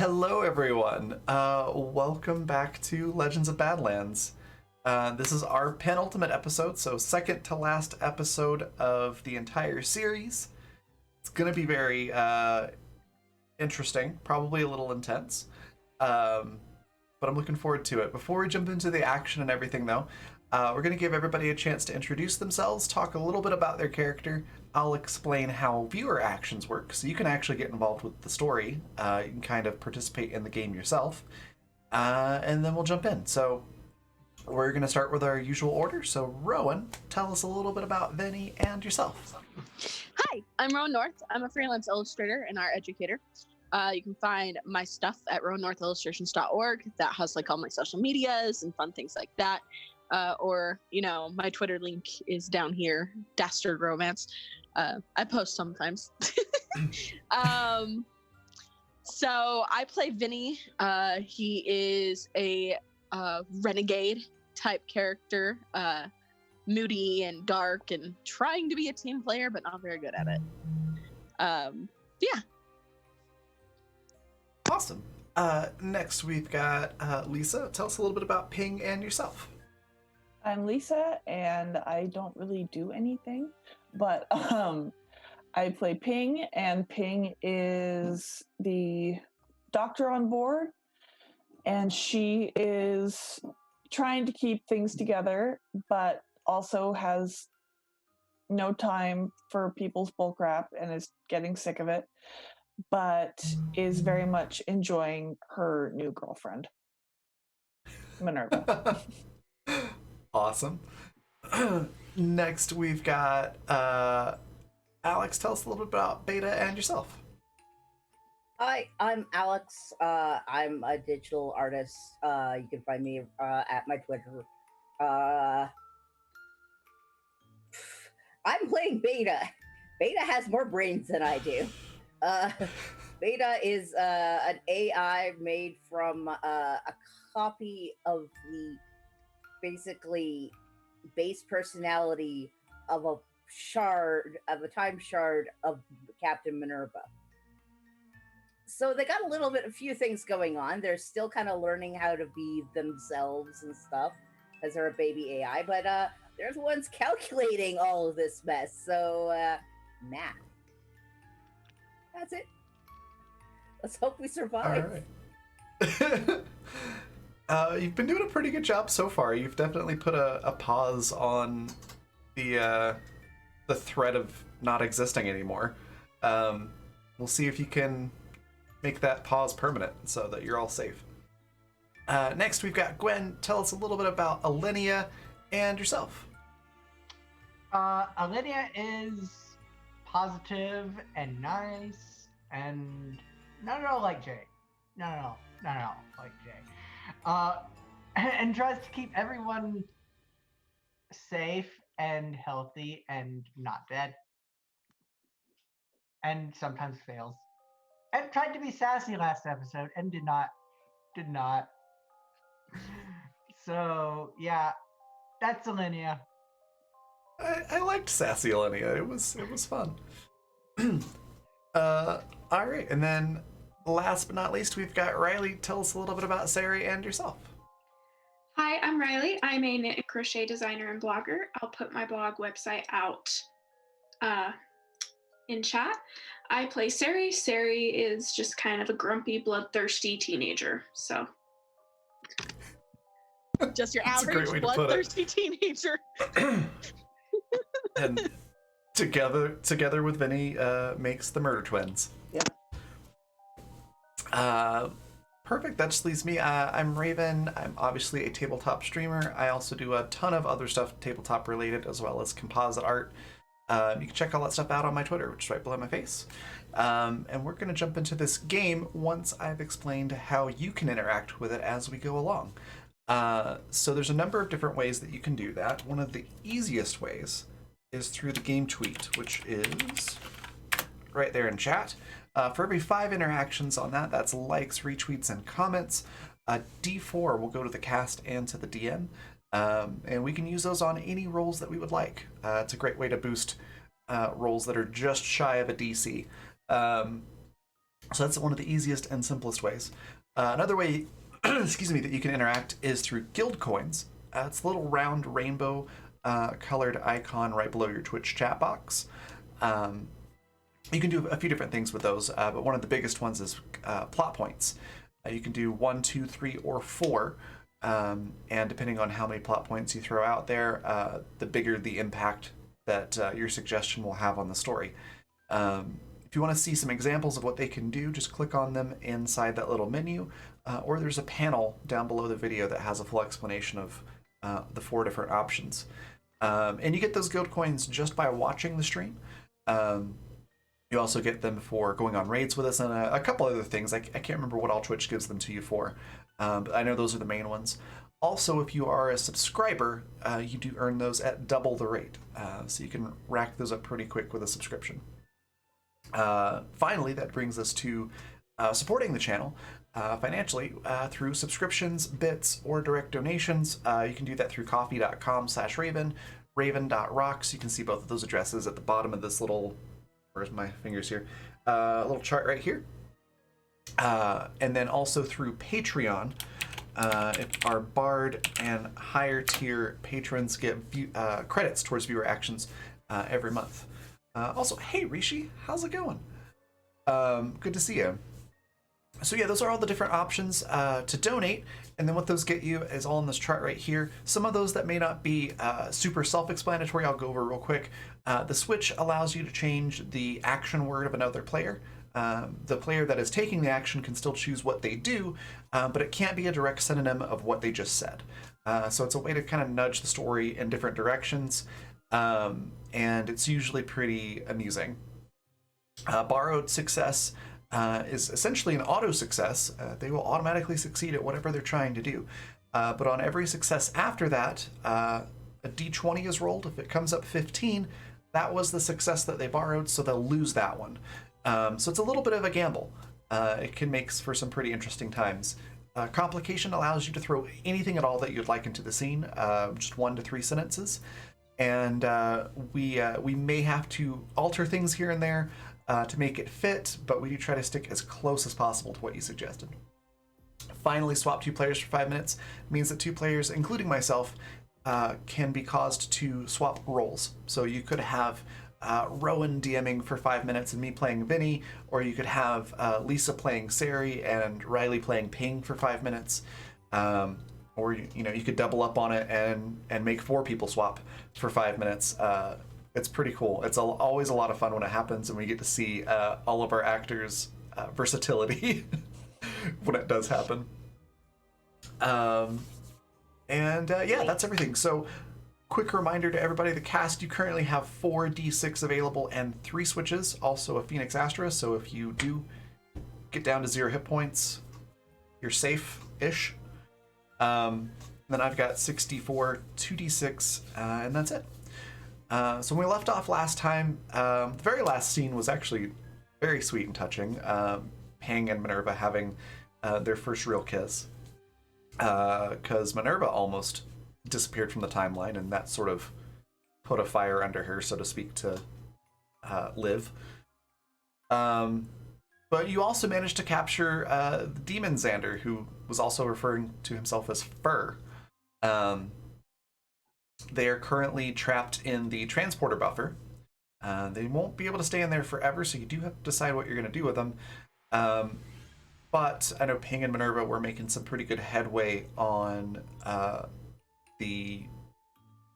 Hello, everyone. Welcome back to Legends of Badlands. This is our penultimate episode, so second to last episode of the entire series. It's going to be very interesting, probably a little intense, but I'm looking forward to it. Before we jump into the action and everything, though, we're going to give everybody a chance to introduce themselves, talk a little bit about their character. I'll explain how viewer actions work, so you can actually get involved with the story. You can kind of participate in the game yourself, and then we'll jump in. So we're going to start with our usual order. So Rowan, tell us a little bit about Vinny and yourself. Hi, I'm Rowan North. I'm a freelance illustrator and art educator. You can find my stuff at rowannorthillustrations.org. That has like all my social medias and fun things like that. Or, my Twitter link is down here, Dastard Romance. I post sometimes. So I play Vinny. He is a renegade type character, moody and dark and trying to be a team player, but not very good at it. Yeah. Awesome. Next, we've got Lisa. Tell us a little bit about Ping and yourself. I'm Lisa, and I don't really do anything, but I play Ping, and Ping is the doctor on board, and she is trying to keep things together, but also has no time for people's bullcrap and is getting sick of it, but is very much enjoying her new girlfriend, Minerva. Awesome. Next, we've got Alex. Tell us a little bit about Beta and yourself. Hi, I'm Alex. I'm a digital artist. You can find me at my Twitter. I'm playing Beta. Beta has more brains than I do. Beta is an AI made from a copy of the basically base personality of a time shard of Captain Minerva. So they got a few things going on. They're still kind of learning how to be themselves and stuff as they're a baby AI, but there's ones calculating all of this mess. So math. That's it. Let's hope we survive. All right. You've been doing a pretty good job so far. You've definitely put a pause on the threat of not existing anymore. We'll see if you can make that pause permanent so that you're all safe. Next, we've got Gwen. Tell us a little bit about Alinea and yourself. Alinea is positive and nice and not at all like Jay. Not at all like Jay. And tries to keep everyone safe and healthy and not dead. And sometimes fails. And tried to be sassy last episode and did not. So yeah, that's Alinea. I liked Sassy Alinea. It was fun. All right, and then last but not least, we've got Riley. Tell us a little bit about Sari and yourself. Hi, I'm Riley. I'm a knit and crochet designer and blogger. I'll put my blog website out in chat. I play Sari. Sari is just kind of a grumpy, bloodthirsty teenager. So, Just your average bloodthirsty teenager. And together with Vinny makes the Murder Twins. Yeah. Perfect. That just leaves me. I'm Raven. I'm obviously a tabletop streamer. I also do a ton of other stuff tabletop related, as well as composite art. You can check all that stuff out on my Twitter, which is right below my face. And we're going to jump into this game once I've explained how you can interact with it as we go along. So there's a number of different ways that you can do that. One of the easiest ways is through the game tweet, which is right there in chat. For every 5 interactions on that, that's likes, retweets, and comments, D4 will go to the cast and to the DM. And we can use those on any rolls that we would like. It's a great way to boost rolls that are just shy of a DC. So that's one of the easiest and simplest ways. Another way, excuse me, that you can interact is through guild coins. It's a little round rainbow colored icon right below your Twitch chat box. You can do a few different things with those, but one of the biggest ones is plot points. You can do 1, 2, 3, or 4, and depending on how many plot points you throw out there, the bigger the impact that your suggestion will have on the story. If you want to see some examples of what they can do, just click on them inside that little menu, or there's a panel down below the video that has a full explanation of the 4 different options. And you get those guild coins just by watching the stream. You also get them for going on raids with us and a couple other things. I can't remember what all Twitch gives them to you for, but I know those are the main ones. Also, if you are a subscriber, you do earn those at double the rate, so you can rack those up pretty quick with a subscription. Finally, that brings us to supporting the channel financially through subscriptions, bits, or direct donations. You can do that through coffee.com/Raven, raven.rocks. You can see both of those addresses at the bottom of this little, where's my fingers here, little chart right here. And then also through Patreon, if our Bard and higher tier patrons get credits towards viewer actions every month. Also, hey Rishi, how's it going? Good to see you. So yeah, those are all the different options to donate, and then what those get you is all in this chart right here. Some of those that may not be super self-explanatory, I'll go over real quick. The switch allows you to change the action word of another player. The player that is taking the action can still choose what they do, but it can't be a direct synonym of what they just said. So it's a way to kind of nudge the story in different directions, and it's usually pretty amusing. Borrowed success is essentially an auto success. They will automatically succeed at whatever they're trying to do. But on every success after that, a d20 is rolled. If it comes up 15, that was the success that they borrowed, so they'll lose that one. So it's a little bit of a gamble. It can make for some pretty interesting times. Complication allows you to throw anything at all that you'd like into the scene, just 1 to 3 sentences. And we may have to alter things here and there to make it fit, but we do try to stick as close as possible to what you suggested. Finally, swap 2 players for 5 minutes means that 2 players, including myself, can be caused to swap roles. So you could have Rowan DMing for 5 minutes and me playing Vinny, or you could have Lisa playing Sari and Riley playing Ping for 5 minutes. Or you could double up on it and make 4 people swap for 5 minutes. It's pretty cool. It's always a lot of fun when it happens, and we get to see all of our actors' versatility when it does happen. Yeah, that's everything. So, quick reminder to everybody: the cast, you currently have 4 D6 available and 3 switches, also a Phoenix Astra. So if you do get down to 0 hit points, you're safe-ish. Then I've got 64 2d6, and that's it. So when we left off last time, the very last scene was actually very sweet and touching. Pang and Minerva having their first real kiss. Because Minerva almost disappeared from the timeline, and that sort of put a fire under her, so to speak, to live. But you also managed to capture the demon Xander, who was also referring to himself as Fur. They are currently trapped in the transporter buffer. They won't be able to stay in there forever, so you do have to decide what you're going to do with them. But I know Ping and Minerva were making some pretty good headway on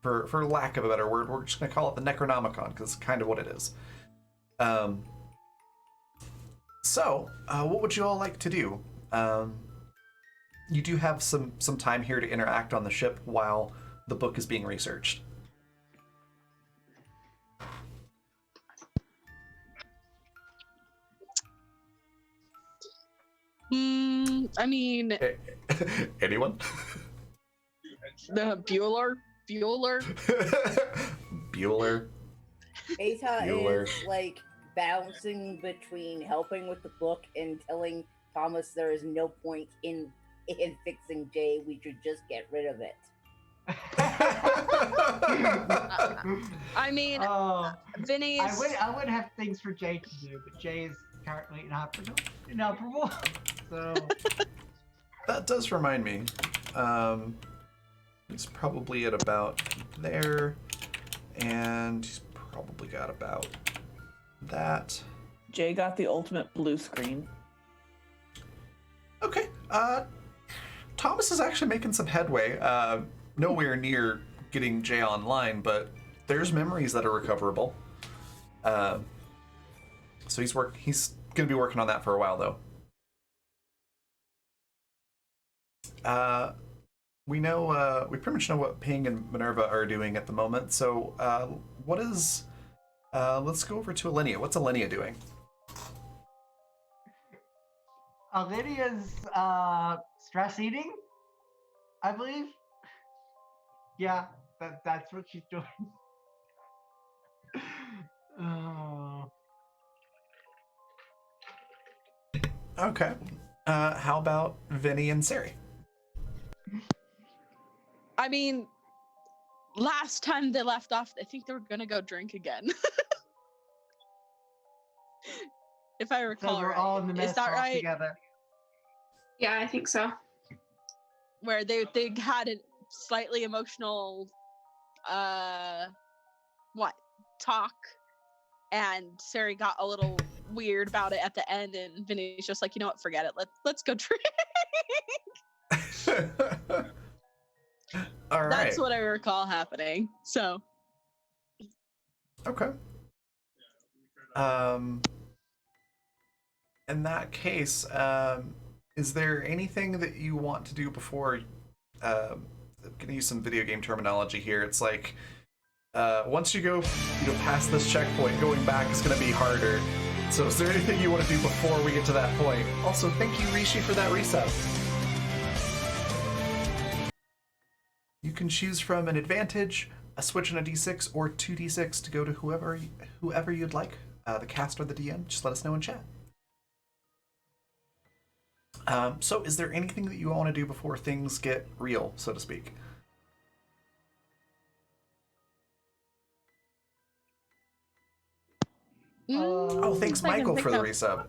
for lack of a better word, we're just going to call it the Necronomicon, because it's kind of what it is. So, what would you all like to do? You do have some time here to interact on the ship while the book is being researched. I mean, Anyone? the Bueller. Bueller. Beta Bueller. is like bouncing between helping with the book and telling Thomas there is no point in fixing Jay. We should just get rid of it. I mean, Vinny's. I would have things for Jay to do, but Jay is currently inoperable. So That does remind me. He's probably at about there, and he's probably got about that. Jay got the ultimate blue screen. Okay. Thomas is actually making some headway. Nowhere near getting Jay online, but there's memories that are recoverable. So he's gonna be working on that for a while, though. We pretty much know what Ping and Minerva are doing at the moment. So, let's go over to Alenia. What's Alenia doing? Lydia's stress eating, I believe. Yeah, that's what she's doing. Okay. How about Vinny and Sari? I mean, last time they left off, I think they were gonna go drink again. If I So recall we're right. all in the mess Is that hall right? together. Yeah, I think so. Where they had a slightly emotional talk, and Sari got a little weird about it at the end, and Vinny's just like, you know what, forget it. Let's go drink. All right. That's what I recall happening. So Okay. In that case, is there anything that you want to do before? I'm gonna use some video game terminology here. It's like once you go, past this checkpoint, going back is gonna be harder. So, is there anything you want to do before we get to that point? Also, thank you, Rishi, for that reset. You can choose from an advantage, a switch and a d6, or 2d6 to go to whoever you'd like, the cast or the DM. Just let us know in chat. So, is there anything that you want to do before things get real, so to speak? Oh, thanks, I can Michael, think for the of- resub.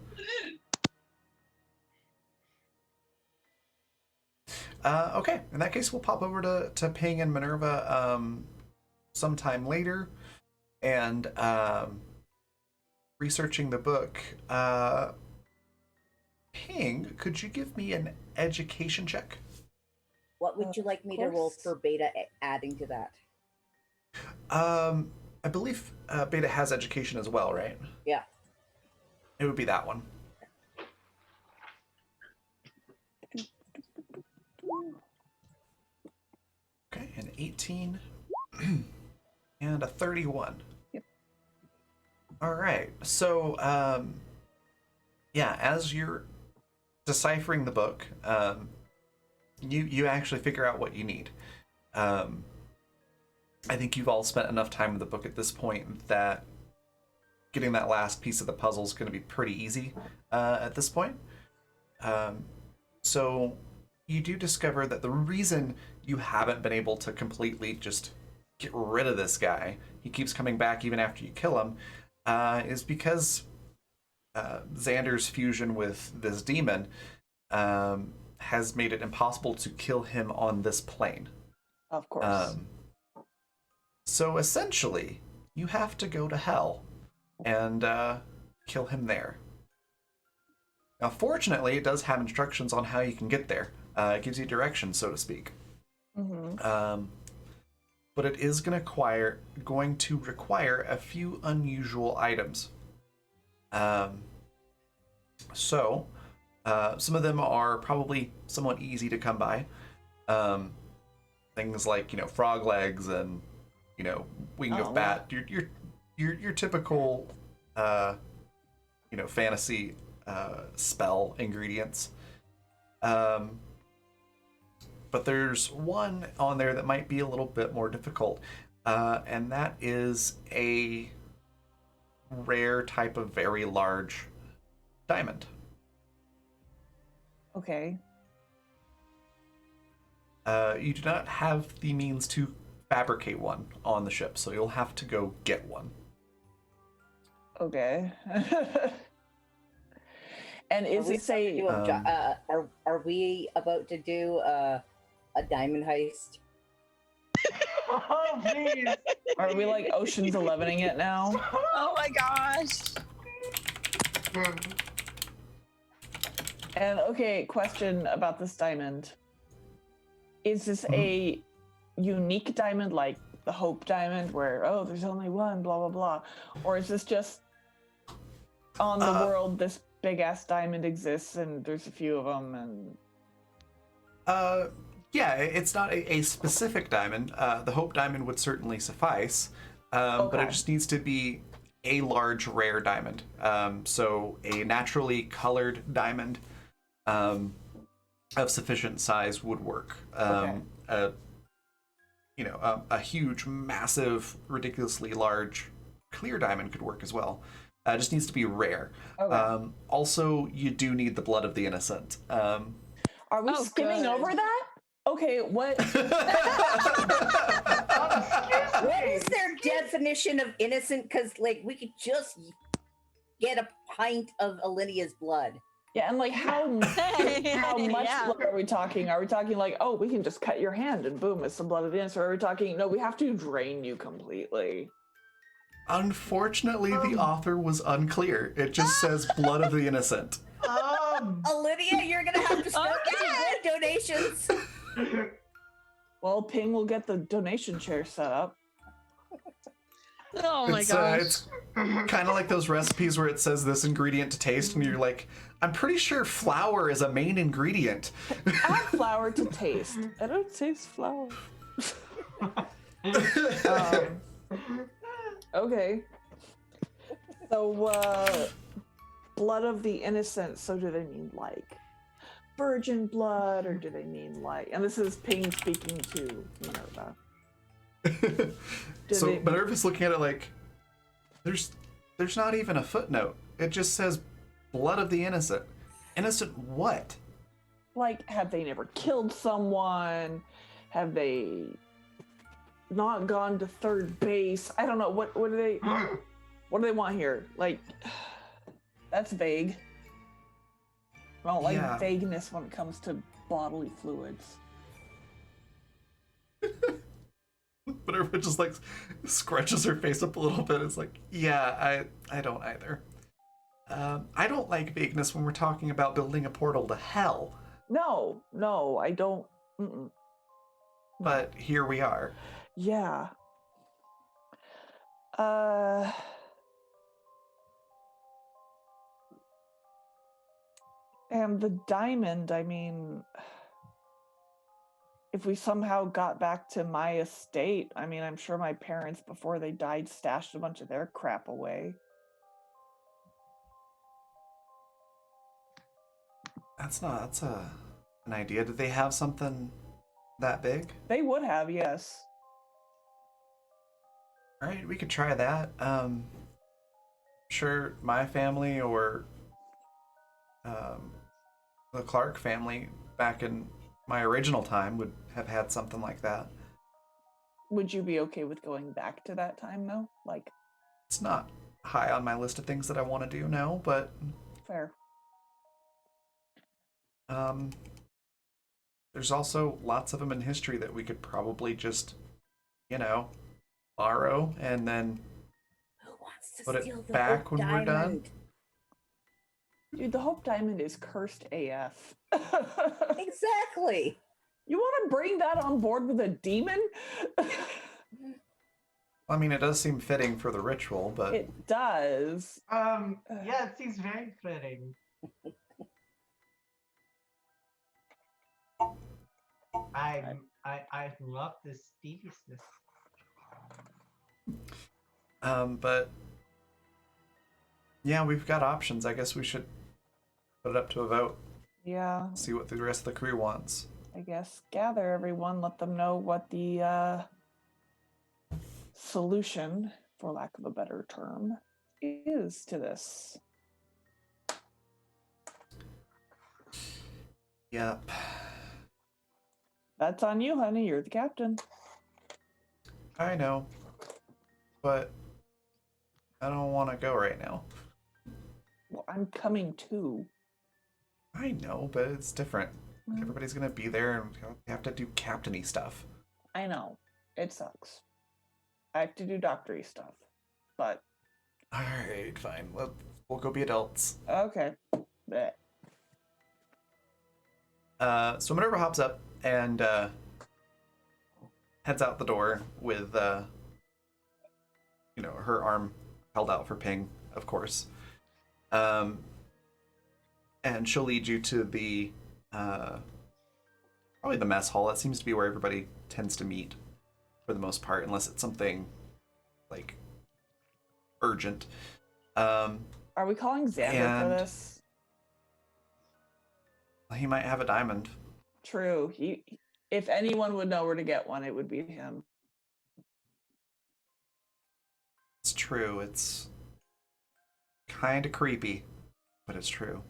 Okay, in that case, we'll pop over to Ping and Minerva sometime later, and researching the book. Ping, could you give me an education check? What would you like me to roll for Beta adding to that? I believe Beta has education as well, right? Yeah. It would be that one. Okay, an 18 and a 31. Yep. All right. So, yeah, as you're deciphering the book, you actually figure out what you need. I think you've all spent enough time with the book at this point that getting that last piece of the puzzle is going to be pretty easy at this point. So you do discover that the reason you haven't been able to completely just get rid of this guy, he keeps coming back even after you kill him, is because Xander's fusion with this demon has made it impossible to kill him on this plane. Of course. So essentially, you have to go to hell and kill him there. Now, fortunately, it does have instructions on how you can get there. It gives you directions, so to speak. Mm-hmm. But it is going to require a few unusual items. So, some of them are probably somewhat easy to come by. Things like, frog legs and, wing of bat. Your typical, fantasy spell ingredients. But there's one on there that might be a little bit more difficult, and that is a rare type of very large diamond. Okay. You do not have the means to fabricate one on the ship, so you'll have to go get one. Okay. And is this a are we about to do a diamond heist? Oh, please. are we like Ocean's 11ing it now? Oh my gosh. And okay, question about this diamond. Is this a unique diamond like the Hope diamond where there's only one, blah blah blah? Or is this just on the world this big ass diamond exists and there's a few of them and yeah, it's not a specific diamond. The Hope diamond would certainly suffice, but it just needs to be a large rare diamond. So a naturally colored diamond of sufficient size would work. A huge, massive, ridiculously large clear diamond could work as well. It just needs to be rare. Also, you do need the blood of the innocent. are we skimming over that? Okay, what? What is their definition of innocent? Because like we could just get a pint of Alinia's blood. Yeah, and like how much blood are we talking? Are we talking like, we can just cut your hand and boom, it's the blood of the innocent? Or are we talking, no, we have to drain you completely? Unfortunately, the author was unclear. It just says blood of the innocent. Alinia, you're gonna have to start getting blood donations. Well, Ping will get the donation chair set up. Oh my gosh. It's kind of like those recipes where it says this ingredient to taste, and you're like, I'm pretty sure flour is a main ingredient. Add flour to taste. I don't taste flour. Okay. So, blood of the innocent. So do they mean like virgin blood, or do they mean like? And this is Ping speaking to Minerva. So Minerva's looking at it like, there's not even a footnote. It just says blood of the innocent. Innocent what? Like, have they never killed someone? Have they not gone to third base? I don't know. What do they want here? Like, that's vague. I don't like vagueness when it comes to bodily fluids. Minerva just like scratches her face up a little bit. It's like, yeah, I don't either. I don't like vagueness when we're talking about building a portal to hell. No, I don't. Mm-mm. But here we are. Yeah. And the diamond, I mean, if we somehow got back to my estate, I mean, I'm sure my parents, before they died, stashed a bunch of their crap away. That's an idea. Did they have something that big? They would have, yes. All right, we could try that. Sure, my family or the Clark family back in my original time would have had something like that. Would you be okay with going back to that time, though? Like, it's not high on my list of things that I want to do now, but fair. There's also lots of them in history that we could probably just, borrow and then put it back when we're done. Dude, the Hope Diamond is cursed AF. Exactly. You want to bring that on board with a demon? I mean, it does seem fitting for the ritual, but it does. Yeah, it seems very fitting. I love this deviousness. But yeah, we've got options. I guess we should put it up to a vote. Yeah. See what the rest of the crew wants. I guess gather everyone, let them know what the solution, for lack of a better term, is to this. Yep. That's on you, honey. You're the captain. I know. But I don't want to go right now. Well, I'm coming too. I know, but it's different. Mm. Everybody's gonna be there, and you have to do captainy stuff. I know. It sucks. I have to do doctory stuff. But All right, fine. We'll go be adults. okay. Bleh. So Minerva hops up and heads out the door with her arm held out for Ping, of course. And she'll lead you to the probably the mess hall. That seems to be where everybody tends to meet for the most part, unless it's something like urgent. Are we calling Xander for And- this? He might have a diamond. True. If anyone would know where to get one, it would be him. It's true. It's kind of creepy, but it's true.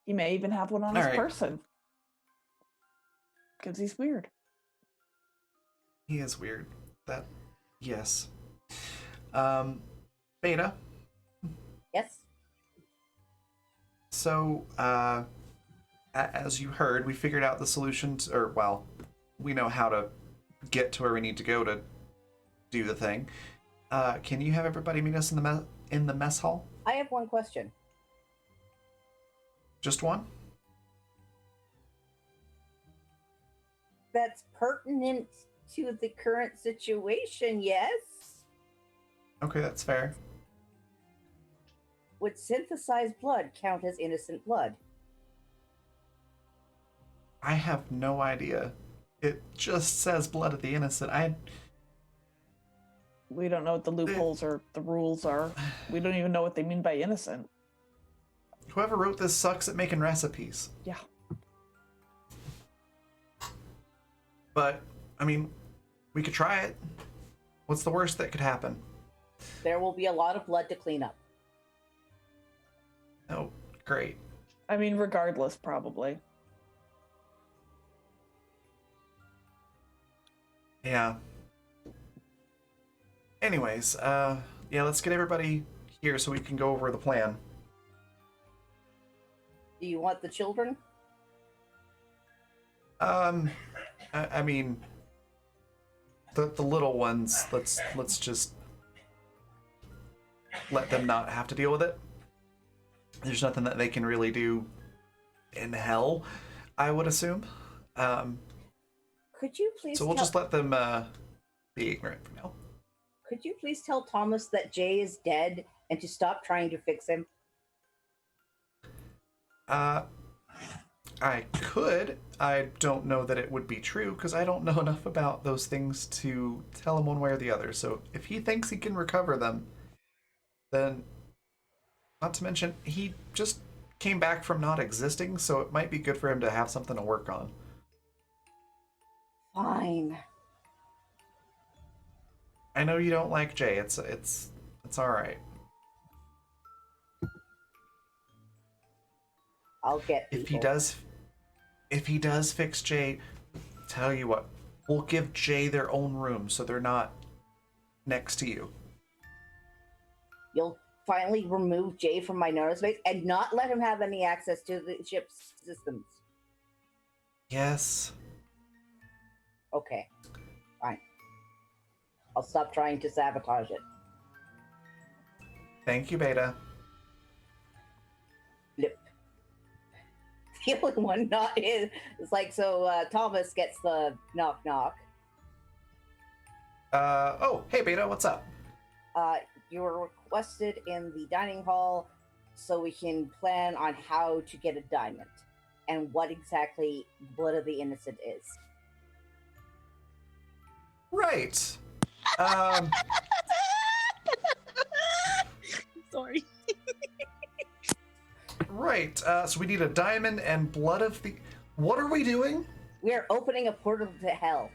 He may even have one on All his right. person. Because he's weird. He is weird. Yes. Beta. Yes. So, as you heard, we figured out the solutions, we know how to get to where we need to go to do the thing. Can you have everybody meet us in the mess hall? I have one question. Just one? That's pertinent to the current situation, yes? Okay, that's fair. Would synthesized blood count as innocent blood? I have no idea. It just says blood of the innocent. We don't know what the loopholes or the rules are. We don't even know what they mean by innocent. Whoever wrote this sucks at making recipes. Yeah. But, I mean, we could try it. What's the worst that could happen? There will be a lot of blood to clean up. Oh, great. I mean, regardless, probably. Yeah. Anyways, yeah, let's get everybody here so we can go over the plan. Do you want the children? I mean, the little ones. Let's just let them not have to deal with it. There's nothing that they can really do in hell, I would assume. Could you please So we'll just let them be ignorant for now. Could you please tell Thomas that Jay is dead and to stop trying to fix him? I could. I don't know that it would be true because I don't know enough about those things to tell him one way or the other. So if he thinks he can recover them, then, not to mention, he just came back from not existing, so it might be good for him to have something to work on. Fine. I know you don't like Jay. It's all right. I'll get If people. he does fix Jay, tell you what, we'll give Jay their own room so they're not next to you. You'll finally remove Jay from my notice space and not let him have any access to the ship's systems. Yes. Okay. Fine. I'll stop trying to sabotage it. Thank you, Beta. Blip. The only one not is. It's like, so Thomas gets the knock knock. Oh, hey Beta, what's up? You were requested in the dining hall so we can plan on how to get a diamond and what exactly blood of the innocent is. Right. Sorry. Right. So we need a diamond and blood of the... What are we doing? We are opening a portal to hell.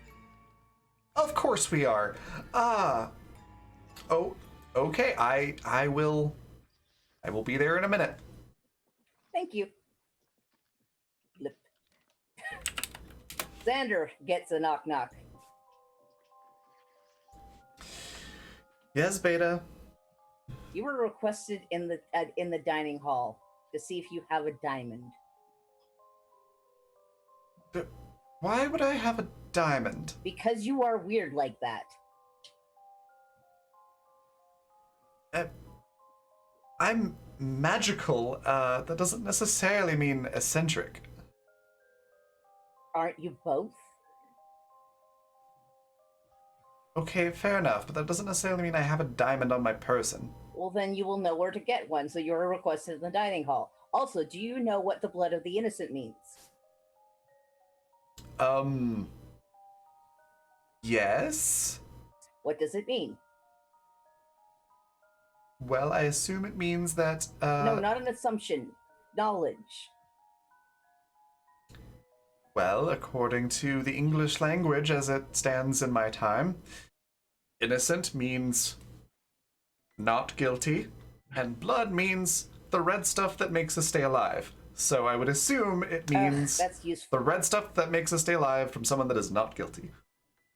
Of course we are. Oh, okay. I will be there in a minute. Thank you. Blip. Xander gets a knock knock. Yes, Beta. You were requested in the dining hall to see if you have a diamond. But why would I have a diamond? Because you are weird like that. I'm magical. That doesn't necessarily mean eccentric. Aren't you both? Okay, fair enough, but that doesn't necessarily mean I have a diamond on my person. Well, then you will know where to get one, so you're requested in the dining hall. Also, do you know what the blood of the innocent means? Yes? What does it mean? Well, I assume it means that, No, not an assumption. Knowledge. well, according to the English language as it stands in my time, innocent means not guilty, and blood means the red stuff that makes us stay alive. So I would assume it means That's useful. the red stuff that makes us stay alive from someone that is not guilty.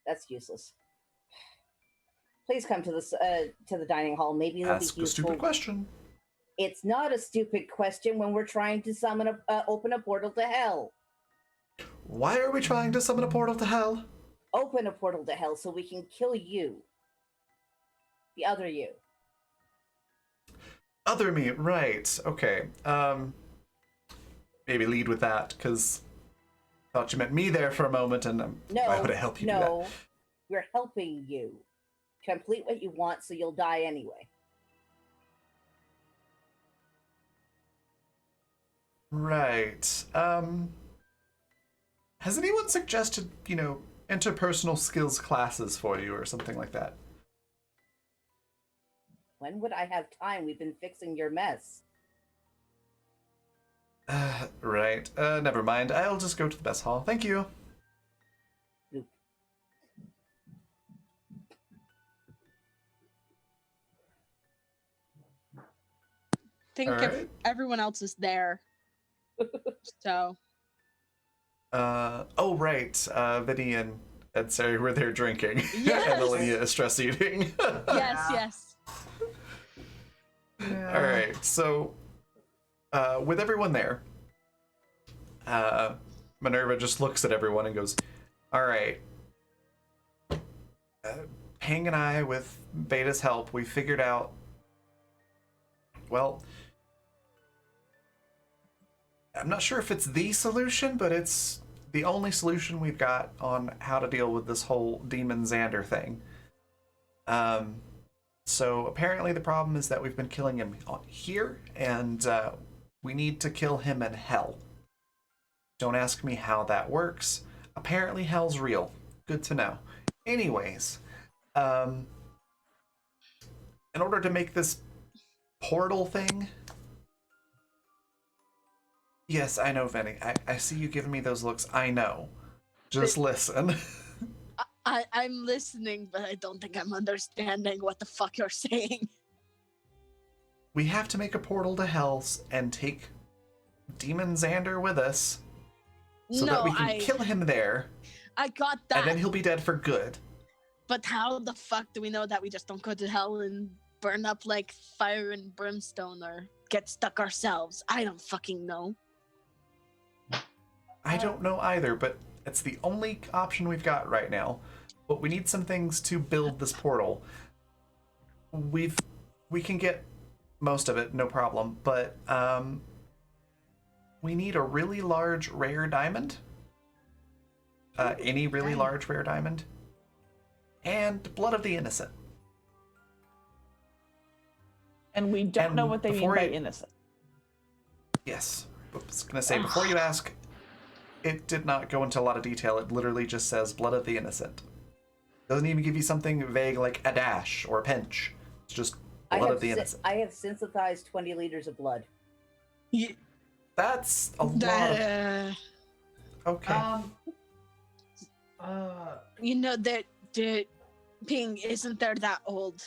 That's useless. Please come to the dining hall. Maybe it'll Ask be a useful. stupid question. It's not a stupid question when we're trying to open a portal to hell. Why are we trying to summon a portal to hell? Open a portal to hell so we can kill you. The other you. Other me, right. Okay. Maybe lead with that, because thought you meant me there for a moment, and why would I help you do that? No, we're helping you. Complete what you want so you'll die anyway. Right. Has anyone suggested, interpersonal skills classes for you or something like that? When would I have time? We've been fixing your mess. Right. Never mind. I'll just go to the best hall. Thank you. Oop. Think All if right. everyone else is there. So Oh, right. Vinny and Sarah were there drinking. Yes. And Olivia is stress eating. yes. All right. So, with everyone there, Minerva just looks at everyone and goes, all right. Ping and I, with Beta's help, we figured out, well, I'm not sure if it's the solution, but it's the only solution we've got on how to deal with this whole Demon Xander thing. So apparently the problem is that we've been killing him here, and we need to kill him in hell. Don't ask me how that works. Apparently hell's real. Good to know. Anyways, in order to make this portal thing... Yes, I know, Vinny. I see you giving me those looks. I know. Just listen. I'm listening, but I don't think I'm understanding what the fuck you're saying. We have to make a portal to hell and take Demon Xander with us so that we can kill him there. I got that. And then he'll be dead for good. But how the fuck do we know that we just don't go to hell and burn up like fire and brimstone or get stuck ourselves? I don't fucking know. I don't know either, but it's the only option we've got right now. But we need some things to build this portal. We can get most of it, no problem, but we need a really large rare diamond. Any really large rare diamond. And blood of the innocent. And we don't know what they mean by innocent. Yes. I was going to say, before you ask, it did not go into a lot of detail. It literally just says blood of the innocent. Doesn't even give you something vague like a dash or a pinch. It's just blood of the innocent. I have synthesized 20 liters of blood. Yeah. That's a lot of... Okay. You know that the Ping, isn't there that old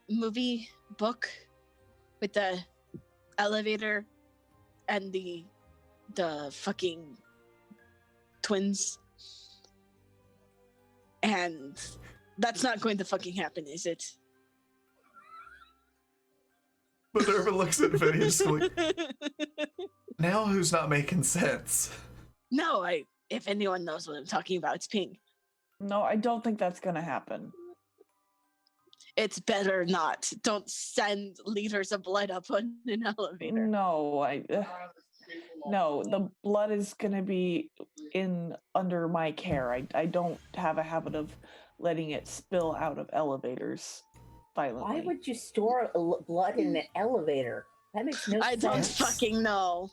movie book with the elevator and the fucking twins? And that's not going to fucking happen, is it? Minerva looks at Vinny and just like, now who's not making sense? No, if anyone knows what I'm talking about, it's Ping. No, I don't think that's gonna happen. It's better not. Don't send liters of blood up on an elevator. No, no, the blood is gonna be under my care. I don't have a habit of letting it spill out of elevators violently. Why would you store blood in an elevator? That makes no I sense. don't fucking know.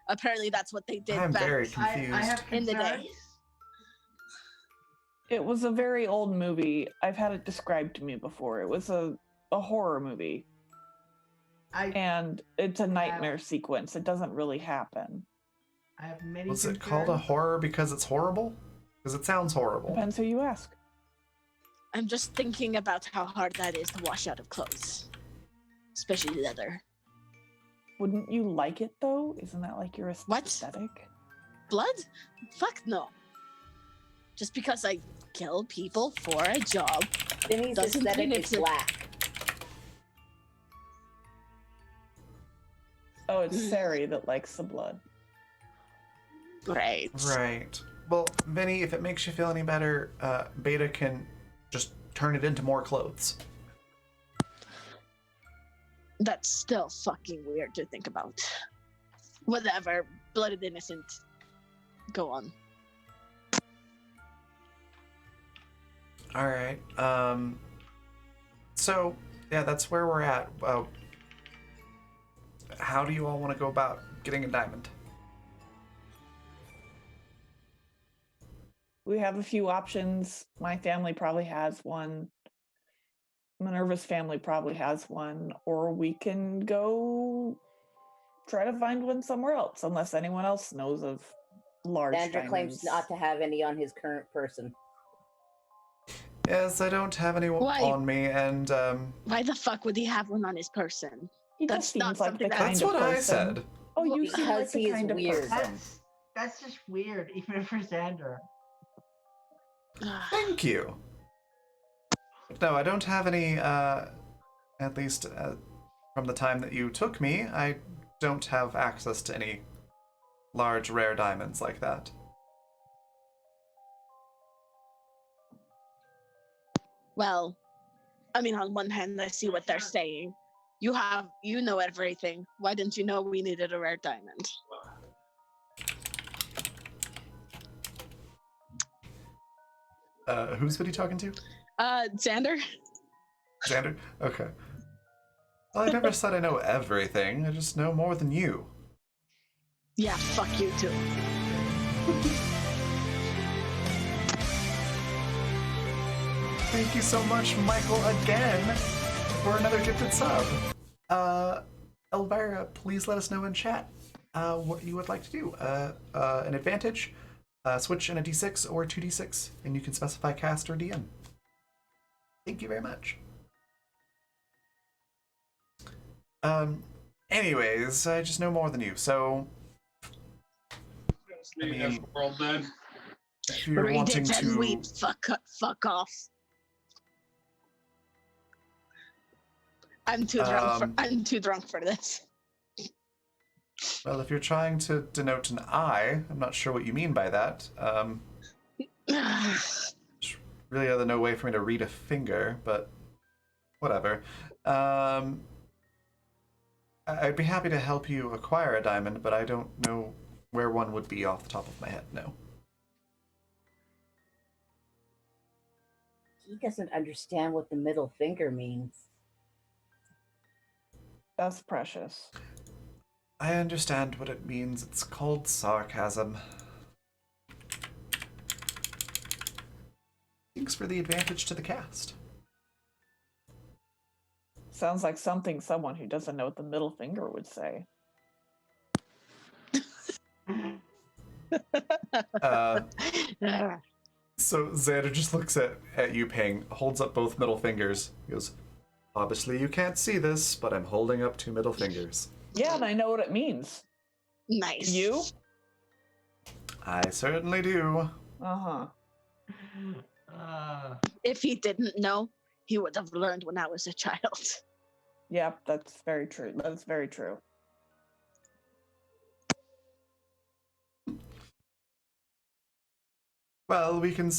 Apparently, that's what they did I'm back very confused. I have in the day. concerns. It was a very old movie. I've had it described to me before. It was a horror movie, and it's a nightmare sequence. It doesn't really happen. I have many Was it concerns. called a horror because it's horrible? Because it sounds horrible. Depends who you ask. I'm just thinking about how hard that is to wash out of clothes, especially leather. Wouldn't you like it though? Isn't that like your What? aesthetic? Blood? Fuck no. Just because I kill people for a job. Vinny's Doesn't aesthetic mean is it's a- black. Oh, it's Sari that likes the blood. Right. Right. Well, Vinny, if it makes you feel any better, Beta can just turn it into more clothes. That's still fucking weird to think about. Whatever. Blooded innocent. Go on. All right. So yeah, that's where we're at. How do you all want to go about getting a diamond? We have a few options. My family probably has one. Minerva's family probably has one. Or we can go try to find one somewhere else, unless anyone else knows of large Sandra claims diamonds. not to have any on his current person. Yes, I don't have any Why? on me, and Why the fuck would he have one on his person? He That's just seems not like something the that- kind that's of what person. I said. Oh, you seem like Because the he is kind of weird. person. That's just weird, even for Xander. Thank you. No, I don't have any. At least from the time that you took me, I don't have access to any large, rare diamonds like that. Well, I mean, on one hand, I see what they're saying. You know everything. Why didn't you know we needed a rare diamond? Who's been he talking to? Xander? Xander? Okay. Well, I never said I know everything. I just know more than you. Yeah, fuck you too. Thank you so much, Michael, again, for another gifted sub. Elvira, please let us know in chat what you would like to do. An advantage, switch in a d6 or 2d6, and you can specify cast or DM. Thank you very much. Anyways, I just know more than you, so I mean, world then. if you're Read wanting it and to, weep. Fuck off. I'm too drunk for this. well, if you're trying to denote an eye, I'm not sure what you mean by that. Really other no way for me to read a finger, but whatever. I'd be happy to help you acquire a diamond, but I don't know where one would be off the top of my head, no. He doesn't understand what the middle finger means. That's precious. I understand what it means. It's called sarcasm. Thanks for the advantage to the cast. Sounds like something someone who doesn't know what the middle finger would say. So Xander just looks at you, Ping, holds up both middle fingers. He goes, obviously you can't see this, but I'm holding up two middle fingers. Yeah, and I know what it means. Nice. You? I certainly do. Uh-huh. Uh, If he didn't know, he would have learned when I was a child. Yep, that's very true. That's very true. Well, we can,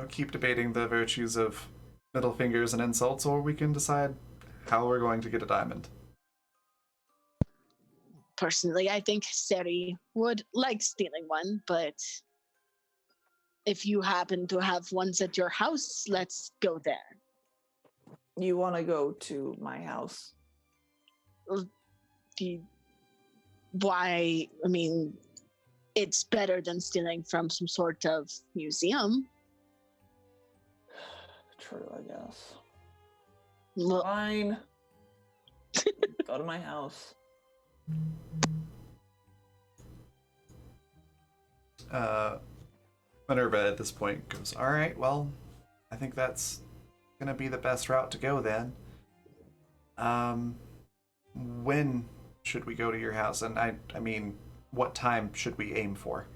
keep debating the virtues of middle fingers and insults, or we can decide how we're going to get a diamond. Personally, I think Seri would like stealing one, but if you happen to have ones at your house, let's go there. You want to go to my house? Why? I mean, it's better than stealing from some sort of museum. True, I guess. Well, Fine. Go to my house. Minerva at this point goes, all right, well, I think that's gonna be the best route to go then. When should we go to your house? And I mean, what time should we aim for?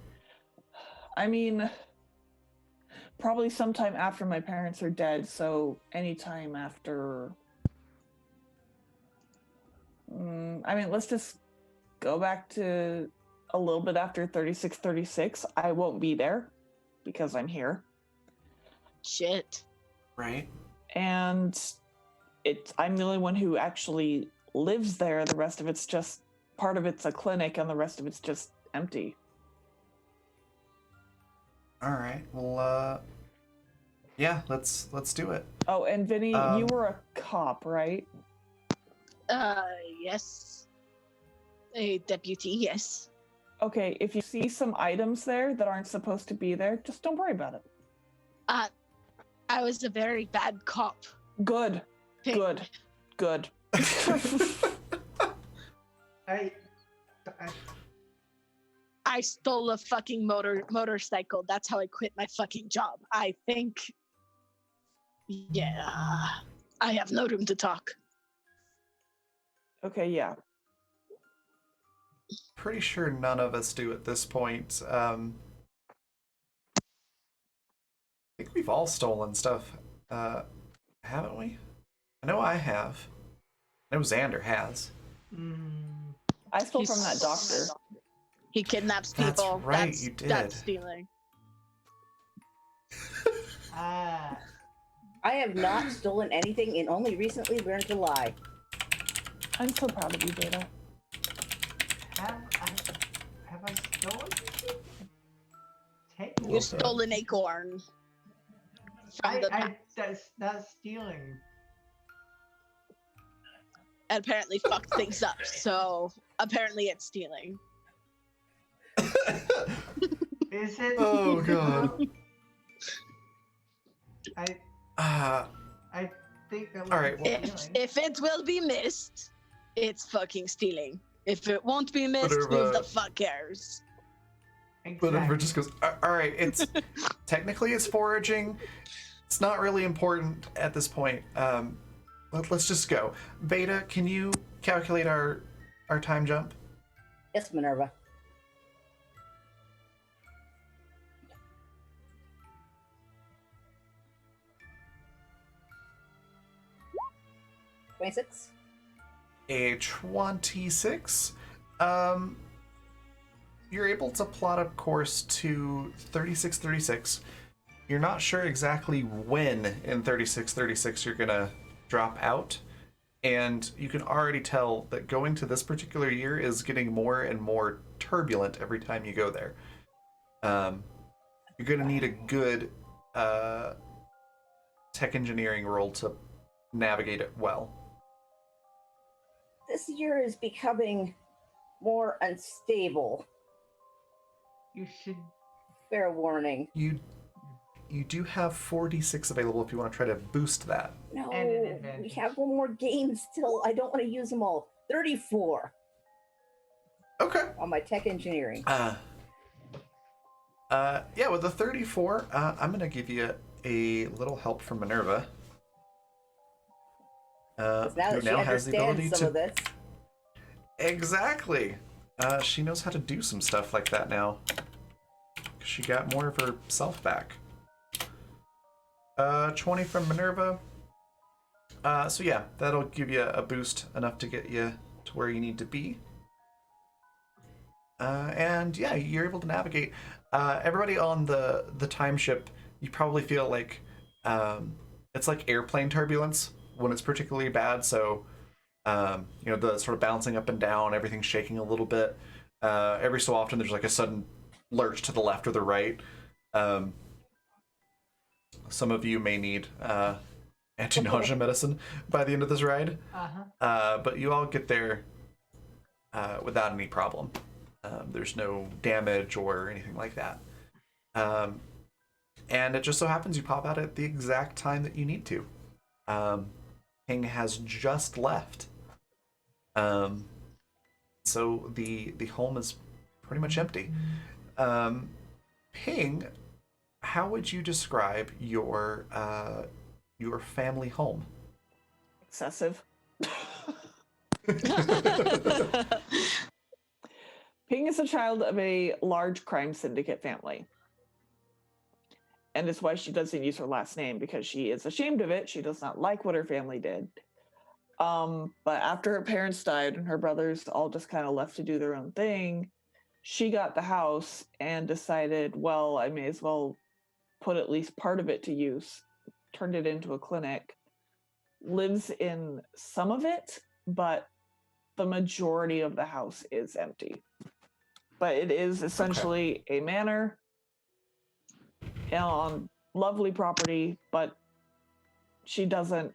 I mean, probably sometime after my parents are dead, so anytime after. I mean, let's just go back to a little bit after 3636. I won't be there because I'm here. shit. Right? And I'm the only one who actually lives there. The rest of it's just part of it's a clinic and the rest of it's just empty. All right. Well, yeah, let's do it. Oh, and Vinny, you were a cop, right? Yes. A deputy, yes. Okay, if you see some items there that aren't supposed to be there, just don't worry about it. I was a very bad cop. Good. Ping. Good. I stole a fucking motorcycle. That's how I quit my fucking job. I think. Yeah. I have no room to talk. Okay, yeah. Pretty sure none of us do at this point. I think we've all stolen stuff, haven't we? I know I have. I know Xander has. I stole from that doctor. He kidnaps people. That's right, you did. That's stealing. I have not stolen anything and only recently learned to lie. I'm so proud of you, Beta. Have I stolen anything? You stole an acorn. That's stealing. And apparently fucked things up. So apparently it's stealing. Is it? Oh god. I think that was All right, well, If it will be missed, it's fucking stealing. If it won't be missed, Whatever. who the fuck cares? Whatever just goes, all right, it's technically it's foraging. It's not really important at this point. Let's just go. Beta, can you calculate our time jump? Yes, Minerva. $26. A 26. You're able to plot a course to 3636. You're not sure exactly when in 3636 you're gonna drop out, and you can already tell that going to this particular year is getting more and more turbulent every time you go there. You're gonna need a good tech engineering role to navigate it well. This year is becoming more unstable. You should. Fair warning. You do have 46 available if you want to try to boost that. No, And an advantage. we have one more game still. I don't want to use them all. 34 Okay. on my tech engineering. Yeah, with the 34, I'm gonna give you a little help from Minerva. 'Cause now who that she understands some of this. Exactly. She knows how to do some stuff like that now. She got more of herself back. 20 from Minerva. So yeah, that'll give you a boost enough to get you to where you need to be. And yeah, you're able to navigate. Everybody on the time ship, you probably feel like it's like airplane turbulence when it's particularly bad. So you know, the sort of bouncing up and down, everything's shaking a little bit. Every so often, there's like a sudden lurch to the left or the right. Um, some of you may need anti-nausea medicine by the end of this ride, but you all get there without any problem. There's no damage or anything like that. And it just so happens you pop out at the exact time that you need to. King has just left. So the home is pretty much empty. Ping, how would you describe your family home? Excessive. Ping is a child of a large crime syndicate family. And it's why she doesn't use her last name, because she is ashamed of it. She does not like what her family did. But after her parents died and her brothers all just kind of left to do their own thing, she got the house and decided, well, I may as well put at least part of it to use, turned it into a clinic, lives in some of it, but the majority of the house is empty. But it is essentially a manor on lovely property, but she doesn't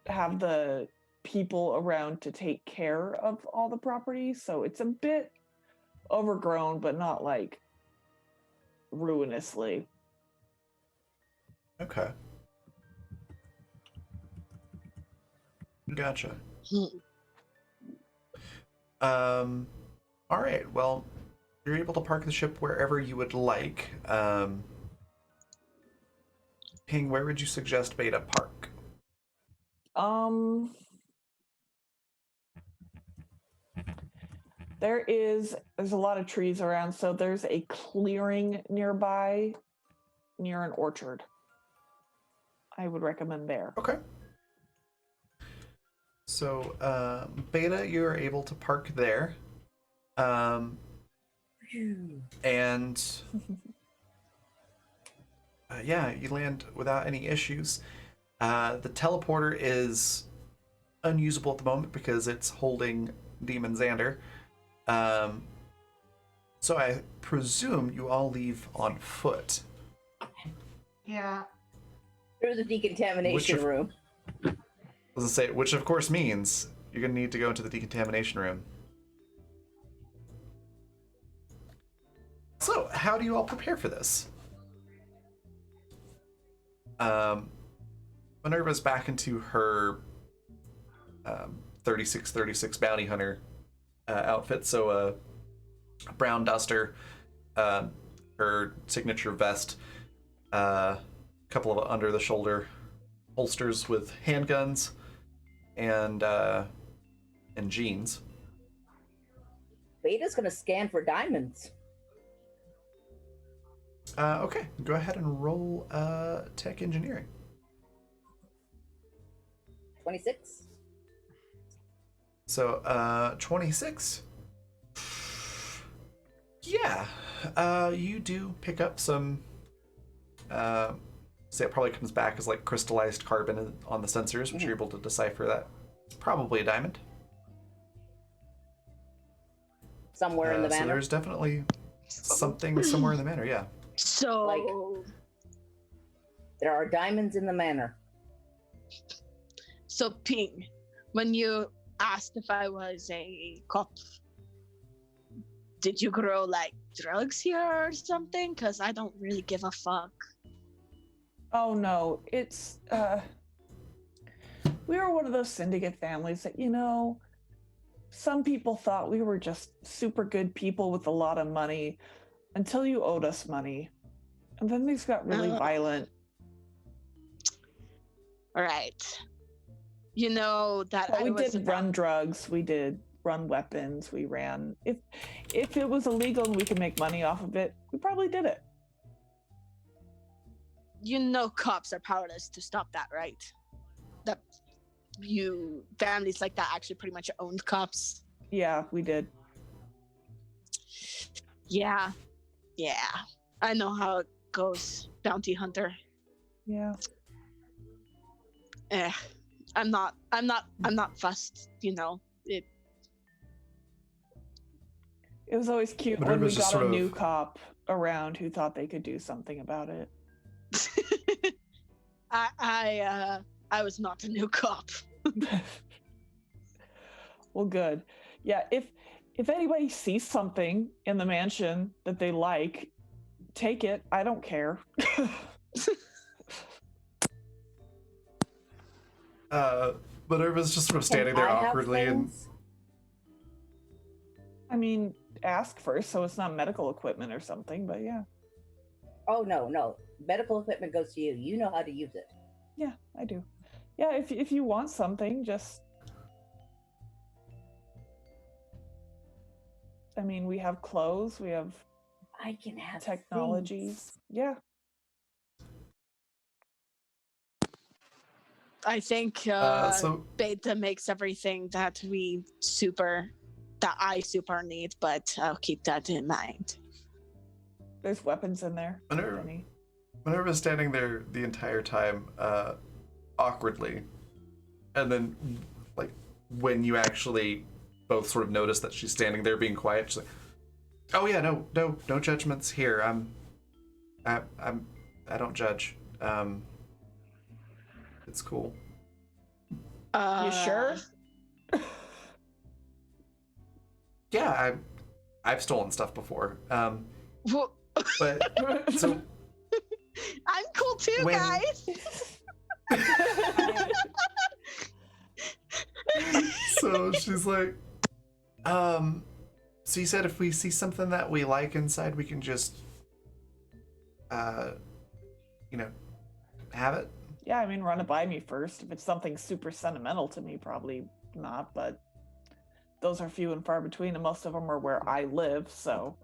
have the people around to take care of all the property, so it's a bit overgrown, but not like ruinously. Okay. Gotcha. All right. Well, you're able to park the ship wherever you would like. Ping, where would you suggest Beta park? There's a lot of trees around, so there's a clearing nearby near an orchard. I would recommend there. Okay. So, Beta, you're able to park there. And yeah, you land without any issues. The teleporter is unusable at the moment because it's holding Demon Xander. So I presume you all leave on foot. Yeah. There's a decontamination room. I was gonna say, which of course means you're gonna need to go into the decontamination room. So, how do you all prepare for this? Minerva's back into her 36 bounty hunter outfit, so a brown duster, her signature vest, a couple of under the shoulder holsters with handguns, and jeans. Beta's gonna scan for diamonds. Okay, go ahead and roll tech engineering. 26. So 26. Yeah, you do pick up some. Say it probably comes back as like crystallized carbon on the sensors, which you're able to decipher that it's probably a diamond. Somewhere in the So manor. there's definitely something somewhere in the manor, yeah. So, Like- There are diamonds in the manor. so Ping, when you asked if I was a cop, did you grow like drugs here or something? Because I don't really give a fuck. Oh no, it's we were one of those syndicate families that, you know, some people thought we were just super good people with a lot of money until you owed us money. And then things got really violent. All right. You know that But I we was did run drugs, we did run weapons, we ran. If it was illegal and we could make money off of it, we probably did it. You know cops are powerless to stop that, right? that you families like that actually pretty much owned cops. Yeah, we did. Yeah. I know how it goes, bounty hunter. Yeah. I'm not fussed, you know. It was always cute But when it we was just got a sort new of- cop around who thought they could do something about it. I was not a new cop. Well, good. Yeah, if anybody sees something in the mansion that they like, take it. I don't care. Minerva's just sort of Can standing there I have awkwardly and things? I mean, ask first so it's not medical equipment or something, but yeah. Oh no. Medical equipment goes to you. You know how to use it. Yeah, I do. Yeah, if you want something, just I mean, we have clothes, we have I can have technology. things. Yeah. I think so Beta makes everything that I super need, but I'll keep that in mind. There's weapons in there. Minerva- Many. Minerva's standing there the entire time, awkwardly, and then like when you actually both sort of notice that she's standing there being quiet, she's like, "Oh yeah, no judgments here. I don't judge. It's cool." You sure? Yeah, I've stolen stuff before. Well, But so I'm cool too, when- guys. so she's like, so you said if we see something that we like inside, we can just, have it? Yeah, I mean, run it by me first. If it's something super sentimental to me, probably not, but those are few and far between, and most of them are where I live, so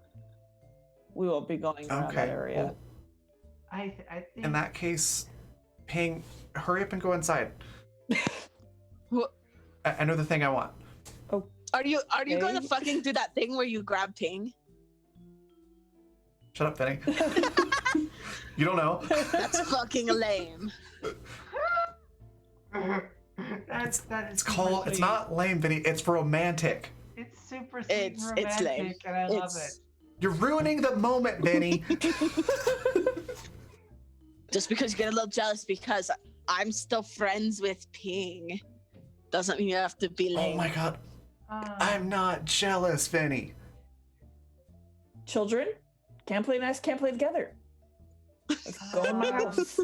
we won't be going around that area. Well, I think in that case, Ping, hurry up and go inside. What? I know the thing I want. Are you going to Okay. fucking do that thing where you grab Ping? Shut up, Penny. You don't know. That's fucking lame. that is It's super called. It's sweet. not lame, Vinny. It's romantic. It's super sweet It's and romantic, lame. and I love it. It's You're ruining the moment, Vinny. just because you get a little jealous because I'm still friends with Ping doesn't mean you have to be Oh lame. my god. I'm not jealous, Vinny. Children, can't play nice, can't play together. Let's go in my house.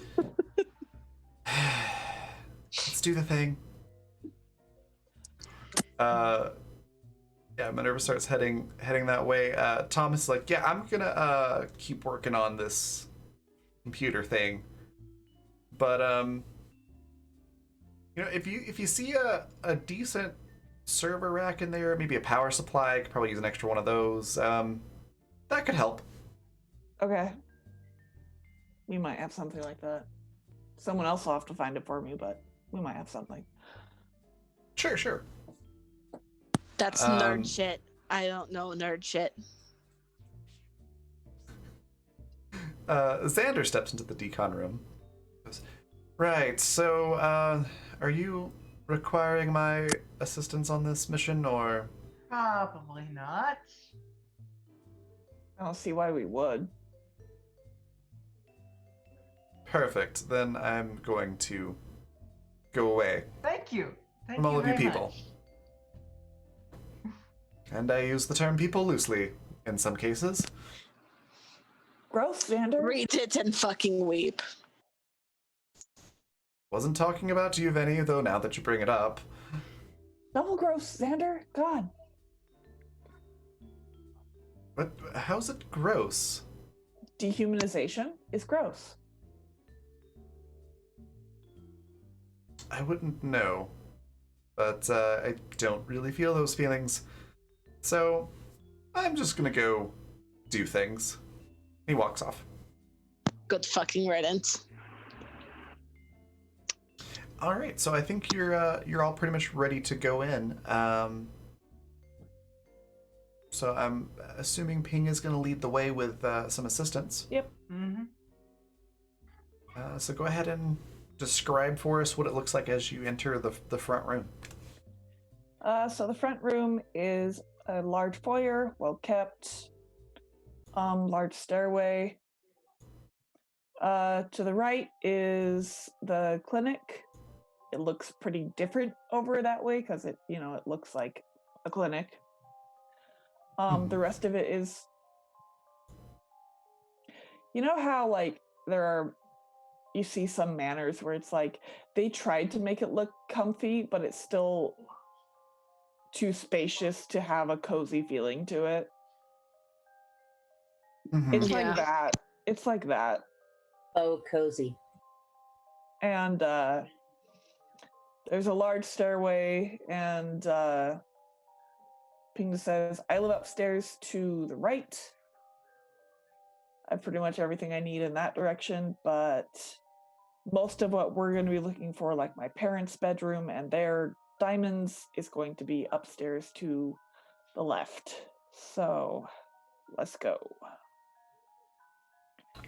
Let's do the thing. Yeah, Minerva starts heading that way. Thomas is like, yeah, I'm gonna keep working on this computer thing. But if you see a decent server rack in there, maybe a power supply, I could probably use an extra one of those. That could help. Okay. We might have something like that. Someone else will have to find it for me, but we might have something. Sure. That's nerd shit. I don't know nerd shit. Xander steps into the decon room. Goes, right, so are you requiring my assistance on this mission, or? Probably not. I don't see why we would. Perfect. Then I'm going to go away Thank you. Thank from all you of you very people. much. And I use the term people loosely in some cases. Gross, Xander. Read it and fucking weep. Wasn't talking about you, Vinny, though now that you bring it up. Double gross, Xander. God. But how's it gross? Dehumanization is gross. I wouldn't know. But I don't really feel those feelings. So I'm just gonna go do things. He walks off. Good fucking riddance. All right, so I think you're all pretty much ready to go in. So I'm assuming Ping is going to lead the way with some assistance. Yep. Mm-hmm. So go ahead and describe for us what it looks like as you enter the front room. So the front room is a large foyer, well kept, large stairway. To the right is the clinic. It looks pretty different over that way because it looks like a clinic. The rest of it is, how like you see some manors where it's like they tried to make it look comfy, but it's still too spacious to have a cozy feeling to it. It's Yeah. like that. It's like that. Oh, cozy. And there's a large stairway, and Ping says, I live upstairs to the right. I have pretty much everything I need in that direction, but most of what we're going to be looking for, like my parents' bedroom and their diamonds, is going to be upstairs to the left. So let's go.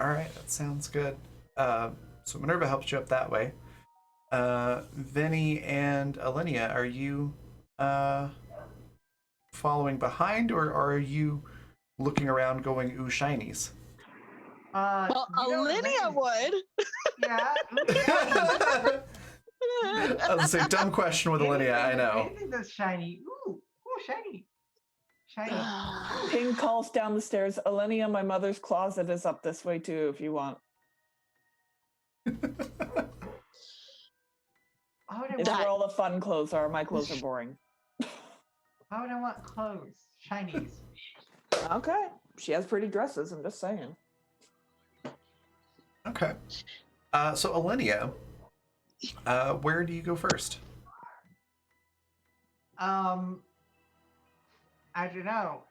All right, that sounds good. So Minerva helps you up that way. Vinny and Alinea, are you following behind, or are you looking around going, ooh, shinies? Well, Alinea would. Yeah. That was a dumb question with Alinea, I know. Anything that's shiny. Ooh, shiny. Shiny. Ping calls down the stairs. Alinea, my mother's closet is up this way too, if you want. Why would I It's want, where all the fun clothes are. My clothes are boring. why would I want clothes? Shinies. Okay. She has pretty dresses, I'm just saying. Okay. So Alinea, where do you go first? I don't know.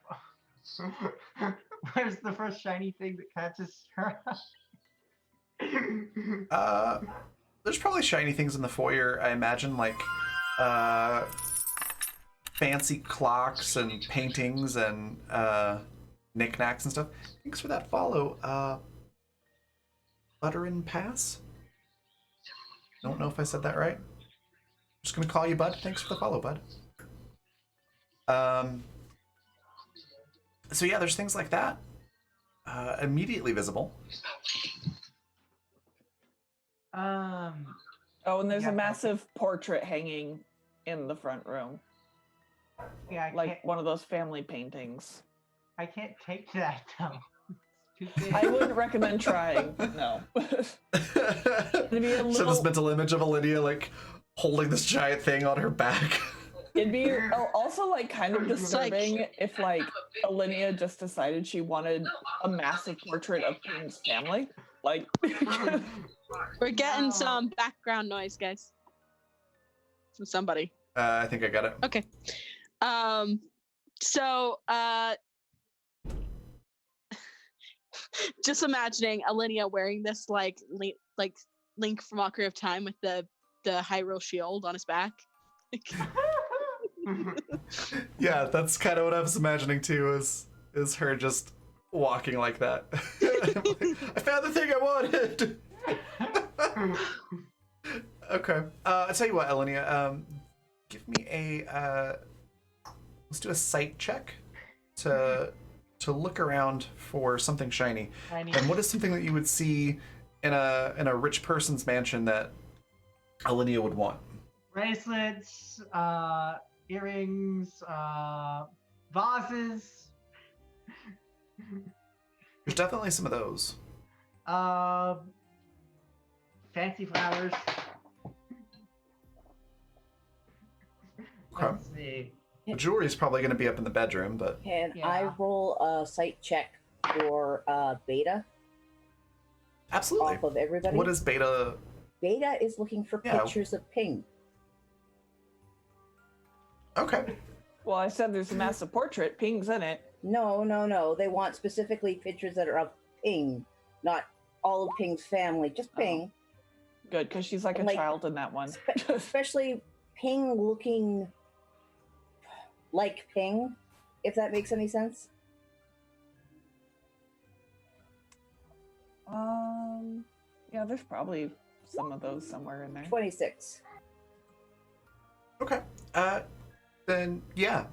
Where's the first shiny thing that catches her eye? There's probably shiny things in the foyer, I imagine, like fancy clocks and paintings and knickknacks and stuff. Thanks for that follow. Butterin Pass? Don't know if I said that right. Just gonna call you Bud. Thanks for the follow, Bud. So yeah, there's things like that. Immediately visible. Oh, and there's Yeah. a massive portrait hanging in the front room. Yeah, Like one of those family paintings. I can't take that though. It's too big. I wouldn't recommend trying. No. So be a this little- mental image of Olivia like holding this giant thing on her back. It'd be also like kind of disturbing if like Alinea just decided she wanted a massive portrait of Ping's family. Like We're getting No. some background noise, guys. From somebody. I think I got it. Okay. So just imagining Alinea wearing this like Link from Ocarina of Time with the Hyrule shield on his back. Yeah, that's kind of what I was imagining too. Is her just walking like that? I found the thing I wanted. Okay. I'll tell you what, Alinea. Give me a. Let's do a sight check to look around for something shiny. And what is something that you would see in a rich person's mansion that Alinea would want? Bracelets, earrings, vases. There's definitely some of those. Fancy flowers. Okay. Let's see. The jewelry is probably going to be up in the bedroom, but Can Yeah. I roll a sight check for Beta absolutely. off of everybody? What is Beta? Beta is looking for Yeah. pictures of Ping. Okay. well, I said there's a massive portrait. Ping's in it. No. They want specifically pictures that are of Ping, not all of Ping's family, just Oh. Ping. Good, because she's like a And, like, child in that one. Especially Ping looking like Ping, if that makes any sense. Yeah, there's probably some of those somewhere in there. 26. Okay. Then yeah.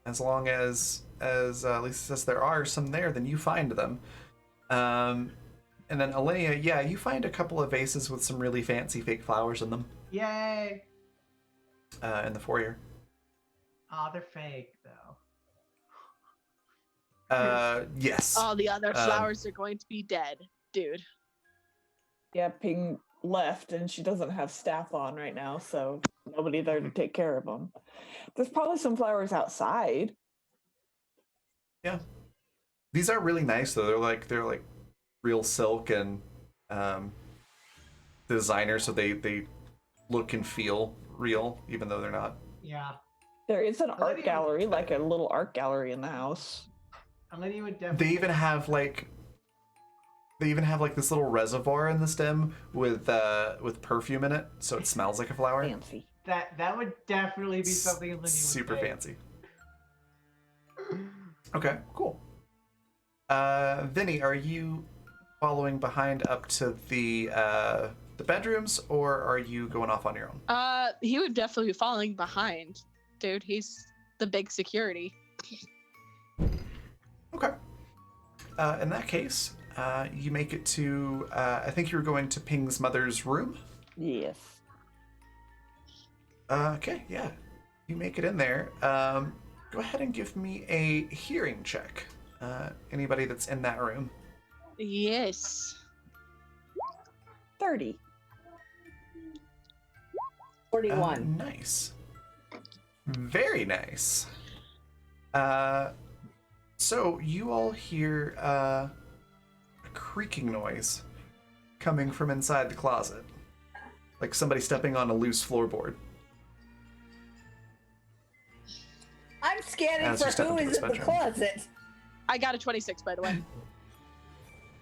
As long as Lisa says there are some there, then you find them. And then Alinea, yeah, you find a couple of vases with some really fancy fake flowers in them. Yay! In the foyer. Aw, they're fake though. Yes. All the other flowers are going to be dead, dude. Yeah, Ping left and she doesn't have staff on right now, so nobody there to take care of them. There's probably some flowers outside. Yeah. These are really nice though. They're like real silk and designer, so they look and feel real, even though they're not. Yeah. There is an art Olivia- gallery, like a little art gallery in the house. Olivia would definitely. They even have like this little reservoir in the stem with perfume in it, so it smells like a flower. Fancy. That would definitely be something Olivia would Super say. fancy. Okay, cool. Vinny, are you following behind up to the bedrooms, or are you going off on your own? He would definitely be following behind, dude. He's the big security. Okay. In that case, you make it to. I think you were going to Ping's mother's room. Yes. Okay, yeah. You make it in there. Go ahead and give me a hearing check. Anybody that's in that room. Yes. 30. 41. Nice. Very nice. So you all hear a creaking noise coming from inside the closet. Like somebody stepping on a loose floorboard. I'm scanning As you for step who into is this in the bedroom. closet. I got a 26, by the way.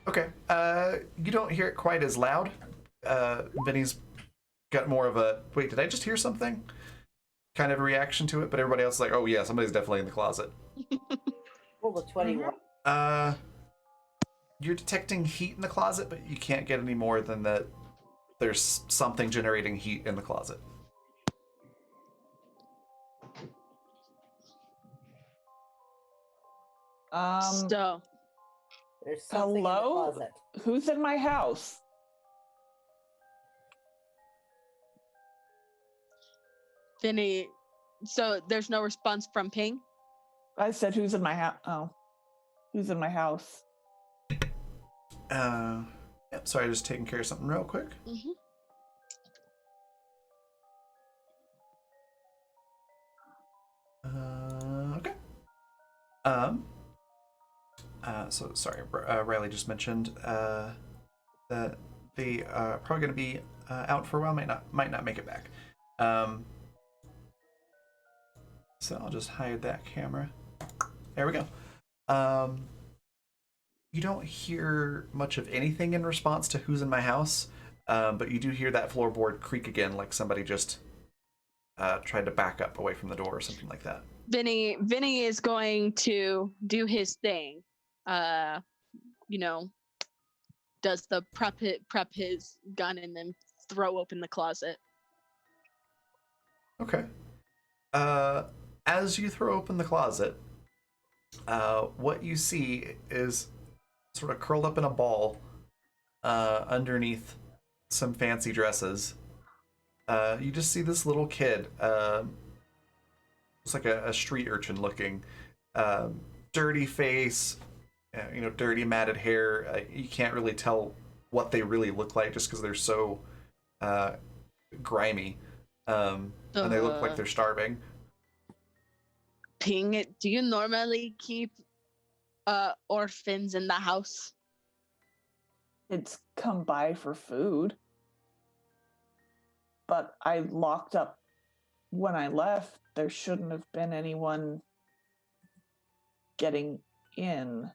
Okay. You don't hear it quite as loud. Vinny's got more of a wait, did I just hear something? Kind of a reaction to it, but everybody else is like, oh yeah, somebody's definitely in the closet. Roll a 21. You're detecting heat in the closet, but you can't get any more than that there's something generating heat in the closet. So, There's something in the Hello? closet. Who's in my house? Vinny, so there's no response from Ping? I said, who's in my house? Oh. Who's in my house? Yep, sorry, just taking care of something real quick. Mm-hmm. Okay. So sorry, Riley just mentioned that they are probably going to be out for a while. Might not make it back. So I'll just hide that camera. There we go. You don't hear much of anything in response to who's in my house, but you do hear that floorboard creak again, like somebody just tried to back up away from the door or something like that. Vinny is going to do his thing. Does the prep his gun and then throw open the closet. Okay. As you throw open the closet, what you see is sort of curled up in a ball underneath some fancy dresses. You just see this little kid. It's like a street urchin looking. Dirty face, dirty matted hair. You can't really tell what they really look like just because they're so grimy. And they look like they're starving. Ping, do you normally keep orphans in the house? It's come by for food. But I locked up when I left. There shouldn't have been anyone getting in.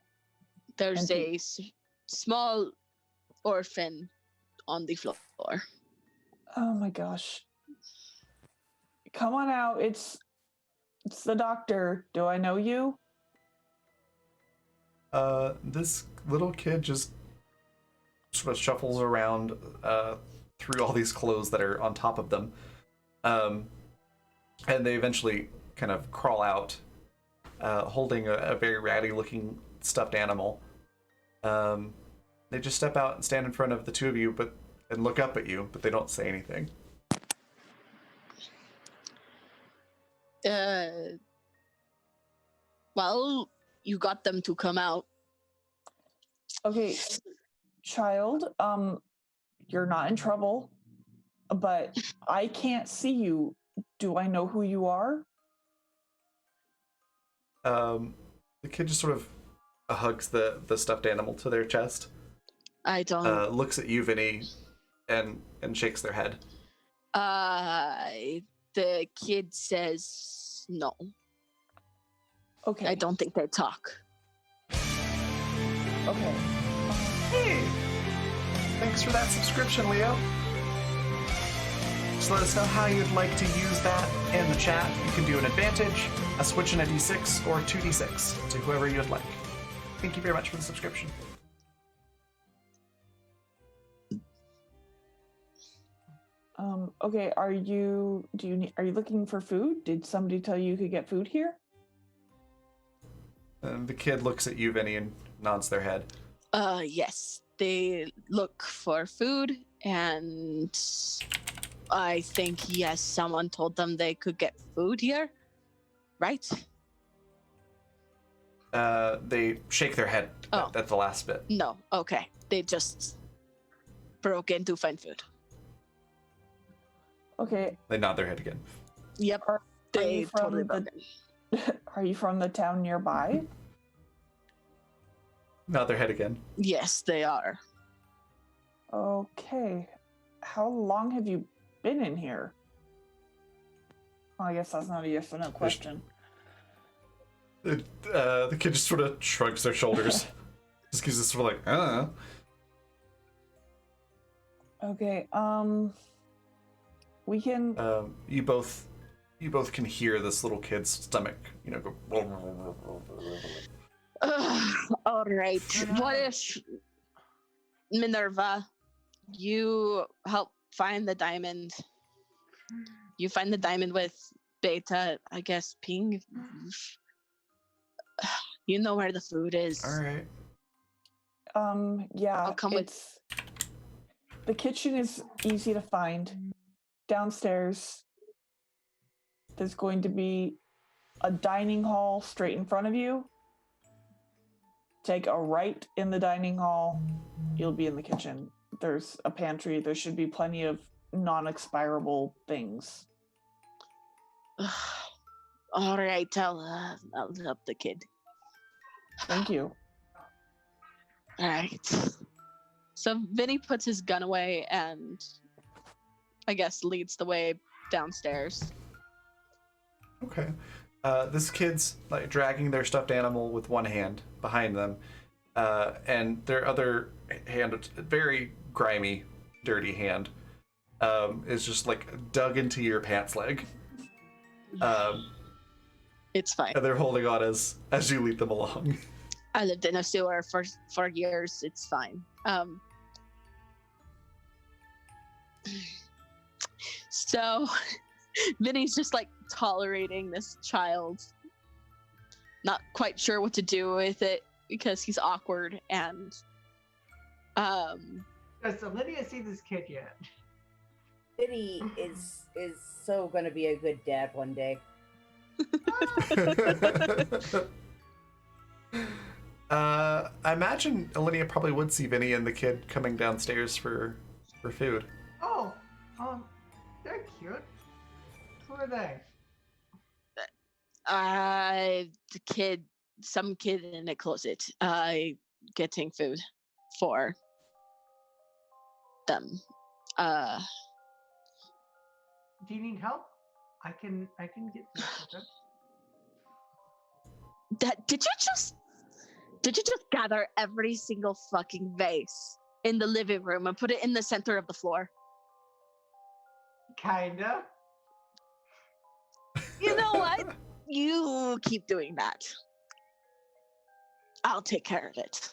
There's And a small orphan on the floor. Oh my gosh. Come on out. It's the doctor. Do I know you? This little kid just sort of shuffles around through all these clothes that are on top of them. And they eventually kind of crawl out, holding a very ratty looking stuffed animal. They just step out and stand in front of the two of you, and look up at you, but they don't say anything. Well, you got them to come out. Okay, child, you're not in trouble, but I can't see you. Do I know who you are? The kid just sort of hugs the stuffed animal to their chest. I don't. Looks at you, Vinny, and shakes their head. The kid says no. Okay. I don't think they talk. Okay. Hey! Thanks for that subscription, Leo. Just let us know how you'd like to use that in the chat. You can do an advantage, a switch in a d6, or 2d6 to whoever you'd like. Thank you very much for the subscription. Okay, are you looking for food? Did somebody tell you could get food here? And the kid looks at you, Vinny, and nods their head. Yes. They look for food, and I think, yes, someone told them they could get food here, right? They shake their head at the last bit. No, okay. They just broke in to find food. Okay. They nod their head again. Yep. Are They you from totally broke in. Are you from the town nearby? Nod their head again. Yes, they are. Okay. How long have you been in here? Well, I guess that's not a yes or no question. The kid just sort of shrugs their shoulders. Just gives this sort of like, I don't know. Okay, we can. You both can hear this little kid's stomach, go. All right. What if Minerva, you help find the diamond? You find the diamond with Beta, I guess. Ping. You know where the food is. All right. Yeah. I'll come with. The kitchen is easy to find. Downstairs, there's going to be a dining hall straight in front of you. Take a right in the dining hall, you'll be in the kitchen. There's a pantry. There should be plenty of non-expirable things. All right, I'll help the kid. Thank you. All right. So Vinny puts his gun away and I guess leads the way downstairs. Okay. This kid's like dragging their stuffed animal with one hand behind them, and their other hand, very grimy, dirty hand, is just like dug into your pants leg. It's fine. And they're holding on as you lead them along. I lived in a sewer for years. It's fine. So Vinny's just like tolerating this child, not quite sure what to do with it because he's awkward and Does Olivia see this kid yet? Vinny is so gonna be a good dad one day. I imagine Alinea probably would see Vinny and the kid coming downstairs for food. Oh, they're cute. Who are they? some kid in a closet, getting food for them. Do you need help? I can get food for them. Did you just gather every single fucking vase in the living room and put it in the center of the floor. Kinda. You know what? You keep doing that. I'll take care of it.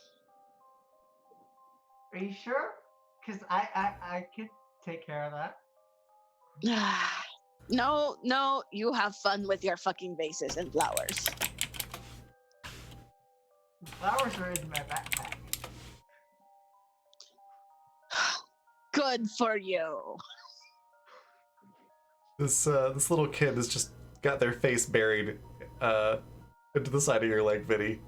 Are you sure? Because I could take care of that. No, you have fun with your fucking vases and flowers. Flowers are in my backpack. Good for you. This little kid has just got their face buried into the side of your leg, Vinny.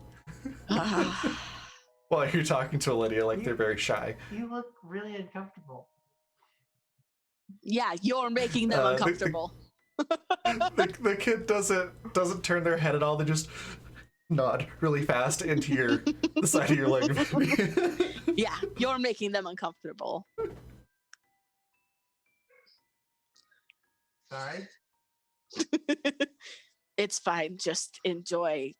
While you're talking to Lydia, like they're very shy. You look really uncomfortable. Yeah, you're making them uncomfortable. The kid doesn't turn their head at all. They just nod really fast into the side of your leg. Yeah, you're making them uncomfortable. Sorry. It's fine. Just enjoy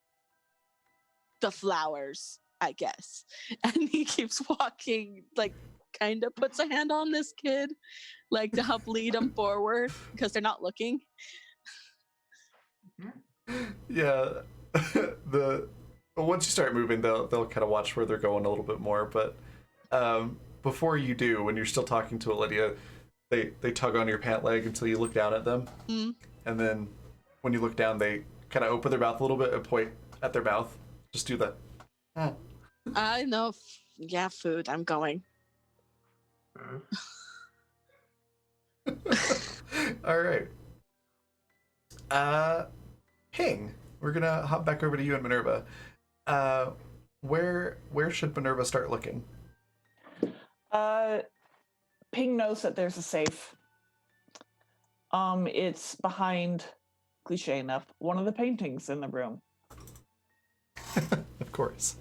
the flowers, I guess. And he keeps walking, like, kind of puts a hand on this kid, like to help lead him forward because they're not looking. Yeah, once you start moving, they'll kind of watch where they're going a little bit more. But before you do, when you're still talking to Lydia, they tug on your pant leg until you look down at them, and then when you look down, they kind of open their mouth a little bit and point at their mouth. Just do that. I know. Yeah, food. I'm going. All right. Ping. We're gonna hop back over to you and Minerva. Where should Minerva start looking? Ping knows that there's a safe. It's behind, cliche enough, one of the paintings in the room. Of course.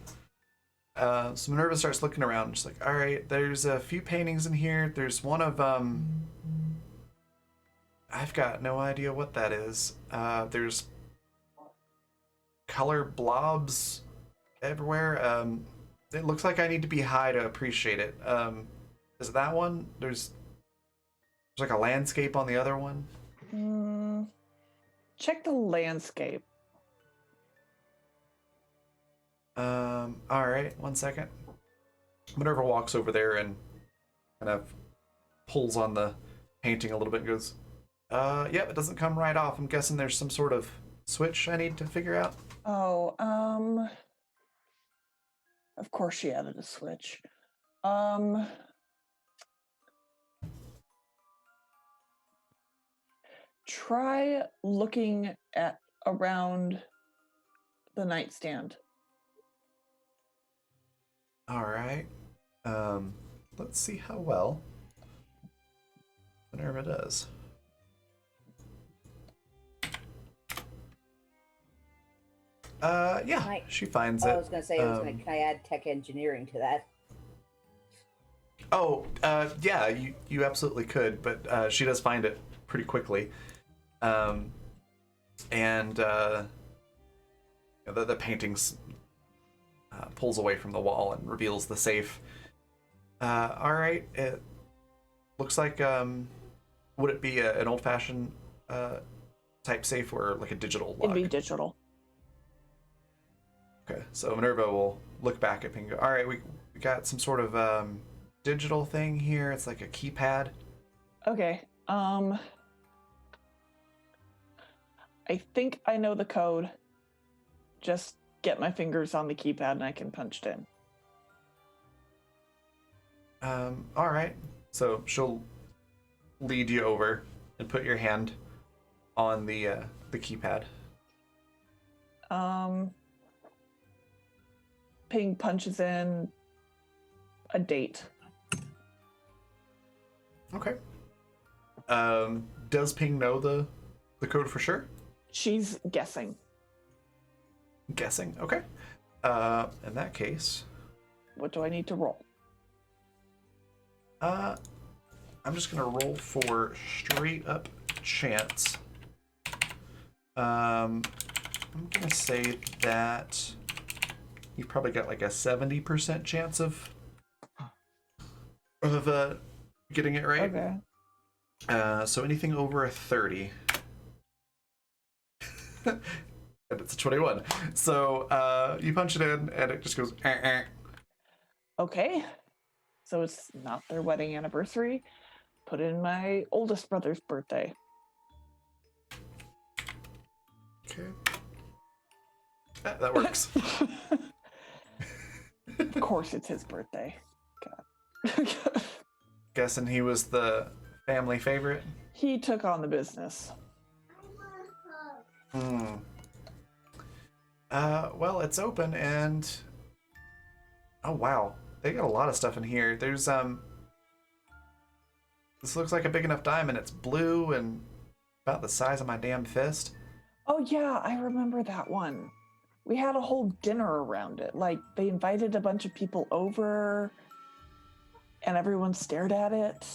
So Minerva starts looking around, just like, all right, there's a few paintings in here. There's one of I've got no idea what that is. There's color blobs everywhere. It looks like I need to be high to appreciate it. Is it that one? There's like a landscape on the other one. Check the landscape. All right, 1 second. Minerva walks over there and kind of pulls on the painting a little bit and goes, yep, it doesn't come right off. I'm guessing there's some sort of switch I need to figure out. Oh, of course she added a switch. Try looking at around the nightstand. All right. Let's see how well Minerva does. Yeah, she finds it. I was going to say, can I add tech engineering to that? Oh, yeah, you absolutely could, but she does find it pretty quickly. And the paintings pulls away from the wall and reveals the safe. All right, it looks like, would it be an old-fashioned type safe or like a digital lock? It'd be digital. Okay, so Minerva will look back at Ping and go, all right, we got some sort of digital thing here. It's like a keypad. Okay. I think I know the code. Just get my fingers on the keypad and I can punch it in. All right. So she'll lead you over and put your hand on the keypad. Ping punches in a date. Okay. Does Ping know the code for sure? She's guessing. Guessing. Okay. In that case, What do I need to roll? I'm just gonna roll for straight up chance. I'm gonna say that you've probably got like a 70% chance of of getting it right. Okay. So anything over a 30. And it's a 21. So you punch it in, and it just goes. Okay. So it's not their wedding anniversary. Put in my oldest brother's birthday. Okay. That works. Of course, it's his birthday. God. Guessing he was the family favorite. He took on the business. Hmm. Well, it's open and oh wow, they got a lot of stuff in here. There's this looks like a big enough diamond. It's blue and about the size of my damn fist. Oh yeah, I remember that one. We had a whole dinner around it. Like they invited a bunch of people over and everyone stared at it.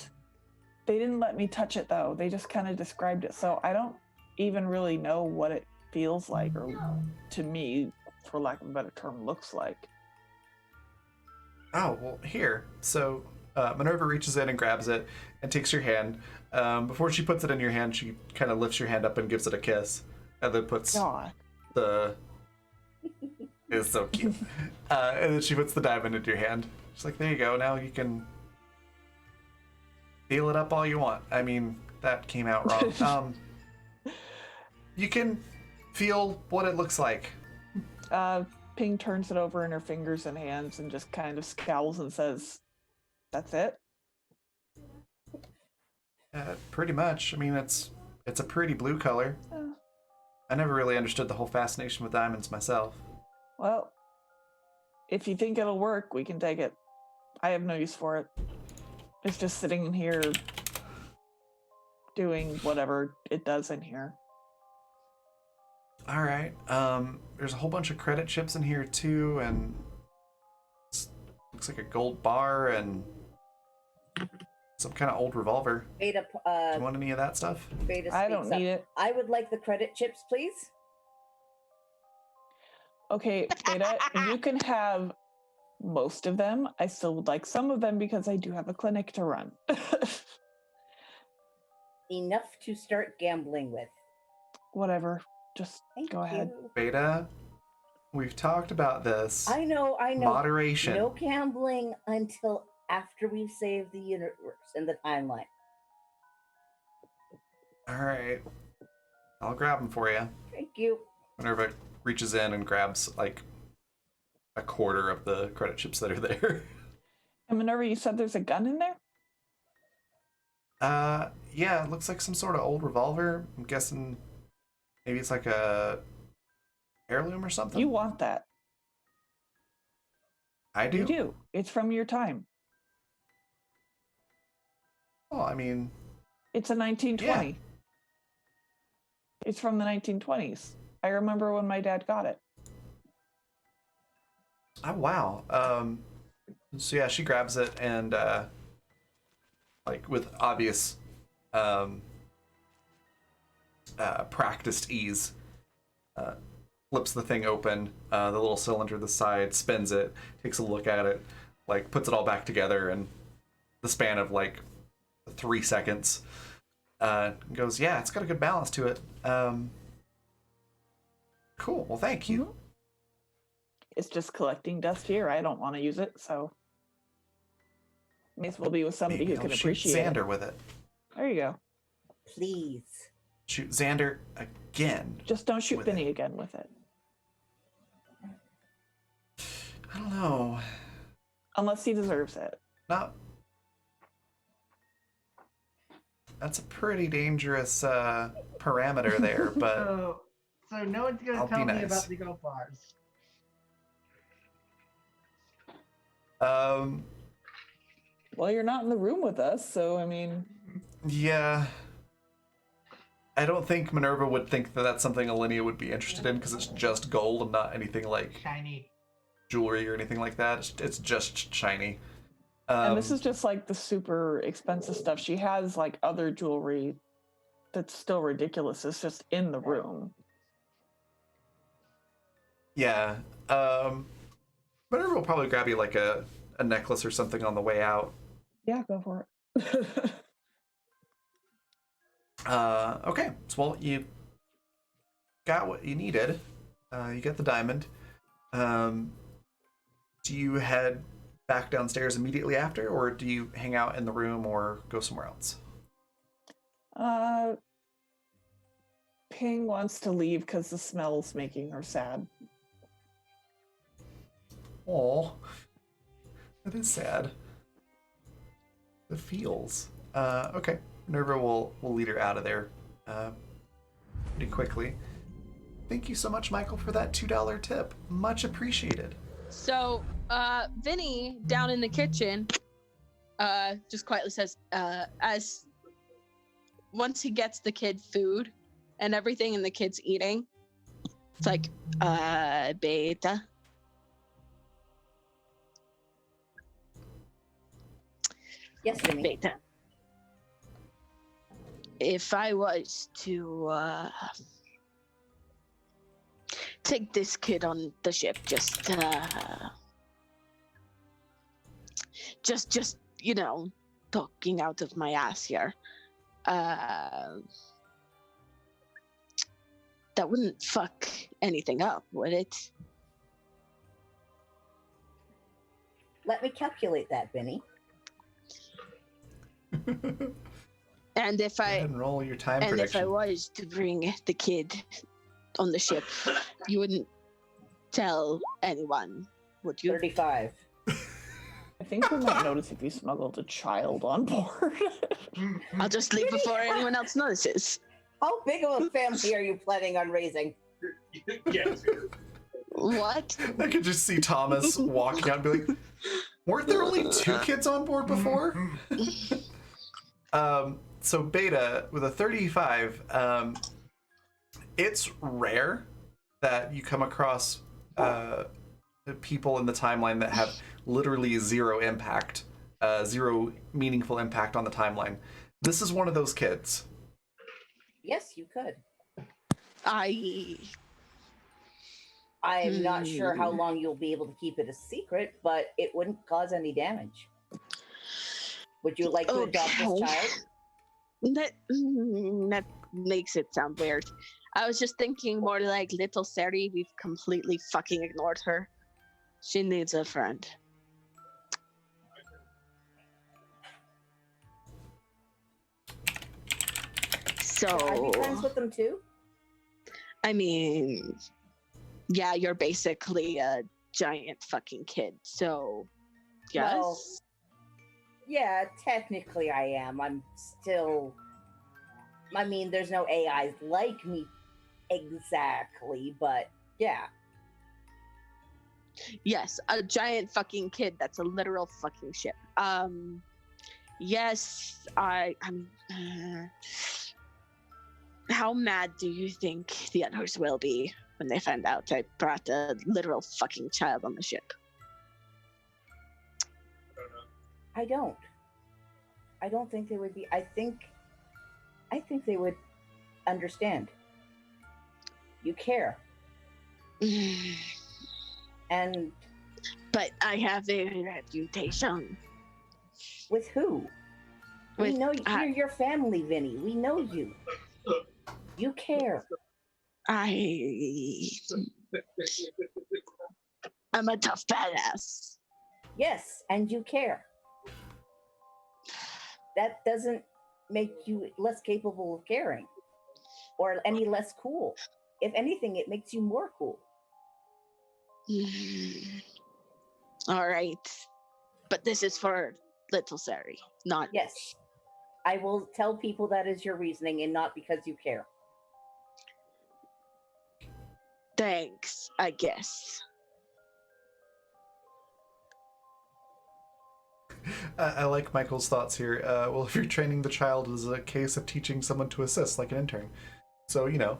They didn't let me touch it though. They just kind of described it. So I don't even really know what it feels like or to me, for lack of a better term, looks like. Oh, well, here. So Minerva reaches in and grabs it and takes your hand. Before she puts it in your hand, she kind of lifts your hand up and gives it a kiss. And then puts God. the... It's so cute. And then she puts the diamond into your hand. She's like, there you go. Now you can feel it up all you want. I mean, that came out wrong. You can feel what it looks like. Ping turns it over in her fingers and hands and just kind of scowls and says, "That's it?" Pretty much. I mean, it's a pretty blue color. I never really understood the whole fascination with diamonds myself. Well, if you think it'll work, we can take it. I have no use for it. It's just sitting in here doing whatever it does in here. All right. There's a whole bunch of credit chips in here too, and looks like a gold bar and some kind of old revolver. Beta, Do you want any of that stuff? Beta I don't speaks up. need it. I would like the credit chips, please. Okay, Beta, you can have most of them. I still would like some of them because I do have a clinic to run. Enough to start gambling with. Whatever. Just Thank go ahead. you. Beta, we've talked about this. I know. Moderation. No gambling until after we've saved the universe and the timeline. All right. I'll grab them for you. Thank you. Minerva reaches in and grabs like a quarter of the credit chips that are there. And Minerva, you said there's a gun in there? Yeah, it looks like some sort of old revolver. I'm guessing maybe it's like a heirloom or something. You want that. I do? You do. It's from your time. Well, I mean... It's a 1920. Yeah. It's from the 1920s. I remember when my dad got it. Oh, wow. So yeah, she grabs it and, like, with obvious, practiced ease, flips the thing open, the little cylinder to the side, spins it, takes a look at it, like, puts it all back together in the span of, like, 3 seconds. Goes, yeah, it's got a good balance to it. Cool, well, thank you. Mm-hmm. It's just collecting dust here. I don't want to use it, so may as well be with somebody Maybe who can I'll shoot appreciate Xander it. with it. There you go. Please. Shoot Xander again. Just don't shoot with Benny it. again with it. I don't know. Unless he deserves it. Not. That's a pretty dangerous parameter there, but So no one's gonna I'll be tell me nice. about the gold bars. Well, you're not in the room with us, so I mean... Yeah. I don't think Minerva would think that that's something Alinea would be interested in because it's just gold and not anything like Shiny. jewelry or anything like that. It's just shiny. And this is just like the super expensive stuff. She has like other jewelry that's still ridiculous. It's just in the room. Yeah. Minerva will probably grab you like a necklace or something on the way out. Yeah, go for it. Okay, so well, you got what you needed. You get the diamond. Do you head back downstairs immediately after, or do you hang out in the room or go somewhere else? Ping wants to leave because the smell's making her sad. Oh, that is sad. The feels. Okay, Nerva will lead her out of there pretty quickly. Thank you so much, Michael, for that $2 tip. Much appreciated. So, Vinny down in the kitchen, just quietly says, as once he gets the kid food and everything, and the kid's eating, it's like, Beta. Yes, Vinny. Beta. If I was to take this kid on the ship, just you know, talking out of my ass here, that wouldn't fuck anything up, would it? Let me calculate that, Vinny. And if Go ahead and roll your time and prediction. if I was to bring the kid on the ship, you wouldn't tell anyone, would you? 35. I think we might notice if we smuggled a child on board. I'll just leave before anyone else notices. How big of a family are you planning on raising? Yes. What? I could just see Thomas walking out and be like, weren't there only 2 kids on board before? So Beta, with a 35, it's rare that you come across people in the timeline that have literally zero impact, zero meaningful impact on the timeline. This is one of those kids. Yes, you could. I I'm not sure how long you'll be able to keep it a secret, but it wouldn't cause any damage. Would you like to adopt this child? That makes it sound weird. I was just thinking more like little Sari. We've completely fucking ignored her. She needs a friend. So Are you friends with them too? I mean, yeah, you're basically a giant fucking kid. So yes. Well, yeah, technically I am. I'm still. I mean, there's no AIs like me exactly, but yeah. Yes, a giant fucking kid. That's a literal fucking ship. Yes, I mean, how mad do you think the others will be when they find out I brought a literal fucking child on the ship? I don't. I don't think they would be. I think they would understand. You care. And But I have a reputation. with who? We With- know you're your family, Vinny. We know you. You care. I'm a tough badass. Yes, and you care. That doesn't make you less capable of caring or any less cool. If anything, it makes you more cool. All right. But this is for little Sari, not... Yes. I will tell people that is your reasoning and not because you care. Thanks, I guess. I like Michael's thoughts here. Well, if you're training the child, is a case of teaching someone to assist, like an intern. So, you know,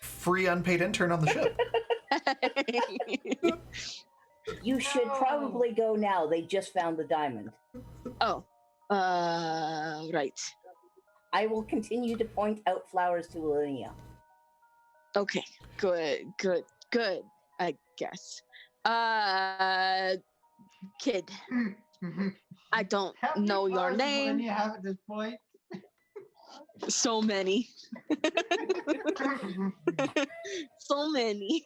free unpaid intern on the ship. You should probably go now. They just found the diamond. Oh, right. I will continue to point out flowers to Linnea. Okay, good, I guess. Kid, I don't How many know your flowers does name. Linnea have at this point? So many. So many.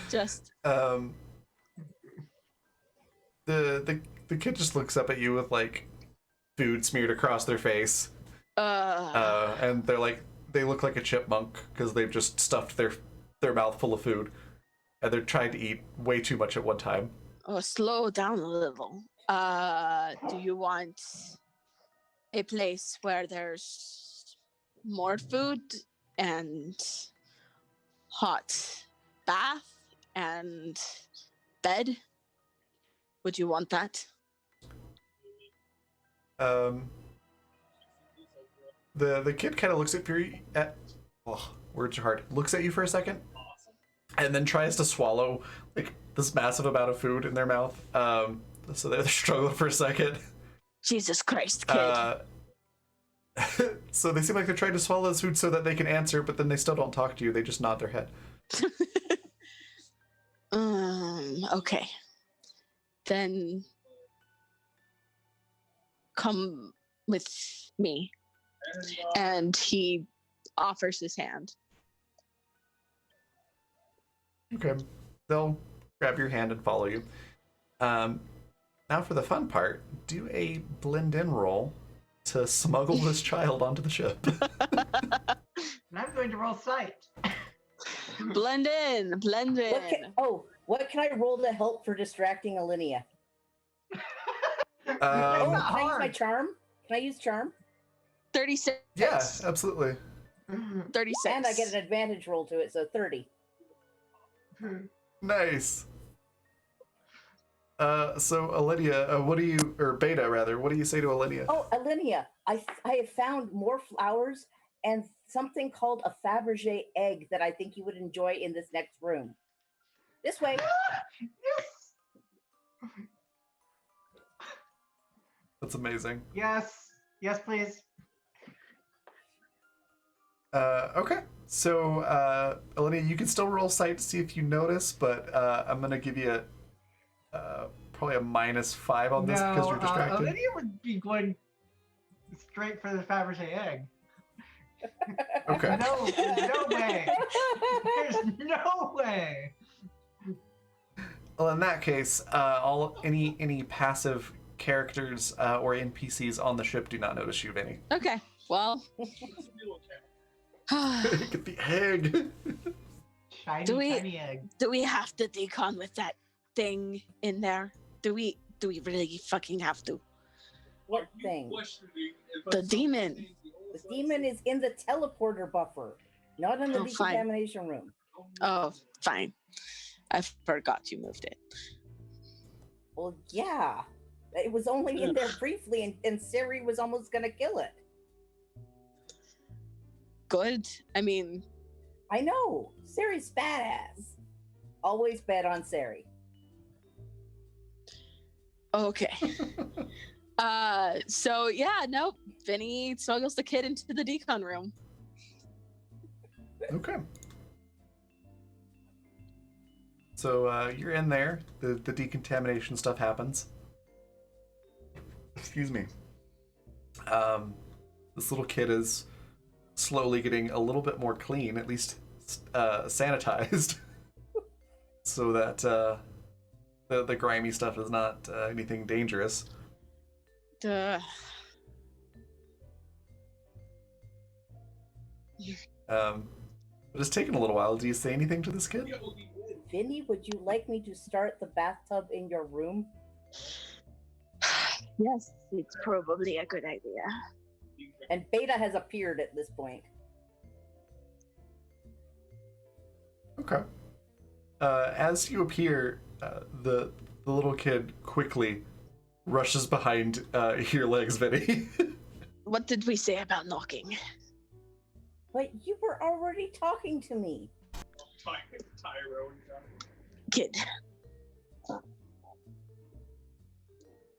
Just The kid just looks up at you with like food smeared across their face, and they look like a chipmunk because they've just stuffed their mouth full of food, and they're trying to eat way too much at one time. slow down a little. Do you want a place where there's more food and hot bath and bed? Would you want that? The kid kind of looks at words are hard. Looks at you for a second, and then tries to swallow like this massive amount of food in their mouth. So they're struggling for a second. Jesus Christ, kid. So they seem like they're trying to swallow this food so that they can answer, but then they still don't talk to you. They just nod their head. Okay. Then come with me. And he offers his hand. Okay. They'll grab your hand and follow you. Now for the fun part, do a blend in roll to smuggle this child onto the ship. And I'm going to roll sight. Blend in. What can I roll to help for distracting Alinea? That's Can not I use my hard. charm? Can I use charm? 36. Yeah, absolutely. 36. And I get an advantage roll to it, so 30. Nice. So Alinea, Beta rather, what do you say to Alinea? Oh, Alinea, I have found more flowers and something called a Fabergé egg that I think you would enjoy in this next room. This way. That's amazing. Yes. Yes, please. Okay. So, Alinea, you can still roll sight to see if you notice, but I'm going to give you probably a -5 on this because you're distracted. Olivia would be going straight for the Fabergé egg. Okay. No, there's no way. There's no way. Well, in that case, any passive characters or NPCs on the ship do not notice you, Vinny. Okay. Well. Get the egg. Shiny, shiny egg. Do we have to decon with that thing in there? Do we really fucking have to? What thing? The demon. The demon is in the teleporter buffer, not in the Fine. decontamination room. Oh, fine. I forgot you moved it. Well, yeah. It was only in there briefly, and Siri was almost going to kill it. Good. I mean, I know. Siri's badass. Always bet on Siri. okay. So yeah, nope. Vinny smuggles the kid into the decon room. Okay. So you're in there. The decontamination stuff happens. Excuse me. This little kid is slowly getting a little bit more clean, at least sanitized, so that the grimy stuff is not anything dangerous. Duh. But it's taken a little while. Do you say anything to this kid? Vinny, would you like me to start the bathtub in your room? Yes, it's probably a good idea. And Beta has appeared at this point. Okay. As you appear, the little kid quickly rushes behind your legs, Vinny. What did we say about knocking? But you were already talking to me. Kid.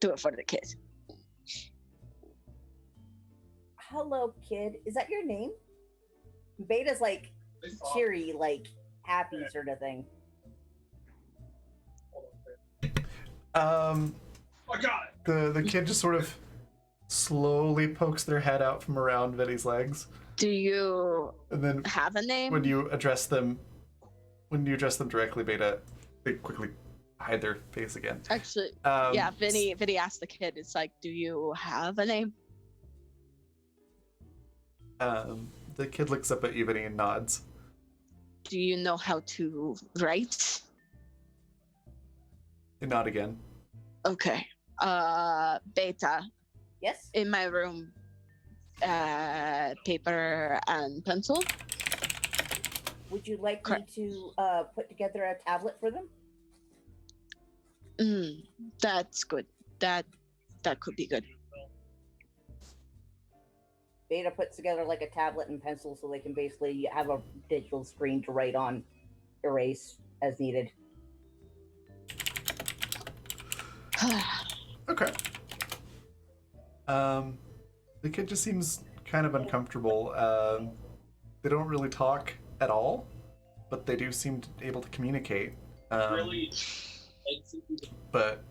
Do it for the kid. Hello, kid. Is that your name? Beta's like cheery, like happy sort of thing. I got it. The kid just sort of slowly pokes their head out from around Vinny's legs, Do you and then have a name? when you address them directly, Beta, they quickly hide their face again. Actually, Um, yeah, Vinny asked the kid, it's like, do you have a name? The kid looks up at you, Vinny, and nods. Do you know how to write? They nod again. Okay. Beta, Yes. in my room, paper and pencil. Would you like me to put together a tablet for them? That's good. That could be good. Beta puts together like a tablet and pencil so they can basically have a digital screen to write on, erase as needed. Okay. The kid just seems kind of uncomfortable. They don't really talk at all, but they do seem able to communicate. Really? But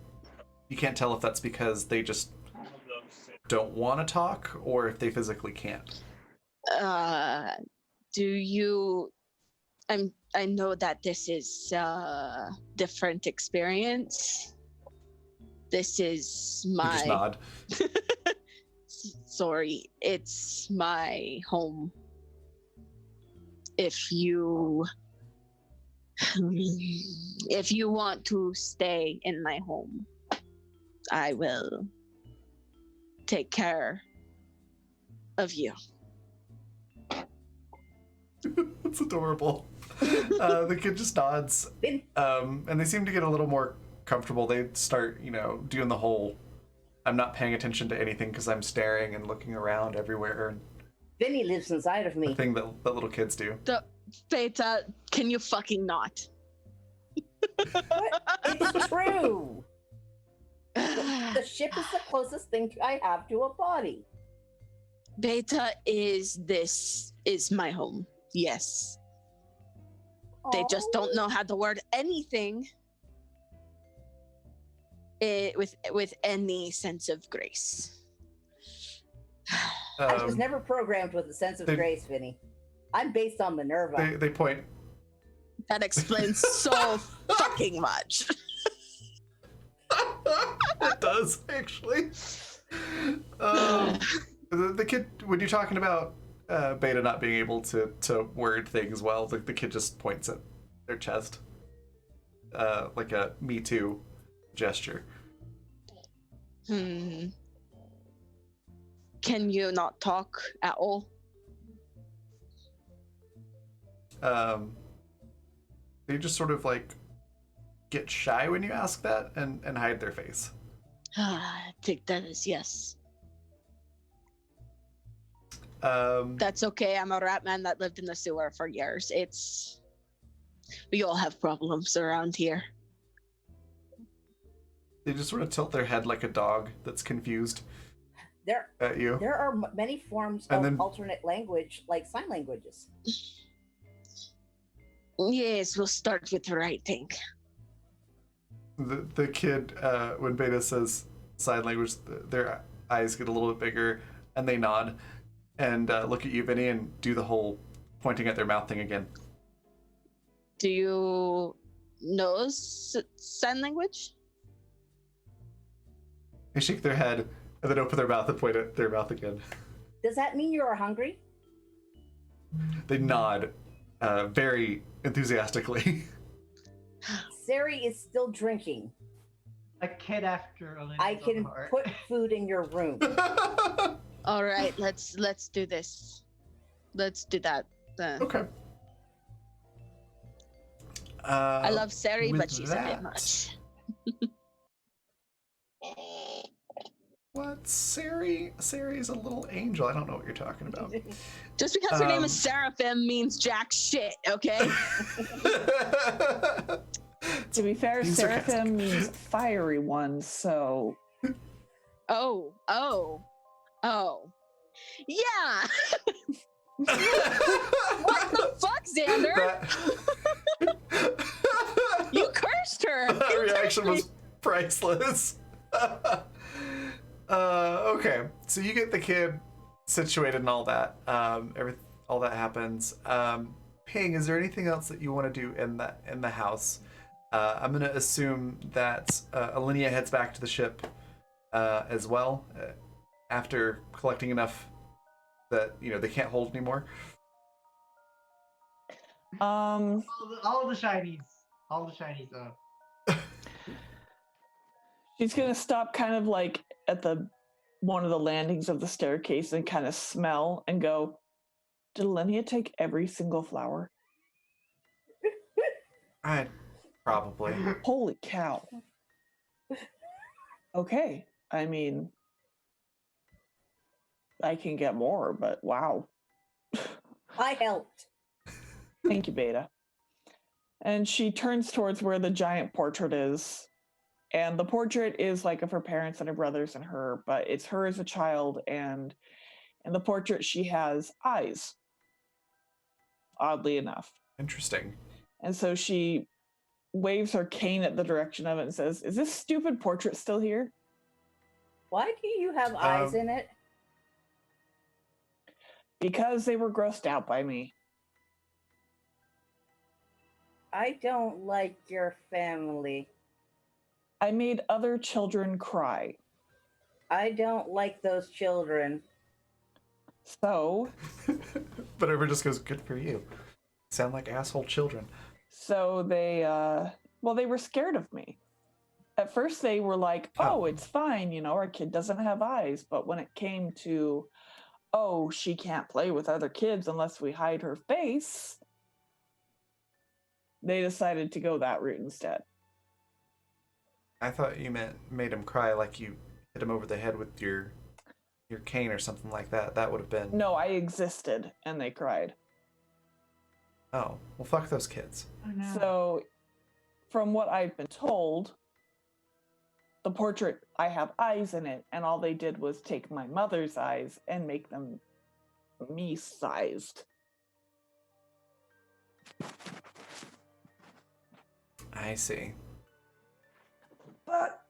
you can't tell if that's because they just don't want to talk or if they physically can't. Do you? I know that this is a different experience. This is You just my. nod. Sorry, it's my home. If you want to stay in my home, I will take care of you. That's adorable. The kid just nods. And they seem to get a little more comfortable. They start, doing the whole I'm not paying attention to anything because I'm staring and looking around everywhere. And Vinny lives inside of the me. thing that little kids do. Beta, can you fucking not? It's true. The ship is the closest thing I have to a body. Beta is my home. Yes. They just don't know how to word anything with any sense of grace. I was never programmed with a sense of grace, Vinny. I'm based on Minerva. They point. That explains so fucking much. It does, actually. The kid, when you're talking about Beta not being able to word things well, the kid just points at their chest. Like a me too gesture. Can you not talk at all? They just sort of like get shy when you ask that and hide their face. I think that is yes. Um, That's okay. I'm a rat man that lived in the sewer for years. We all have problems around here. They just sort of tilt their head like a dog that's confused at you. There are many forms And of then- alternate language, like sign languages. Yes, we'll start with writing. The kid, when Beta says sign language, their eyes get a little bit bigger and they nod and look at you, Vinny, and do the whole pointing at their mouth thing again. Do you know sign language? They shake their head and then open their mouth and point at their mouth again. Does that mean you are hungry? They nod very enthusiastically. Sari is still drinking. A kid after a I can put food in your room. All right, let's do this. Let's do that. Okay. I love Sari, with but she's a bit that- much. What? Sari's a little angel. I don't know what you're talking about. Just because her name is Seraphim means jack shit, okay? To be fair, Being sarcastic. Seraphim means fiery one, so Oh. Yeah! What the fuck, Xander? That You cursed her! reaction was Priceless. Okay, so you get the kid situated and all that. All that happens. Ping, is there anything else that you want to do in the house? I'm gonna assume that Alinea heads back to the ship as well after collecting enough that they can't hold anymore. Um, All the shinies. All the shinies. she's gonna stop kind of like at one of the landings of the staircase and kind of smell and go, did Alenia take every single flower? I'd probably. Holy cow. Okay. I mean, I can get more, but wow. I helped. Thank you, Beta. And she turns towards where the giant portrait is. And the portrait is like of her parents and her brothers and her, but it's her as a child. And in the portrait, she has eyes, oddly enough. Interesting. And so she waves her cane at the direction of it and says, is this stupid portrait still here? Why do you have eyes in it? Because they were grossed out by me. I don't like your family. I made other children cry. I don't like those children. So But everyone just goes, good for you. Sound like asshole children. So they were scared of me. At first they were like, oh, it's fine, our kid doesn't have eyes. But when it came to, oh, she can't play with other kids unless we hide her face, they decided to go that route instead. I thought you made him cry like you hit him over the head with your cane or something like that. That would have been... No, I existed and they cried. Oh, well, fuck those kids. Oh, no. So from what I've been told, the portrait, I have eyes in it, and all they did was take my mother's eyes and make them me-sized. I see. But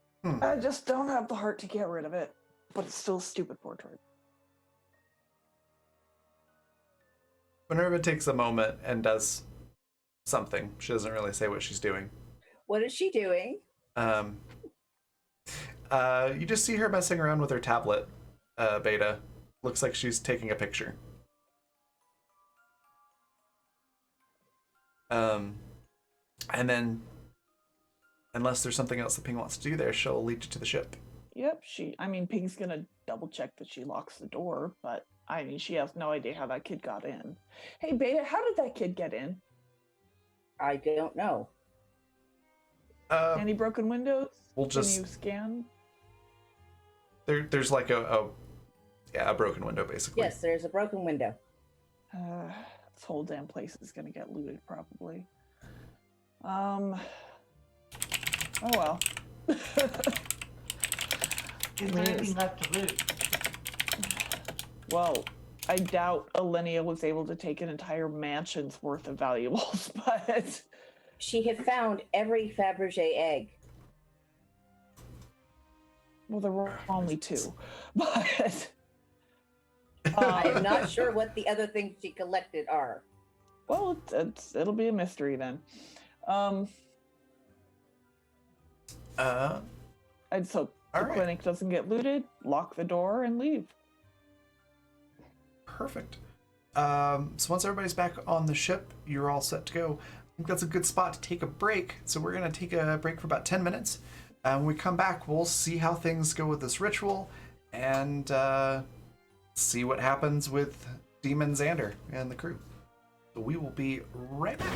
I just don't have the heart to get rid of it. But it's still a stupid portrait. Minerva takes a moment and does something. She doesn't really say what she's doing. What is she doing? You just see her messing around with her tablet, Beta. Looks like she's taking a picture. And then, unless there's something else that Ping wants to do there, she'll lead you to the ship. Yep, Ping's gonna double check that she locks the door, but she has no idea how that kid got in. Hey, Beta, how did that kid get in? I don't know. Any broken windows? We'll just... Can you scan? There's like a broken window, basically. Yes, there's a broken window. This whole damn place is gonna get looted, probably. Oh well. Is there anything left to loot? Well, I doubt Alenia was able to take an entire mansion's worth of valuables, but... She had found every Fabergé egg. Well, there were only 2, but... I am not sure what the other things she collected are. Well, it'll be a mystery then. And so the clinic doesn't get looted, lock the door, and leave. Perfect. So once everybody's back on the ship, you're all set to go. I think that's a good spot to take a break. So we're going to take a break for about 10 minutes. When we come back, we'll see how things go with this ritual and see what happens with Demon Xander and the crew. So we will be right back.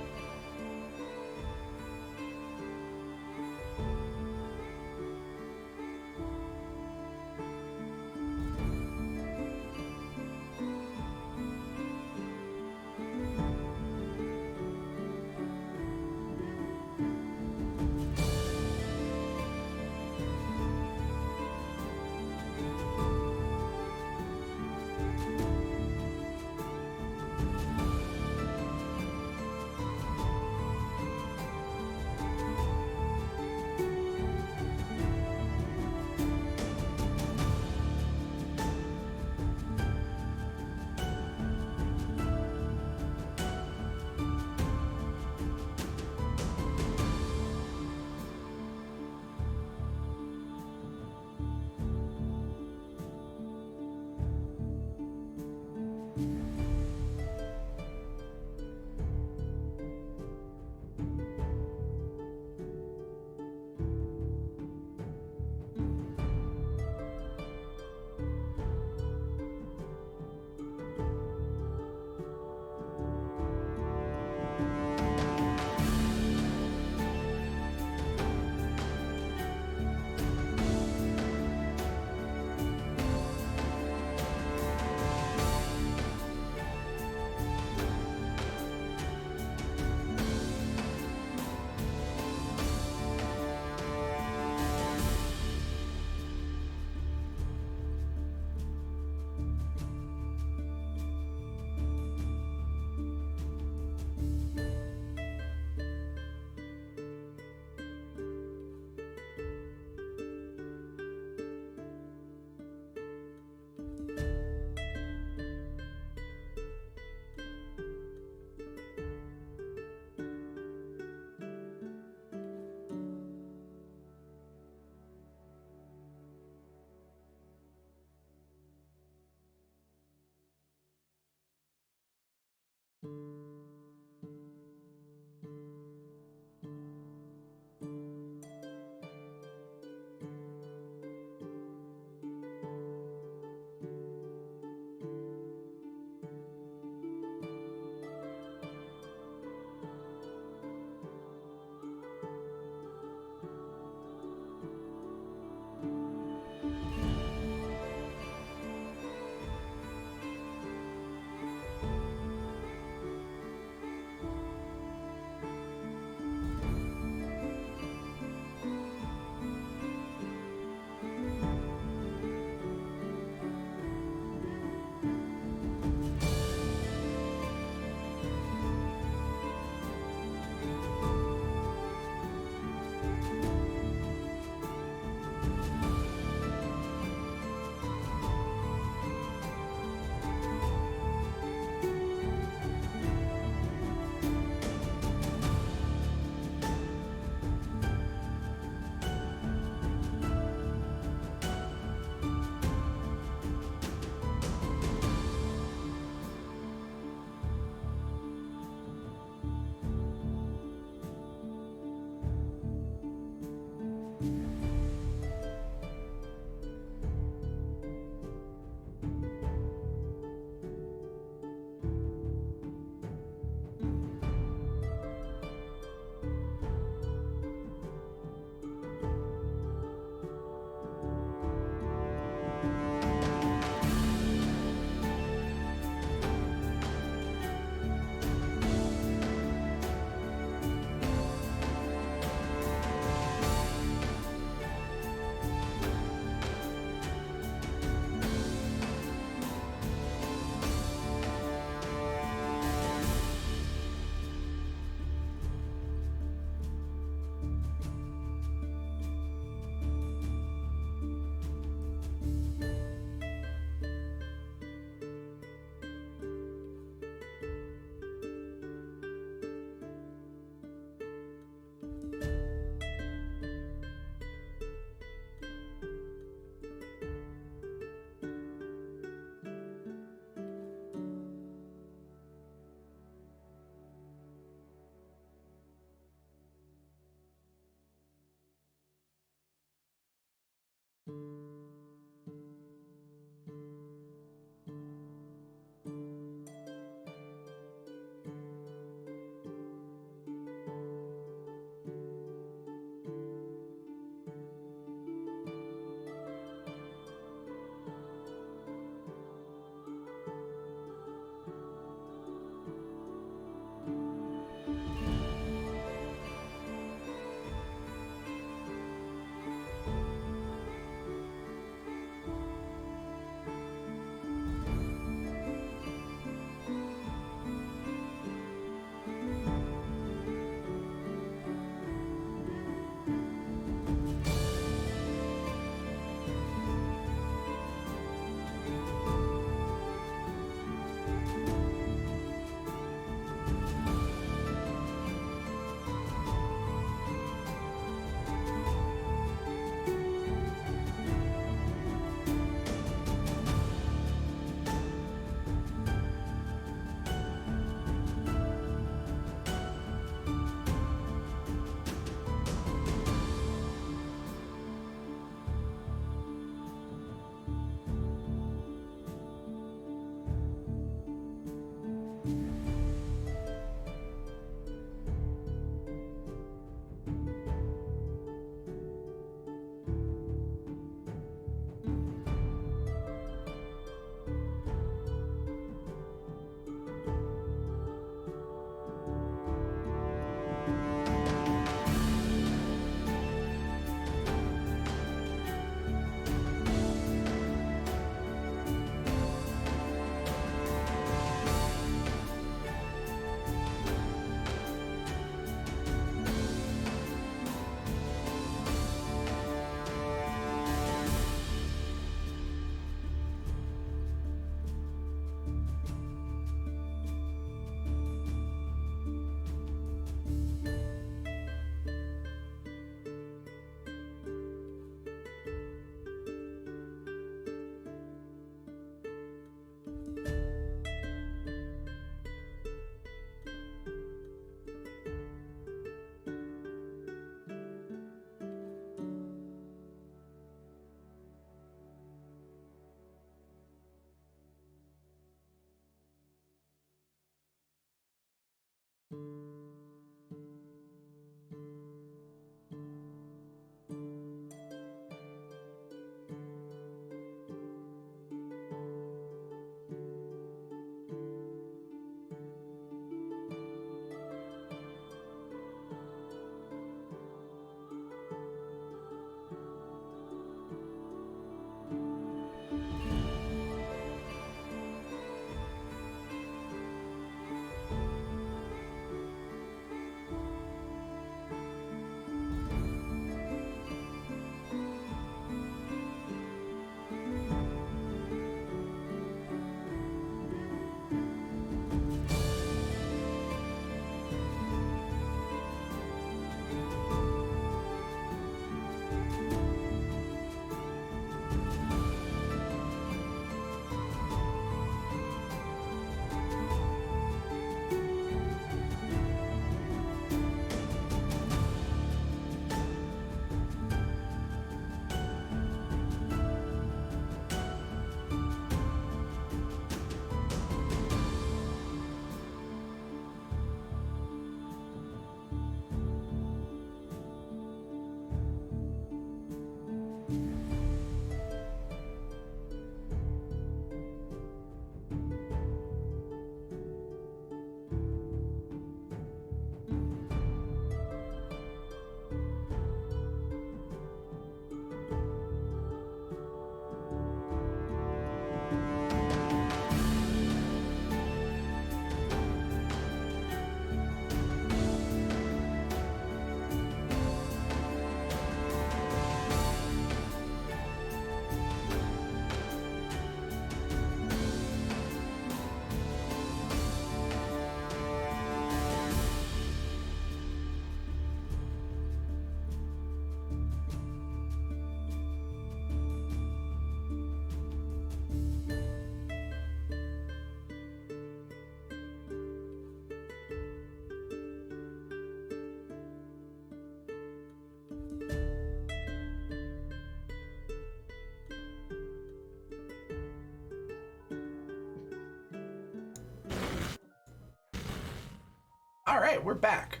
All right, we're back.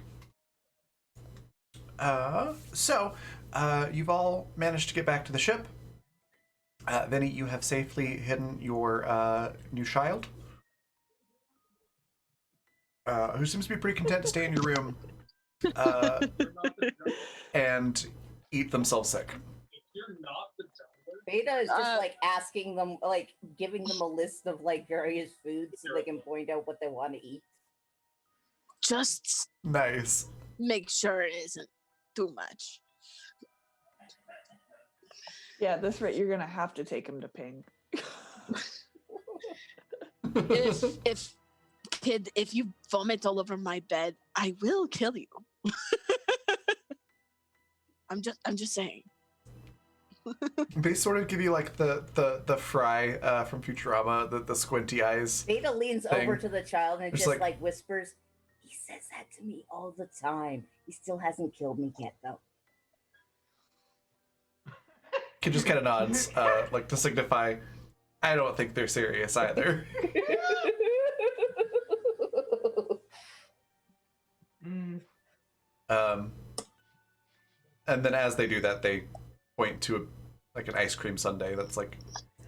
So you've all managed to get back to the ship. Vinny, you have safely hidden your new child, who seems to be pretty content to stay in your room and eat themselves sick. Beta is just like asking them, like giving them a list of like various foods so they can point out what they want to eat. Just Nice. make sure it isn't too much. Yeah, at this rate, you're gonna have to take him to Ping. If you vomit all over my bed, I will kill you. I'm just saying. They sort of give you like the Fry from Futurama, the squinty eyes. Beta leans thing. over to the child and Just just like- like whispers, "He says that to me all the time. He still hasn't killed me yet, though." Kid just kind of nods, like to signify, I don't think they're serious either. And then as they do that, they point to like an ice cream sundae that's like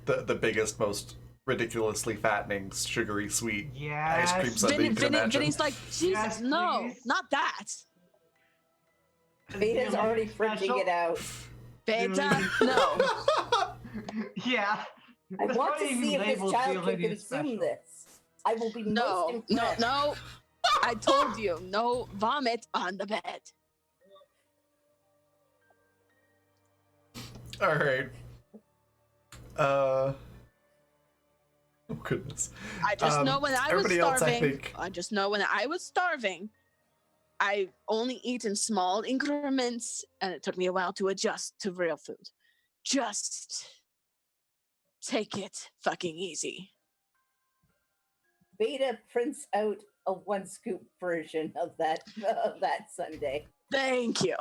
the biggest, most ridiculously fattening, sugary, sweet ice cream sundae you can imagine. Vinny's like, Jesus, Yes, no, please. not that. Beta's already Special? freaking it out. Beta, no. Yeah. I That's want to funny see you if this labeled child the can lady as consume special. this. I will be No, most no, impressed. no. I told you, no vomit on the bed. All right. Oh goodness. I just know when I was everybody else, I starving. think- I just know when I was starving, I only eat in small increments, and it took me a while to adjust to real food. Just take it fucking easy. Beta prints out a 1-scoop version of that sundae. Thank you.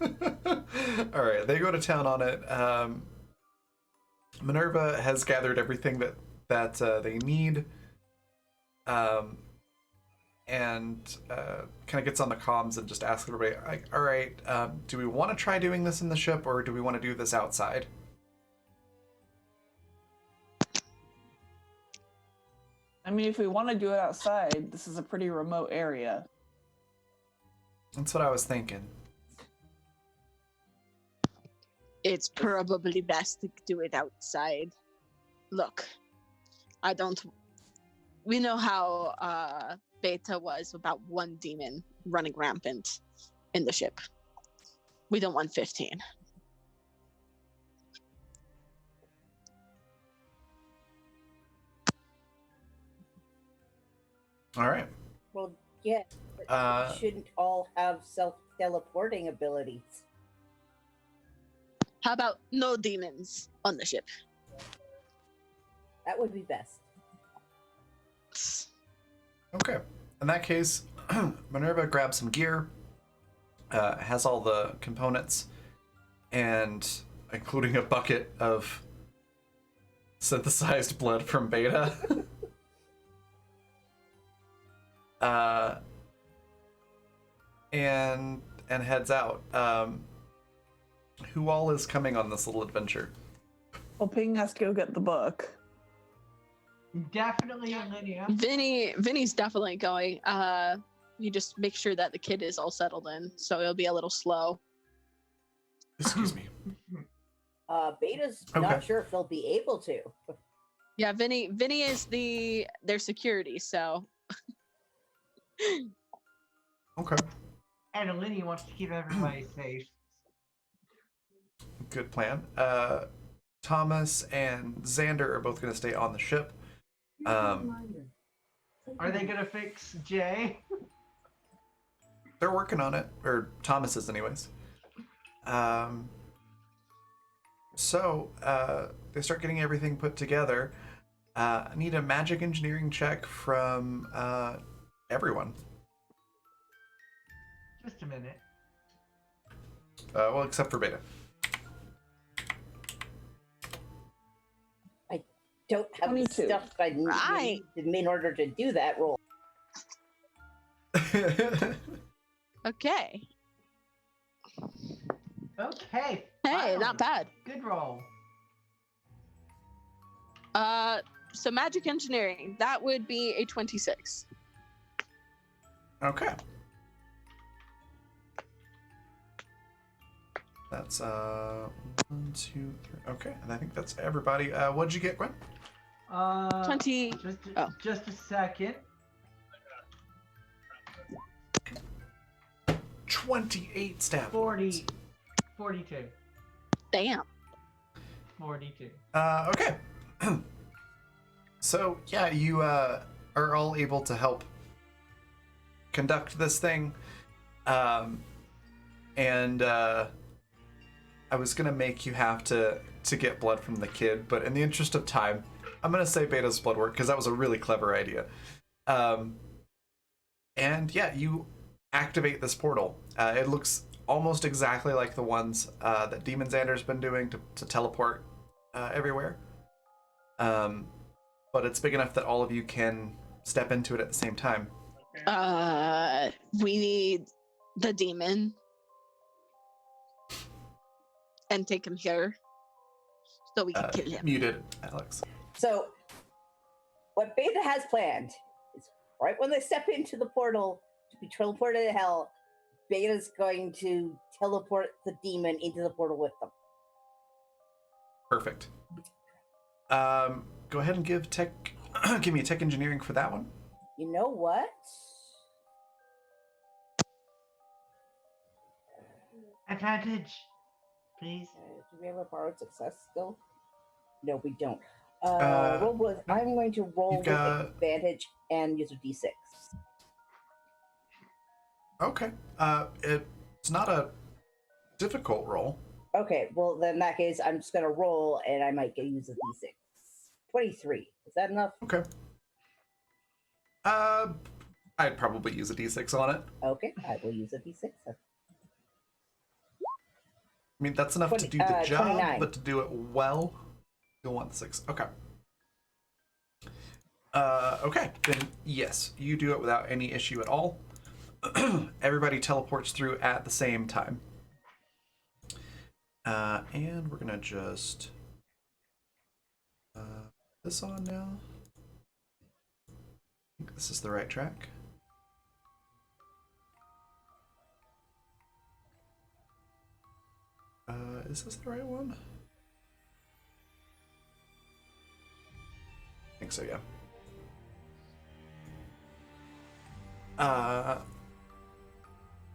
All right, they go to town on it. Minerva has gathered everything that they need, and kind of gets on the comms and just asks everybody, like, "All right, do we want to try doing this in the ship, or do we want to do this outside?" I mean, if we want to do it outside, this is a pretty remote area. That's what I was thinking. It's probably best to do it outside. Look, we know how Beta was about one demon running rampant in the ship. We don't want 15. All right. Well, yeah, but Uh, shouldn't all have self-teleporting abilities. How about no demons on the ship? That would be best. Okay. In that case, Minerva grabs some gear, has all the components, and including a bucket of synthesized blood from Beta. And heads out. Who all is coming on this little adventure? Well, Ping has to go get the book. Definitely Lydia. Vinny's definitely going. You just make sure that the kid is all settled in, so it'll be a little slow. Excuse me. Beta's Okay. not sure if they'll be able to. Yeah, Vinny is their security, so Okay. And Lydia wants to keep everybody safe. Good plan. Thomas and Xander are both going to stay on the ship. Are they gonna fix Jay? They're working on it, or Thomas is, anyways. So they start getting everything put together. I need a magic engineering check from everyone. Just a minute. Well, except for Beta. Don't have the 22. stuff I Right. need in order to do that roll. Okay. Okay. Hey, not finally. bad. Good roll. So magic engineering, that would be a 26. Okay. That's 1, 2, 3. Okay, and I think that's everybody. What'd you get, Gwen? 20. Just a second. 28 stab. 42. Damn. 42. Okay. So yeah, you are all able to help conduct this thing, and I was gonna make you have to get blood from the kid, but in the interest of time, I'm gonna say Beta's blood work because that was a really clever idea. And yeah, you activate this portal. It looks almost exactly like the ones that Demon Xander's been doing to teleport everywhere. But it's big enough that all of you can step into it at the same time. We need the demon and take him here so we can kill him. Muted, Alex. So, what Beta has planned is right when they step into the portal to be teleported to hell, Beta's going to teleport the demon into the portal with them. Perfect. Go ahead and give me a tech engineering for that one. You know what? Advantage, please. Do we have a borrowed success still? No, we don't. Roll with. I'm going to roll with advantage and use a d6. Okay. It's not a difficult roll. Okay, well then in that case, I'm just gonna roll and I might use a d6. 23. Is that enough? Okay. I'd probably use a d6 on it. Okay, I will use a d6. I mean, that's enough to do the job, 29. but to do it well, you'll want the 6. Okay. Okay, then yes, you do it without any issue at all. Everybody teleports through at the same time. And we're gonna just this on now. I think this is the right track. Is this the right one? I think so, yeah.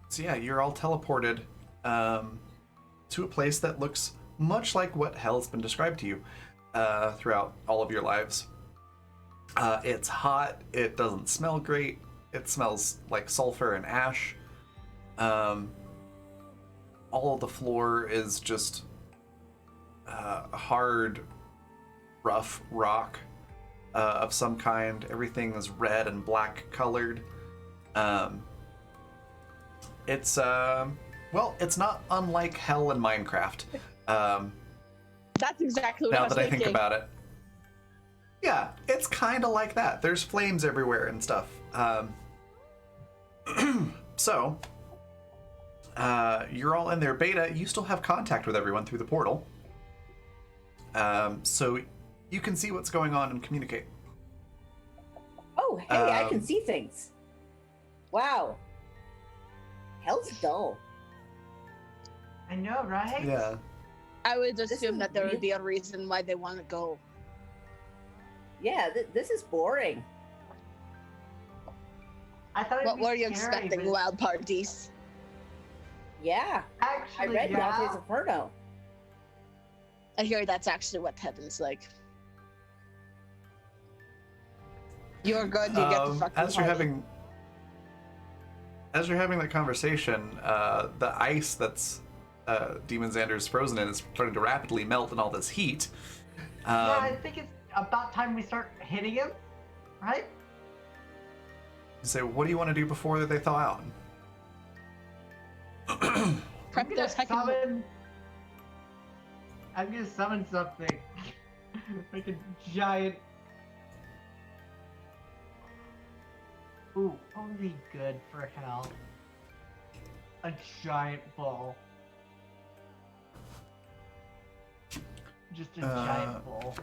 So yeah, you're all teleported to a place that looks much like what hell's been described to you throughout all of your lives. It's hot, it doesn't smell great, it smells like sulfur and ash. All of the floor is just hard, rough rock of some kind. Everything is red and black colored. It's well, it's not unlike hell in Minecraft. That's exactly what I Now was that I thinking. think about it. Yeah, it's kind of like that. There's flames everywhere and stuff. So, you're all in there. Beta, you still have contact with everyone through the portal. So you can see what's going on and communicate. Oh, hey, I can see things. Wow. Hell's dull. I know, right? Yeah. I would This assume is that there would weird. be a reason why they want to go. Yeah, this is boring. I thought it'd What be were you scary, expecting, but wild parties? Yeah, I Actually, read yeah. Dante's Inferno. I hear that's actually what heaven's like. You're good, you get to fucking as you're party. having that conversation, the ice that's Demon Xander's frozen in is starting to rapidly melt in all this heat. Yeah, I think it's about time we start hitting him, right? You say, what do you want to do before they thaw out? Prep I'm those gonna heckin' summon. I'm gonna summon something, like a giant. Ooh, what would be good for health? A giant bull. Just a giant bull.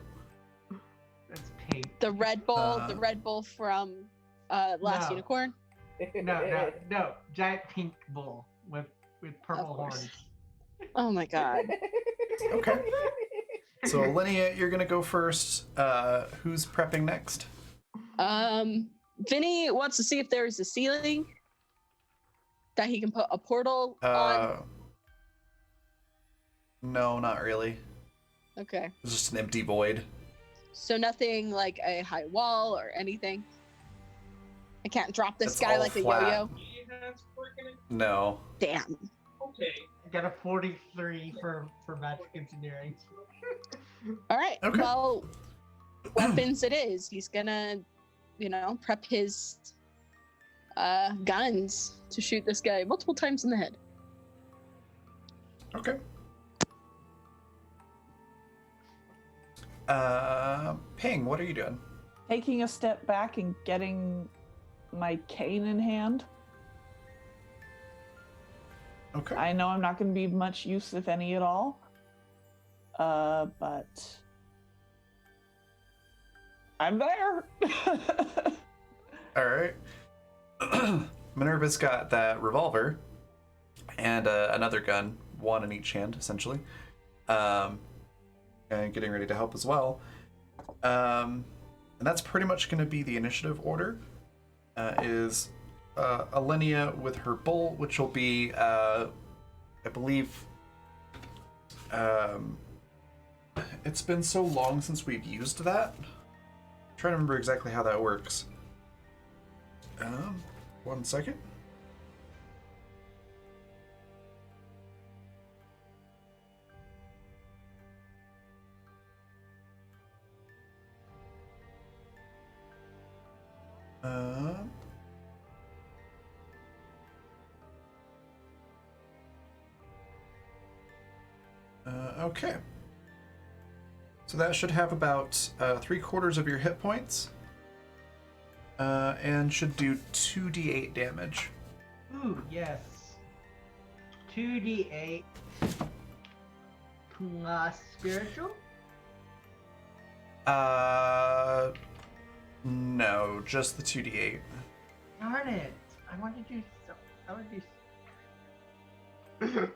That's pink. The Red Bull from Last No. Unicorn. No. Giant pink bull with purple Of course. horns. Oh my god. Okay. So, Linnea, you're gonna go first. Who's prepping next? Vinny wants to see if there's a ceiling that he can put a portal on. No, not really. Okay. It's just an empty void. So nothing like a high wall or anything. I can't drop this It's guy all like flat. a yo-yo. No. Damn. Okay. I got a 43 for magic engineering. All right. Okay. Well, weapons it is. He's gonna, prep his guns to shoot this guy multiple times in the head. Okay. Ping, what are you doing? Taking a step back and getting my cane in hand. Okay. I know I'm not going to be much use, if any at all. But I'm there. All right. Minerva's got that revolver and another gun, one in each hand, essentially, and getting ready to help as well. And that's pretty much going to be the initiative order. Is Alenia with her bull, which will be, I believe. It's been so long since we've used that. I'm trying to remember exactly how that works. 1 second. Okay. So that should have about 3/4 of your hit points. And should do 2d8 damage. Ooh, yes. 2d8 plus spiritual? No, just the 2d8. Darn it. I want to do so. I want to do.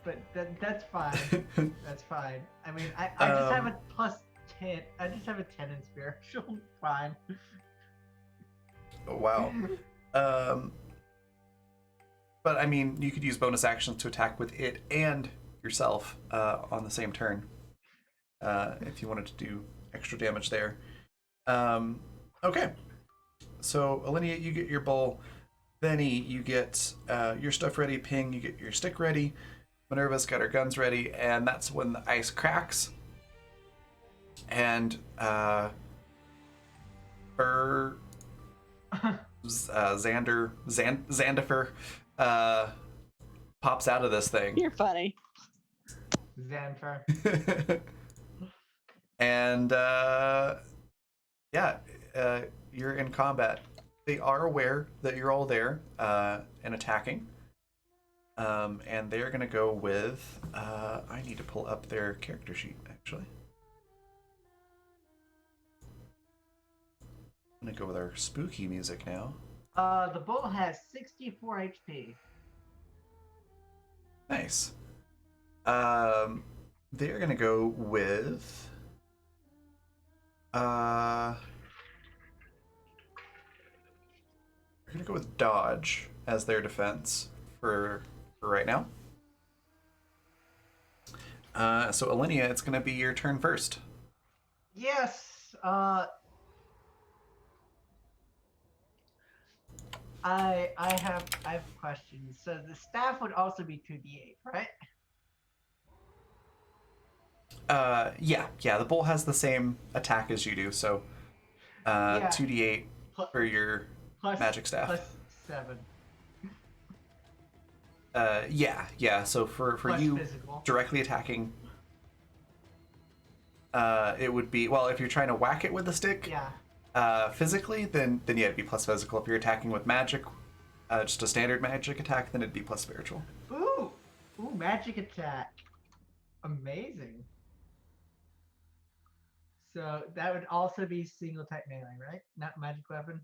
But that's fine. That's fine. I mean, I just have a plus 10. I just have a 10 in spiritual. Fine. Oh, wow. But I mean, you could use bonus actions to attack with it and yourself on the same turn, if you wanted to do extra damage there. Okay. So, Alinea, you get your bowl. Benny, you get your stuff ready. Ping, you get your stick ready. Minerva's got her guns ready, and that's when the ice cracks. And Zandifer pops out of this thing. You're funny. Xanfer. And you're in combat. They are aware that you're all there and attacking. And they're gonna go with I need to pull up their character sheet actually. I'm gonna go with our spooky music now. The bull has 64 HP. Nice. They're gonna go with we're gonna go with dodge as their defense for right now. So Alinea, it's gonna be your turn first. Yes. I have questions. So the staff would also be 2d8, right? Yeah, the bull has the same attack as you do, so 2d8 for your magic staff. Plus 7. So for Plus you physical. directly attacking, it would be, well, if you're trying to whack it with the stick, Yeah. Physically, then yeah, it'd be plus physical. If you're attacking with magic, just a standard magic attack, then it'd be plus spiritual. Ooh, magic attack. Amazing. So that would also be single type melee, right? Not magic weapon.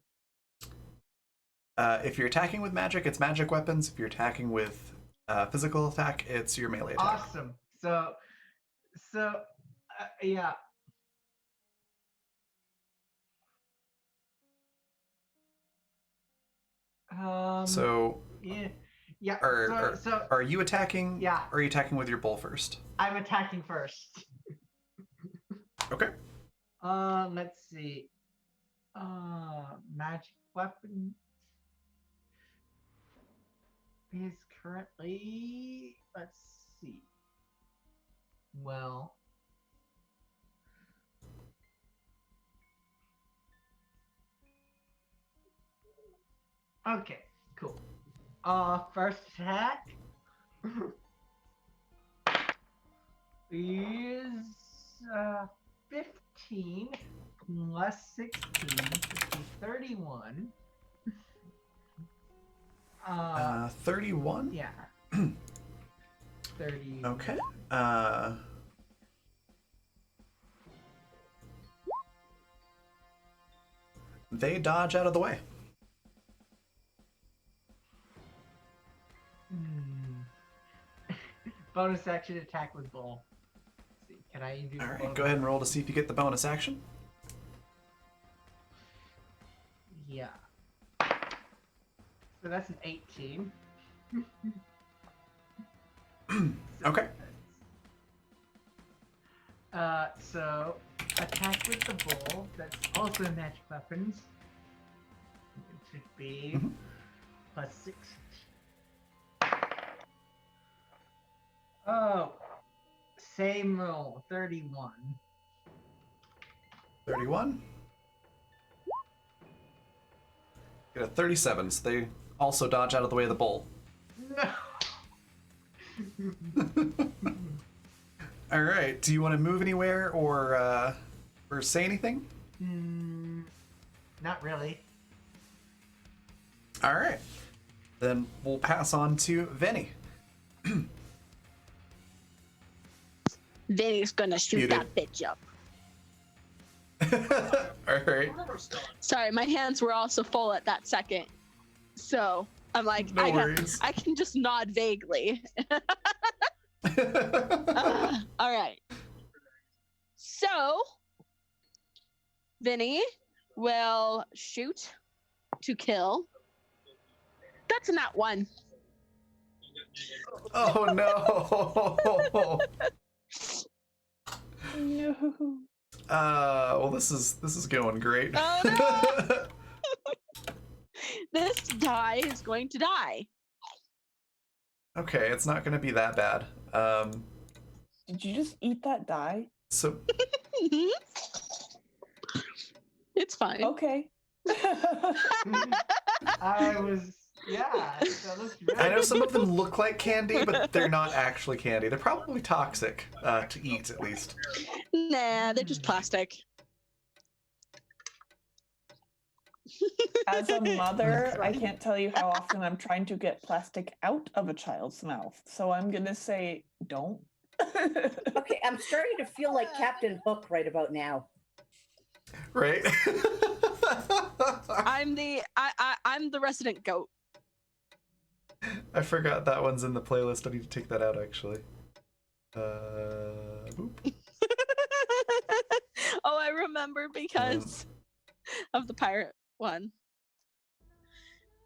If you're attacking with magic, it's magic weapons. If you're attacking with physical attack, it's your melee attack. Awesome. So yeah. So yeah. are you attacking? Yeah. Or are you attacking with your bull first? I'm attacking first. Okay. Let's see. Magic weapon is currently. Let's see. Well. Okay, cool. First attack is 15 plus 16, which is 31. 31? Yeah. 30. Okay. They dodge out of the way. Bonus action attack with bull. Let's see, can I do? All right, go ahead and roll to see if you get the bonus action. Yeah. So that's an 18. Okay. So attack with the bull. That's also magic weapons. It should be plus 6. Oh, same roll. 31. 31. Get a 37, so they also dodge out of the way of the bull. No. All right. Do you want to move anywhere or say anything? Not really. All right. Then we'll pass on to Vinny. Vinny's gonna shoot Muted. that bitch up. All right. Sorry, my hands were also full at that second. So I'm like, No worries. I can just nod vaguely. All right. So Vinny will shoot to kill. That's a nat 1. Oh no. No. Well, this is going great. Oh no! This die is going to die. Okay, it's not going to be that bad. Did you just eat that die? So It's fine. Okay. I was. Yeah, that looks great. I know some of them look like candy, but they're not actually candy. They're probably toxic to eat, at least. Nah, they're just plastic. As a mother, I can't tell you how often I'm trying to get plastic out of a child's mouth. So I'm gonna say don't. Okay, I'm starting to feel like Captain Hook right about now. Right? I'm the resident goat. I forgot that one's in the playlist. I need to take that out, actually. Boop. Oh, I remember because of the pirate one.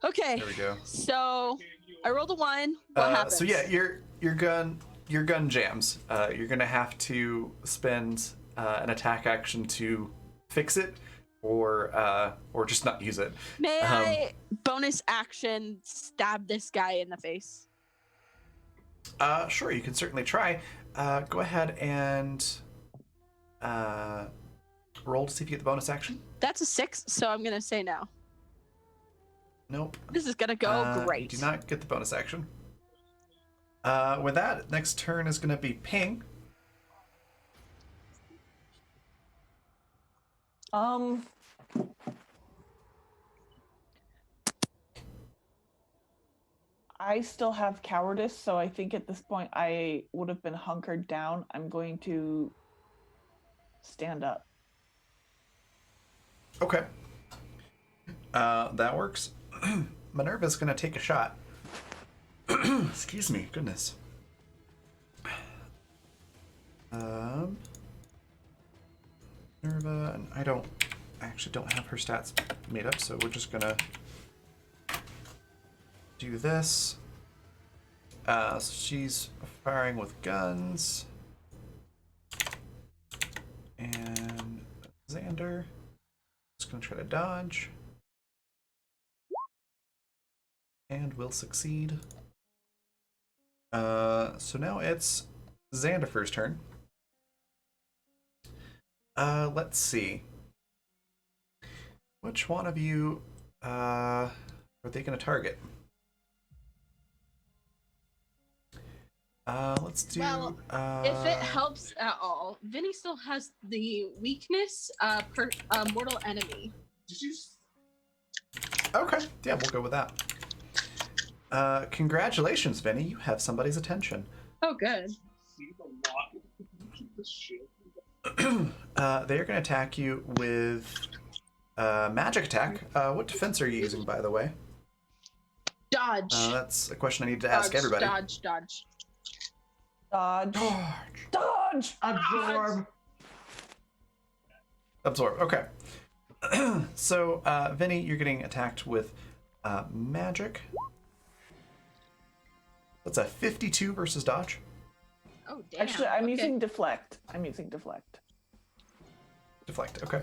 Okay. There we go. So I rolled a 1. What happens? So yeah, your gun jams. You're gonna have to spend an attack action to fix it, or just not use it. May I bonus action stab this guy in the face? Sure, you can certainly try. Go ahead and roll to see if you get the bonus action. That's a 6, so I'm gonna say no. Nope. This is gonna go great. You do not get the bonus action. With that, next turn is gonna be Ping. I still have cowardice, so I think at this point I would have been hunkered down. I'm going to stand up. Okay. That works. Minerva's gonna take a shot. Excuse me, goodness. Minerva, and I actually don't have her stats made up, so we're just gonna do this. So she's firing with guns. And Xander is gonna try to dodge. And will succeed. So now it's Xander's turn. Let's see. Which one of you are they going to target? Let's do. Well, if it helps at all, Vinny still has the weakness per mortal enemy. Okay, yeah, we'll go with that. Congratulations, Vinny. You have somebody's attention. Oh, good. They're going to attack you with magic attack. What defense are you using, by the way? Dodge. That's a question I need to ask everybody. Dodge. Dodge. Dodge. Dodge. Absorb. Absorb. Okay. So, Vinny, you're getting attacked with magic. That's a 52 versus dodge. Oh, damn. Actually, I'm using deflect. Deflect. Okay.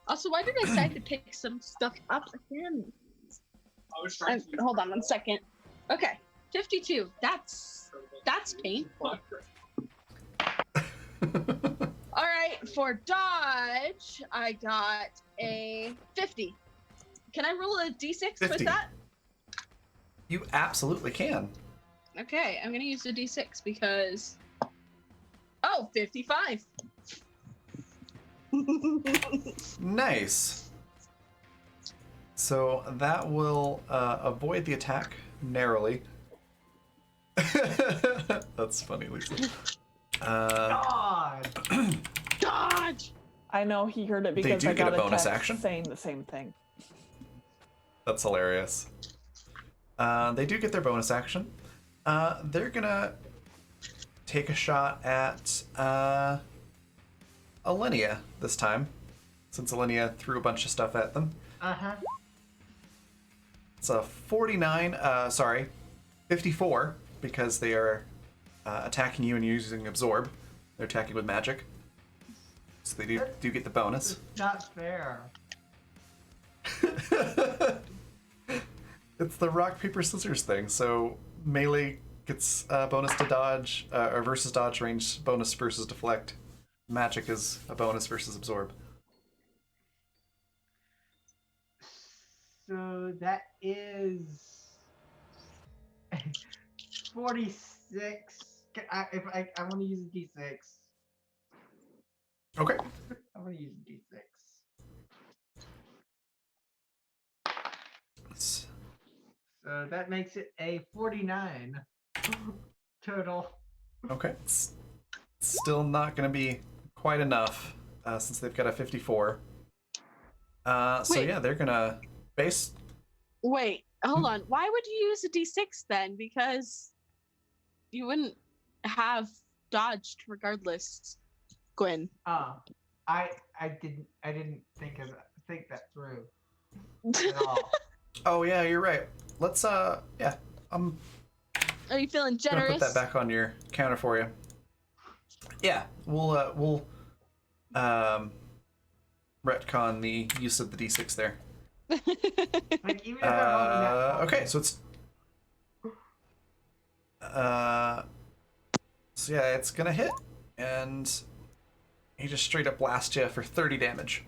Also, why did I decide to pick some stuff up again? I was trying to Hold on one second. Okay, 52. That's painful. All right, for dodge, I got a 50. Can I roll a d6 50. with that? You absolutely can. Okay, I'm gonna use a d6 because. Oh, 55. Nice. So that will avoid the attack narrowly. That's funny, Lisa. God. Dodge! I know he heard it because do I get got a bonus text action. saying the same thing. That's hilarious. They do get their bonus action. They're gonna take a shot at Alenia this time, since Alenia threw a bunch of stuff at them. Uh-huh. It's a 54, because they are attacking you and using absorb. They're attacking with magic, so they do get the bonus. Not fair. It's the rock paper scissors thing. So melee gets a bonus to dodge, or versus dodge range bonus versus deflect. Magic is a bonus versus absorb. So that is 46. I want to use a d6. Okay. I want to use a d6. So that makes it a 49 total. Okay. It's still not going to be quite enough since they've got a 54. So Wait. yeah, they're going to base. Wait, hold on. Why would you use a d6 then? Because you wouldn't have dodged regardless, Gwen. I didn't think that through at all. Oh yeah, you're right. Let's yeah, I'm Are you feeling gonna generous? put that back on your counter for you. Yeah, we'll retcon the use of the d6 there. Like even if I'm rolling that. Okay, so it's so yeah, it's gonna hit, and he just straight up blasts you for 30 damage.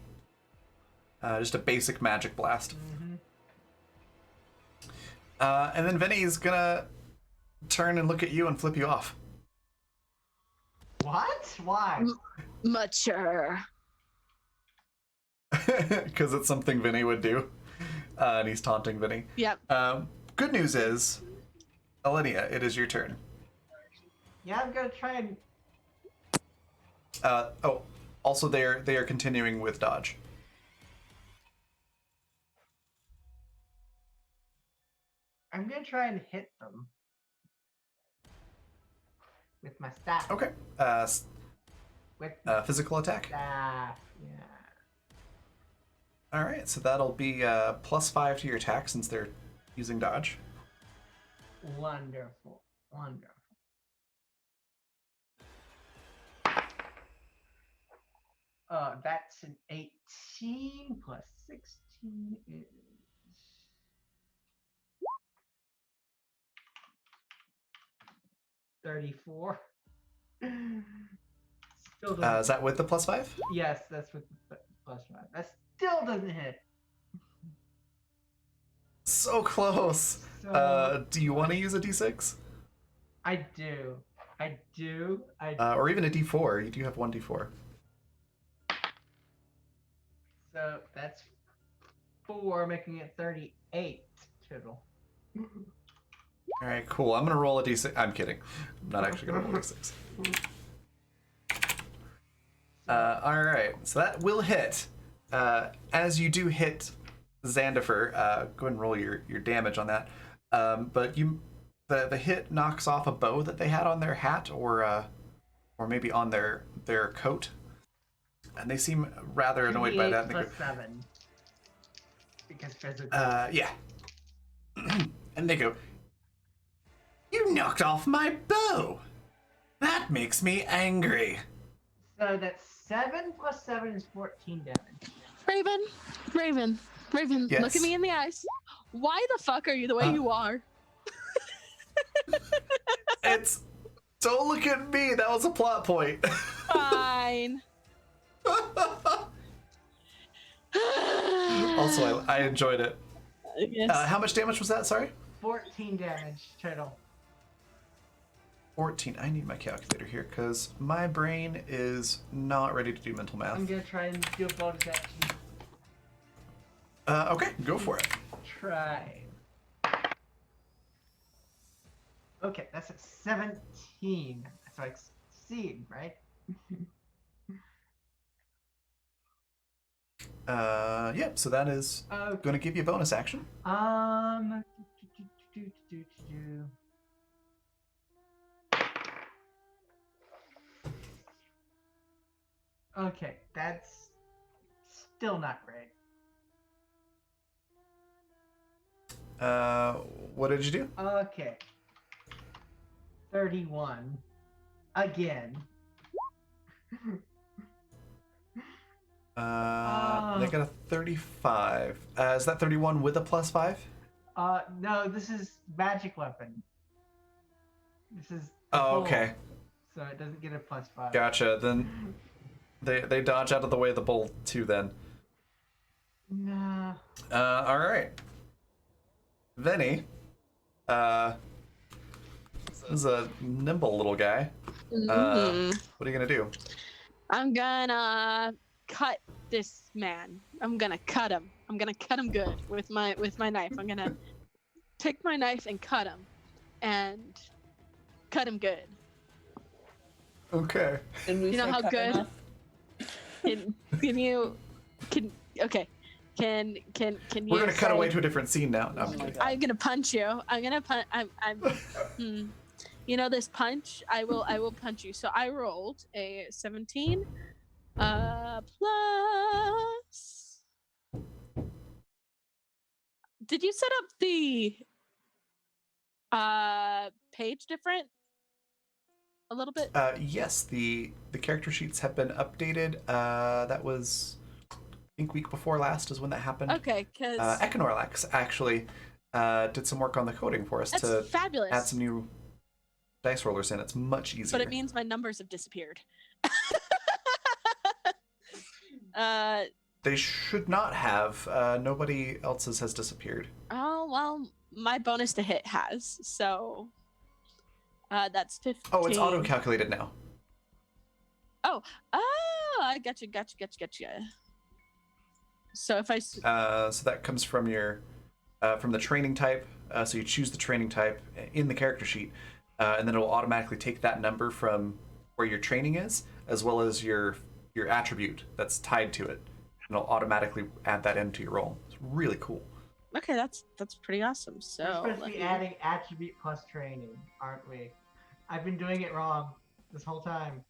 Just a basic magic blast. And then Vinny's gonna turn and look at you and flip you off. What? Why? Mature. Because it's something Vinny would do. And he's taunting Vinny. Yep. Good news is, Alenia, it is your turn. Yeah, I'm gonna try and. Also they are continuing with dodge. I'm gonna try and hit them with my staff. Okay. With Physical attack. staff. Yeah. All right, so that'll be +5 to your attack since they're using dodge. Wonderful. Wonderful. That's an 18 plus 16 is 34. Still doesn't. Is that with the +5? Yes, that's with the +5. That still doesn't hit. So close. So Do you want to use a d6? I do. Or even a d4. You do have one d4. So that's 4, making it 38 total. All right, cool. I'm gonna roll a d6. I'm kidding. I'm not actually gonna roll a d6. All right, so that will hit. As you do hit Zandifer, go ahead and roll your damage on that. But the hit knocks off a bow that they had on their hat, or maybe on their coat, and they seem rather annoyed by that. Plus 7. Because physical. Yeah. And they go, "You knocked off my bow. That makes me angry." So that's 7 plus 7 is 14 damage. Raven, Yes. look at me in the eyes. Why the fuck are you the way you are? It's don't look at me. That was a plot point. Fine. Also, I enjoyed it. Yes. How much damage was that? Sorry. 14 damage total. 14. I need my calculator here because my brain is not ready to do mental math. I'm gonna try and do a bonus action. Okay, go for it. Try. Okay, that's a 17. So I succeed, right? Yep. So that is Okay. going to give you a bonus action. Okay, that's still not great. What did you do? Okay. 31. Again. They got a 35. Is that 31 with a +5? No, this is magic weapon. This is. Oh, okay. So it doesn't get a +5. Gotcha. Then they dodge out of the way of the bolt too. Then. No. All right. Venny. This is a nimble little guy. What are you gonna do? I'm gonna cut this man. I'm gonna cut him. I'm gonna cut him good with my knife. I'm gonna take my knife and cut him, and cut him good. Okay. Did we You know say how cut good? enough? Can you? We're gonna cut say- away to a different scene now. No, I'm Oh my kidding. God. I'm gonna punch you. I'm gonna punch. You know this punch? I will punch you. So I rolled a 17 plus. Did you set up the page different a little bit? Yes, the character sheets have been updated. That was, I think, week before last is when that happened. Okay, because Econorlax actually did some work on the coding for us that's to fabulous. add some new dice rollers in. It's much easier. But it means my numbers have disappeared. They should not have. Nobody else's has disappeared. Oh well, my bonus to hit has. So that's 15. Oh, it's auto-calculated now. Oh, I gotcha. So if I So that comes from your from the training type. So you choose the training type in the character sheet, and then it will automatically take that number from where your training is, as well as your attribute that's tied to it, and it'll automatically add that into your roll. It's really cool. Okay, that's pretty awesome. We're So supposed to let be me- adding attribute plus training, aren't we? I've been doing it wrong this whole time.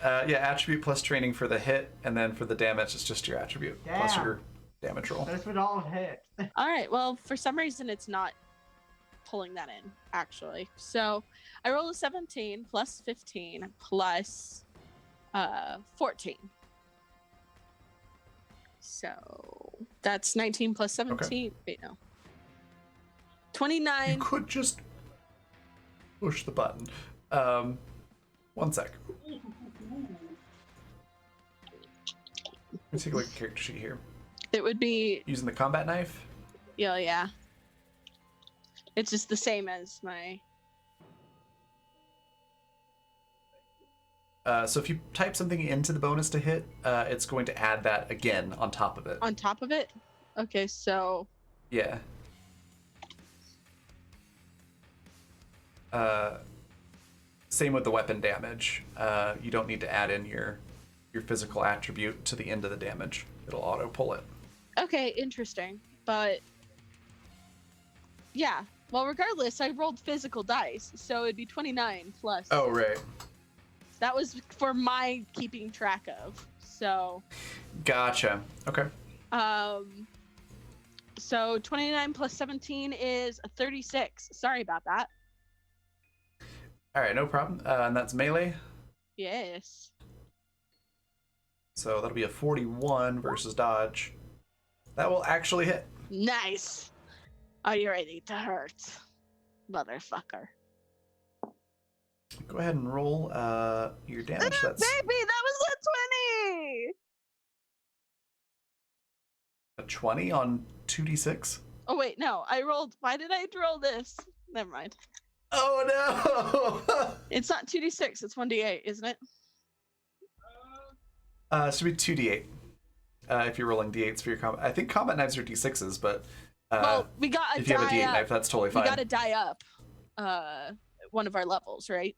Yeah, attribute plus training for the hit, and then for the damage, it's just your attribute plus Damn. your damage roll. This would all hit. All right. Well, for some reason, it's not pulling that in actually. So I rolled a 17 plus 15 plus 14. So that's 19 plus 17. Wait, no. 29. You could just push the button. One sec. Let's take a look at the character sheet here. It would be, Using the combat knife. yeah. It's just the same as my. So if you type something into the bonus to hit, it's going to add that again on top of it. On top of it? Okay, so. Yeah. Same with the weapon damage. You don't need to add in your physical attribute to the end of the damage. It'll auto pull it. Okay, interesting. But. Yeah. Well, regardless, I rolled physical dice, so it'd be 29 plus. Oh, right. That was for my keeping track of. So. Gotcha. Okay. So 29 plus 17 is a 36. Sorry about that. All right, no problem. And that's melee. Yes. So that'll be a 41 versus dodge. That will actually hit. Nice. Are you ready to hurt, motherfucker? Go ahead and roll your damage. That's Baby, that was a 20. a 20 on 2d6. Oh wait, no. I rolled. Why did I roll this? Never mind. Oh no! It's not 2d6. It's 1d8, isn't it? It should be 2d8. If you're rolling d8s for your combat. I think combat knives are d6s, but Well, we got a if you have a die d8 up. knife, that's totally We fine. got to die up. One of our levels, right?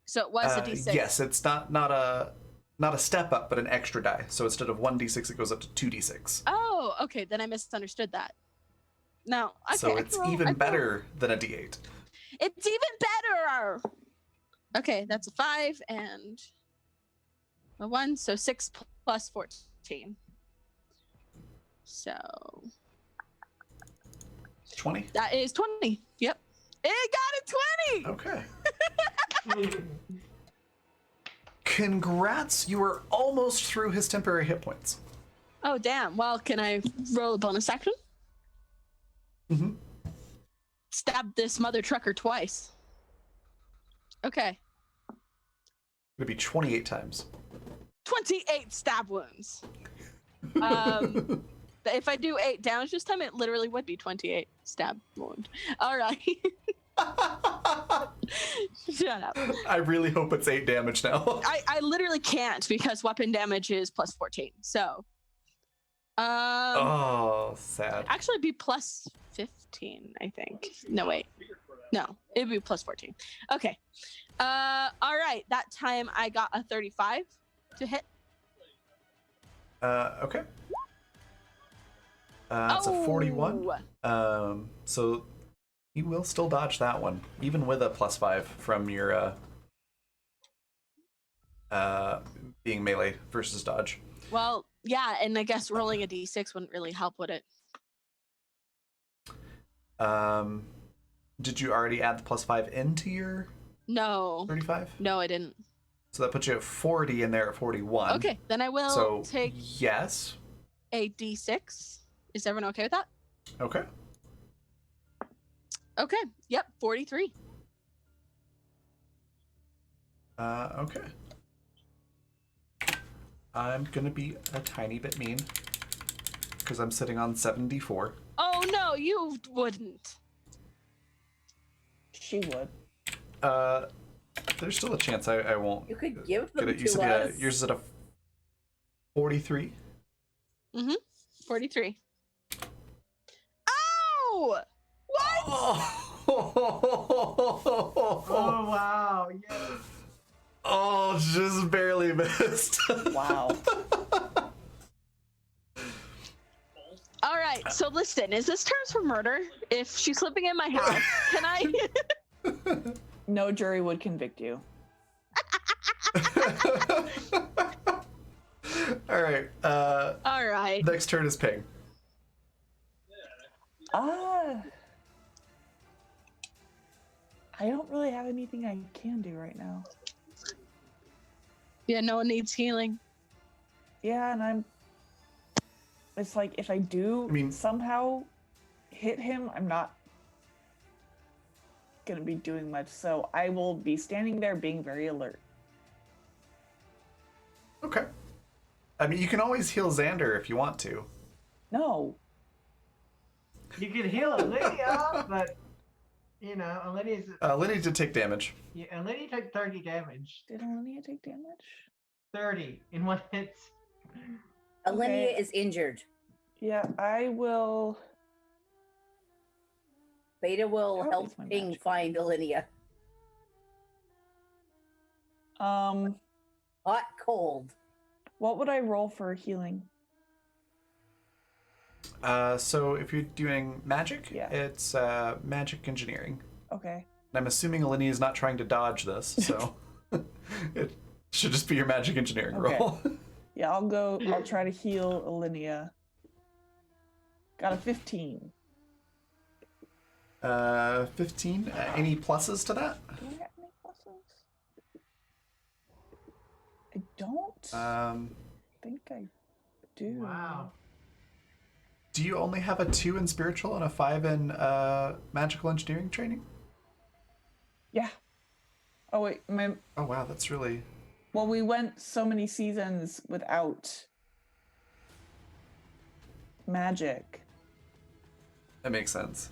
So it was a d6. Yes, it's not a step up, but an extra die. So instead of 1d6, it goes up to 2d6. Oh, okay. Then I misunderstood that. No, okay, So I it's can roll- I even can roll. better than a d8. It's even better. Okay, that's a 5 and a 1, so 6 plus 14. So 20? that is 20. Yep. It got a 20. Okay. Congrats, you were almost through his temporary hit points. Oh, damn. Well, can I roll a bonus action? Mm-hmm. Stab this mother trucker twice. Okay. It'd be 28 times. 28 stab wounds. If I do 8 damage this time, it literally would be 28 stab wound. All right. Shut up. I really hope it's 8 damage now. I literally can't because weapon damage is plus 14. So. Oh, sad. Actually, it'd be plus 15, I think. No, wait. No, it'd be plus 14. Okay. All right. That time I got a 35 to hit. Okay. It's a 41. So you will still dodge that one, even with a +5 from your being melee versus dodge. Well, yeah, and I guess rolling a d6 wouldn't really help, would it? Did you already add the +5 into your No. 35? No, I didn't. So that puts you at 40 and there at 41. Okay, then I will So take yes. a d6. Is everyone okay with that? Okay. Okay. Yep, 43. Okay. I'm gonna be a tiny bit mean because I'm sitting on 74. Oh no, you wouldn't. She would. There's still a chance I won't You could give get them it. You to said us. yours is at a 43. 43. Oh wow! Yes. Oh, just barely missed. Wow. All right, so listen, is this terms for murder? If she's sleeping in my house, can I? No jury would convict you. All right. All right. Next turn is Ping. I don't really have anything I can do right now. Yeah, no one needs healing. Yeah, and it's like if I do somehow hit him, I'm not gonna be doing much, so I will be standing there being very alert. Okay. I mean, you can always heal Xander if you want to. No. You could heal Olivia, but you know, Olivia's. Lydia did take damage. Yeah, Olivia took 30 damage. Did Olivia take damage? 30 in one hit. Alenia Okay. is injured. Yeah, I will. Beta will How help is my Ping magic? find Alenia. Hot, cold. What would I roll for healing? So if you're doing magic, Yeah. it's magic engineering. Okay. And I'm assuming Alinea is not trying to dodge this, so it should just be your magic engineering Okay. roll. Yeah, I'll try to heal Alinea. Got a 15. 15. Any pluses to that? Do I have any pluses? I don't think I do. Wow. Do you only have a 2 in spiritual and a 5 in magical engineering training? Yeah. Oh wait, Oh wow, that's really... well, we went so many seasons without magic. That makes sense.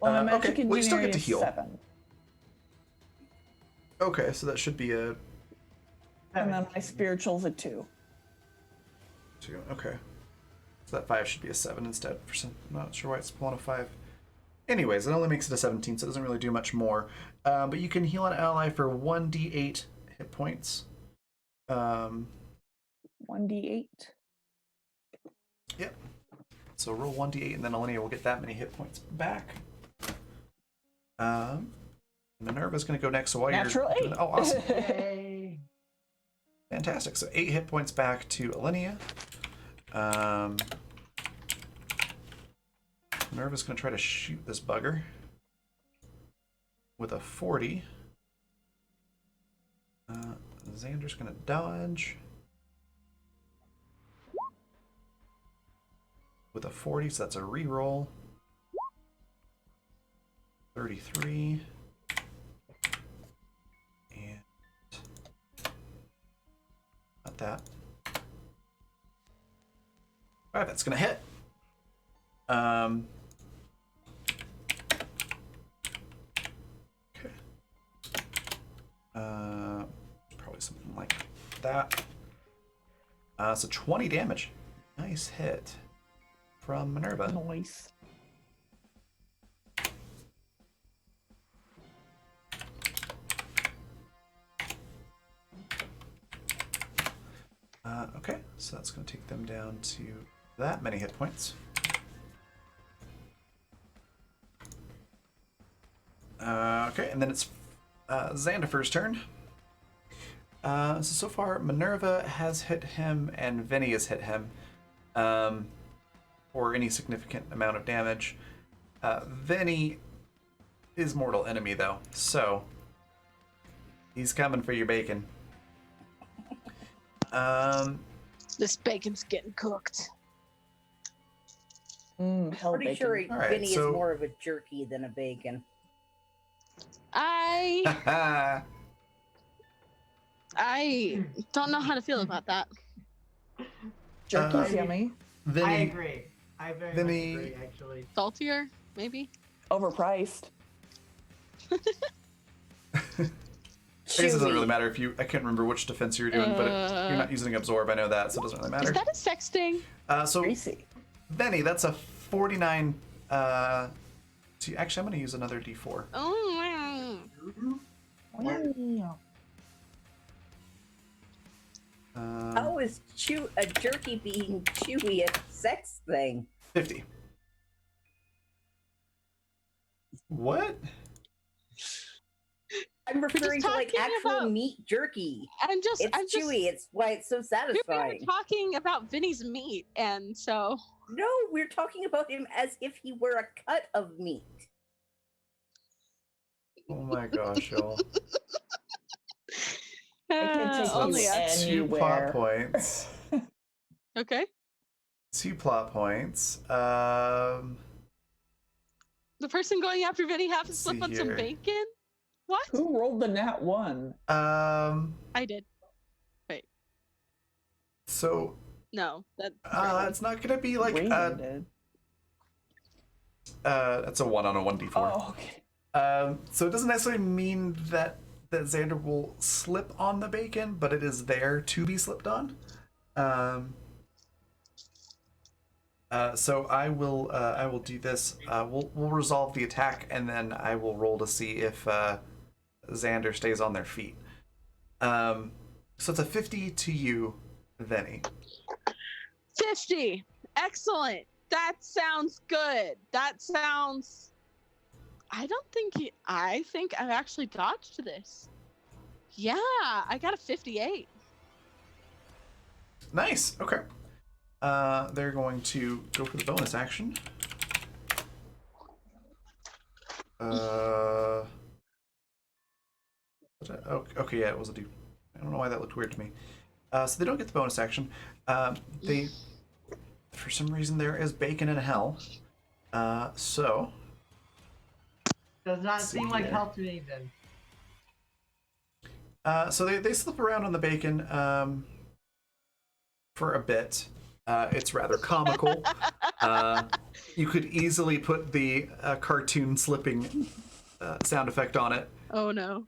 Well, my magic okay, well, you still engineering get to is heal. 7. Okay, so that should be a And then my spiritual's a 2. 2. Okay. So that 5 should be a 7 instead. For some, I'm not sure why it's pulling a 5. Anyways, it only makes it a 17, so it doesn't really do much more. But you can heal an ally for 1d8 hit points. 1d8. Yep. So roll 1d8, and then Alinea will get that many hit points back. Minerva's going to go next. So while Natural you're... 8. Oh, awesome. Yay. Fantastic. So 8 hit points back to Alinea. Minerva's going to try to shoot this bugger with a 40. Xander's going to dodge with a 40, so that's a reroll. 33. And not that. Alright, that's gonna hit. Okay. Probably something like that. So 20 damage. Nice hit from Minerva. Nice. Okay, so that's going to take them down to that many hit points. Okay, and then it's Xandifer's turn. So far, Minerva has hit him and Vinny has hit him for any significant amount of damage. Vinny is mortal enemy, though, so he's coming for your bacon. This bacon's getting cooked. Hell Pretty bacon. sure All right, Vinny so- is more of a jerky than a bacon. I don't know how to feel about that. Jerky's Uh, yummy. I Vinny, agree. I very Vinny- much agree, actually. Saltier, maybe. Overpriced. I guess it doesn't really matter if you... I can't remember which defense you're doing, but you're not using absorb. I know that, so it doesn't really Is matter. that a sex thing? So Greasy. Vinny, that's a 49 See, actually, I'm going to use another D4. Oh, How is a jerky being chewy a sex thing? 50. What? I'm referring to like talking actual about- meat jerky. I'm just Chewy. It's why it's so we were satisfying. talking about Vinny's meat, and so No, we're talking about him as if he were a cut of meat. Oh my gosh, y'all. can take only you us. Two plot anywhere. points. Okay. 2 plot points. The person going after Vinny have to Let's slip see on some here. bacon. What? Who rolled the nat 1? I did. So, No, that. it's not gonna be like, Raven did. that's a 1 on a 1d4. Oh, okay. So it doesn't necessarily mean that Xander will slip on the bacon, but it is there to be slipped on. So I will do this. We'll resolve the attack, and then I will roll to see if Xander stays on their feet. So it's a 50 to you, Venny. 50. Excellent. That sounds good. That sounds. I think I actually dodged this. Yeah, I got a 58. Nice. Okay. They're going to go for the bonus action. Okay, yeah, it was a dude. I don't know why that looked weird to me. So they don't get the bonus action. They, for some reason, there is bacon in hell. So Does not See seem like here. hell to me then. So they slip around on the bacon for a bit. It's rather comical. You could easily put the cartoon slipping sound effect on it. Oh no.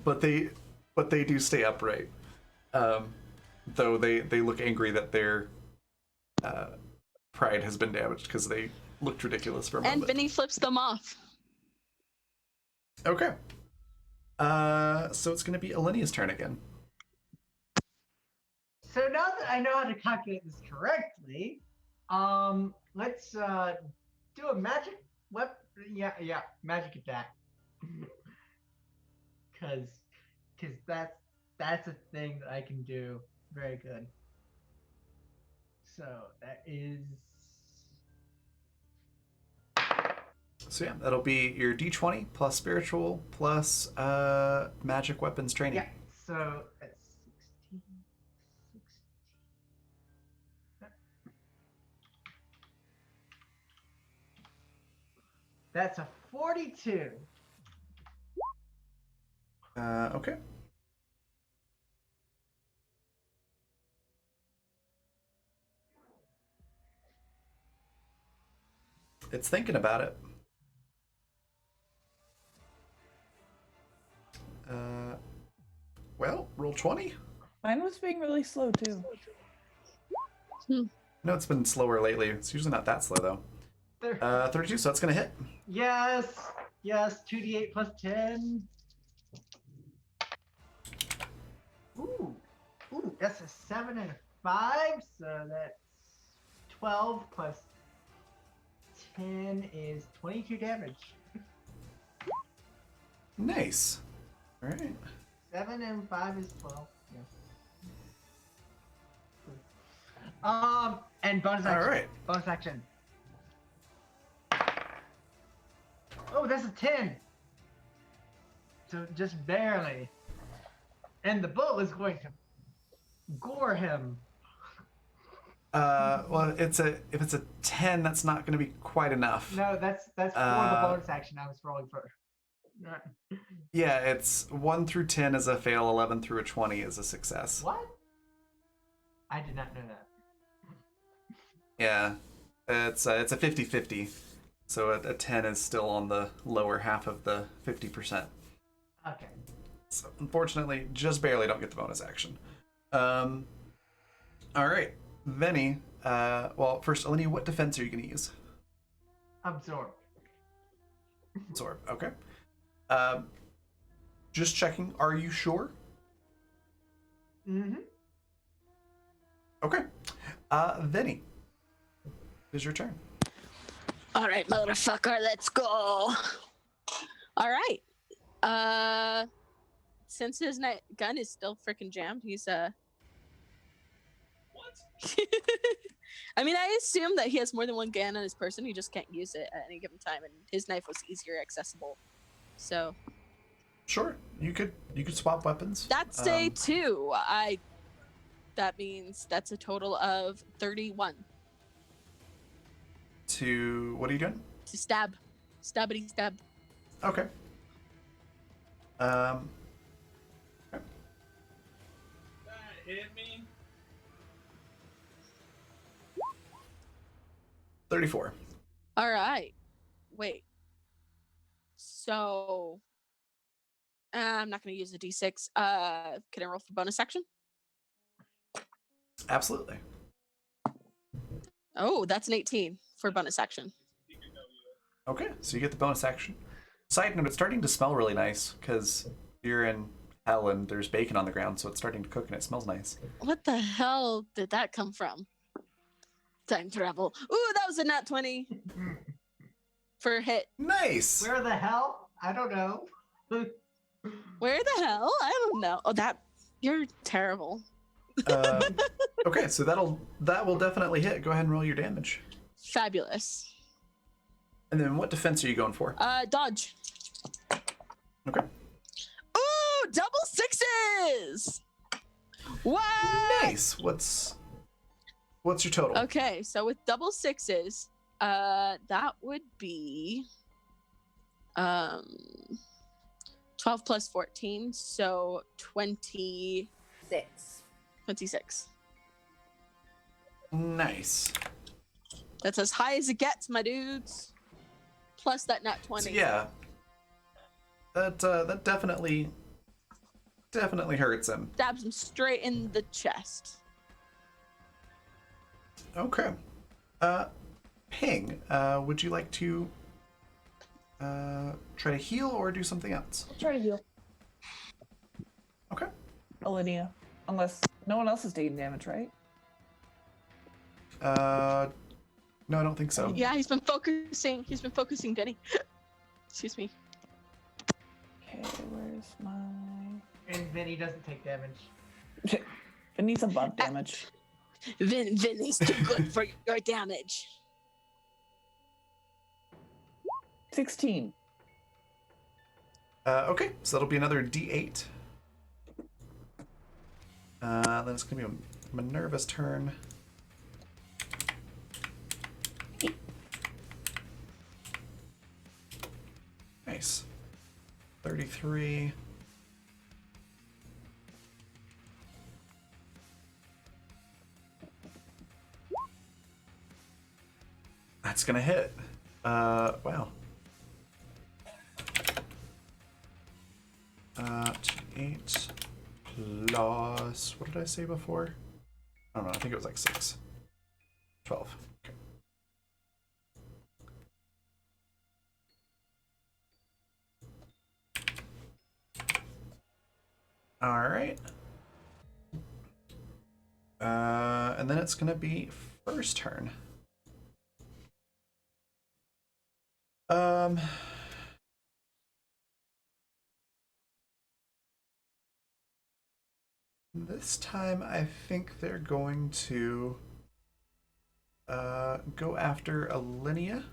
But they do stay upright. Though they look angry that their pride has been damaged because they looked ridiculous for a And moment. Vinny flips them off. Okay. So it's going to be Alinia's turn again. So now that I know how to calculate this correctly, let's do a magic weapon. Yeah, magic attack. Cause that's a thing that I can do very good. So that is So yeah, that'll be your D20 plus spiritual plus magic weapons training. yeah. So that's 16. That's a 42. Okay. It's thinking about it. Well, roll 20. Mine was being really slow too. No, it's been slower lately. It's usually not that slow though. There. 32, so that's gonna hit. Yes, 2d8 plus 10. Ooh, that's a 7 and a 5, so that's 12 plus 10 is 22 damage. Nice. All right. 7 and 5 is 12. Yeah. And bonus action. All right. Bonus action. Oh, that's a 10. So just barely. And the bullet is going to gore him. Well, if it's a 10, that's not going to be quite enough. No, that's for the bonus action I was rolling for. Yeah, it's 1 through 10 is a fail, 11 through a 20 is a success. What? I did not know that. Yeah, it's a 50-50, so a 10 is still on the lower half of the 50%. Okay. So unfortunately, just barely don't get the bonus action. All right, Venny. Well, first, Alinea, what defense are you going to use? Absorb. Absorb. Okay. Just checking. Are you sure? Mm-hmm. Okay. Vinny, it's your turn. All right, motherfucker, let's go. All right. Since his gun is still freaking jammed, he's What? I mean, I assume that he has more than one gun on his person. He just can't use it at any given time, and his knife was easier accessible. So Sure. You could swap weapons. that's day 2. That means that's a total of 31 To what are you doing? to stabbity stab. Okay. That hit me. 34. All right. Wait. So I'm not going to use a d6. Can I roll for bonus action? Absolutely. Oh, that's an 18 for bonus action. Okay, so you get the bonus action. Side note, it's starting to smell really nice because you're in hell and there's bacon on the ground, so it's starting to cook and it smells nice. What the hell did that come from? Time travel. Ooh, that was a nat 20 for a hit. Nice. Where the hell? I don't know. Where the hell? I don't know. Oh, you're terrible. Okay, so that will definitely hit. Go ahead and roll your damage. Fabulous. And then what defense are you going for? Dodge. Okay. Ooh, double sixes. What? Nice. What's your total? Okay, so with double sixes, that would be 12 plus 14, so 26. 6. Nice. That's as high as it gets, my dudes. Plus that nat 20. So yeah. That definitely hurts him. Stabs him straight in the chest. Okay. Ping, would you like to try to heal or do something else? I'll try to heal Okay. Alinea. Unless no one else is taking damage, right? No, I don't think so. Yeah, he's been focusing Denny. Excuse me. Okay, where's my... And Vinny doesn't take damage. It needs above damage. Vinny's too good for your damage. 16. Okay, so that'll be another D8. Then it's gonna be Minerva's turn. Nice. 33. That's gonna hit. Wow. 8 plus, what did I say before? I don't know, I think it was like 6. 12. Okay. All right. And then it's gonna be first turn. This time I think they're going to go after Alinea.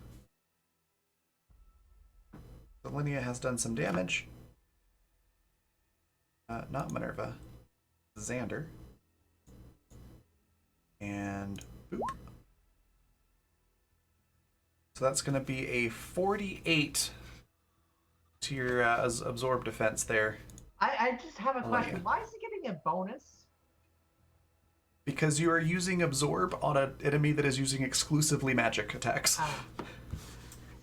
Alinea has done some damage. Not Minerva. Xander. And boop. So that's going to be a 48 to your absorb defense there. I just have a question. Alinea. Why is he getting a bonus? Because you are using absorb on an enemy that is using exclusively magic attacks. Ah.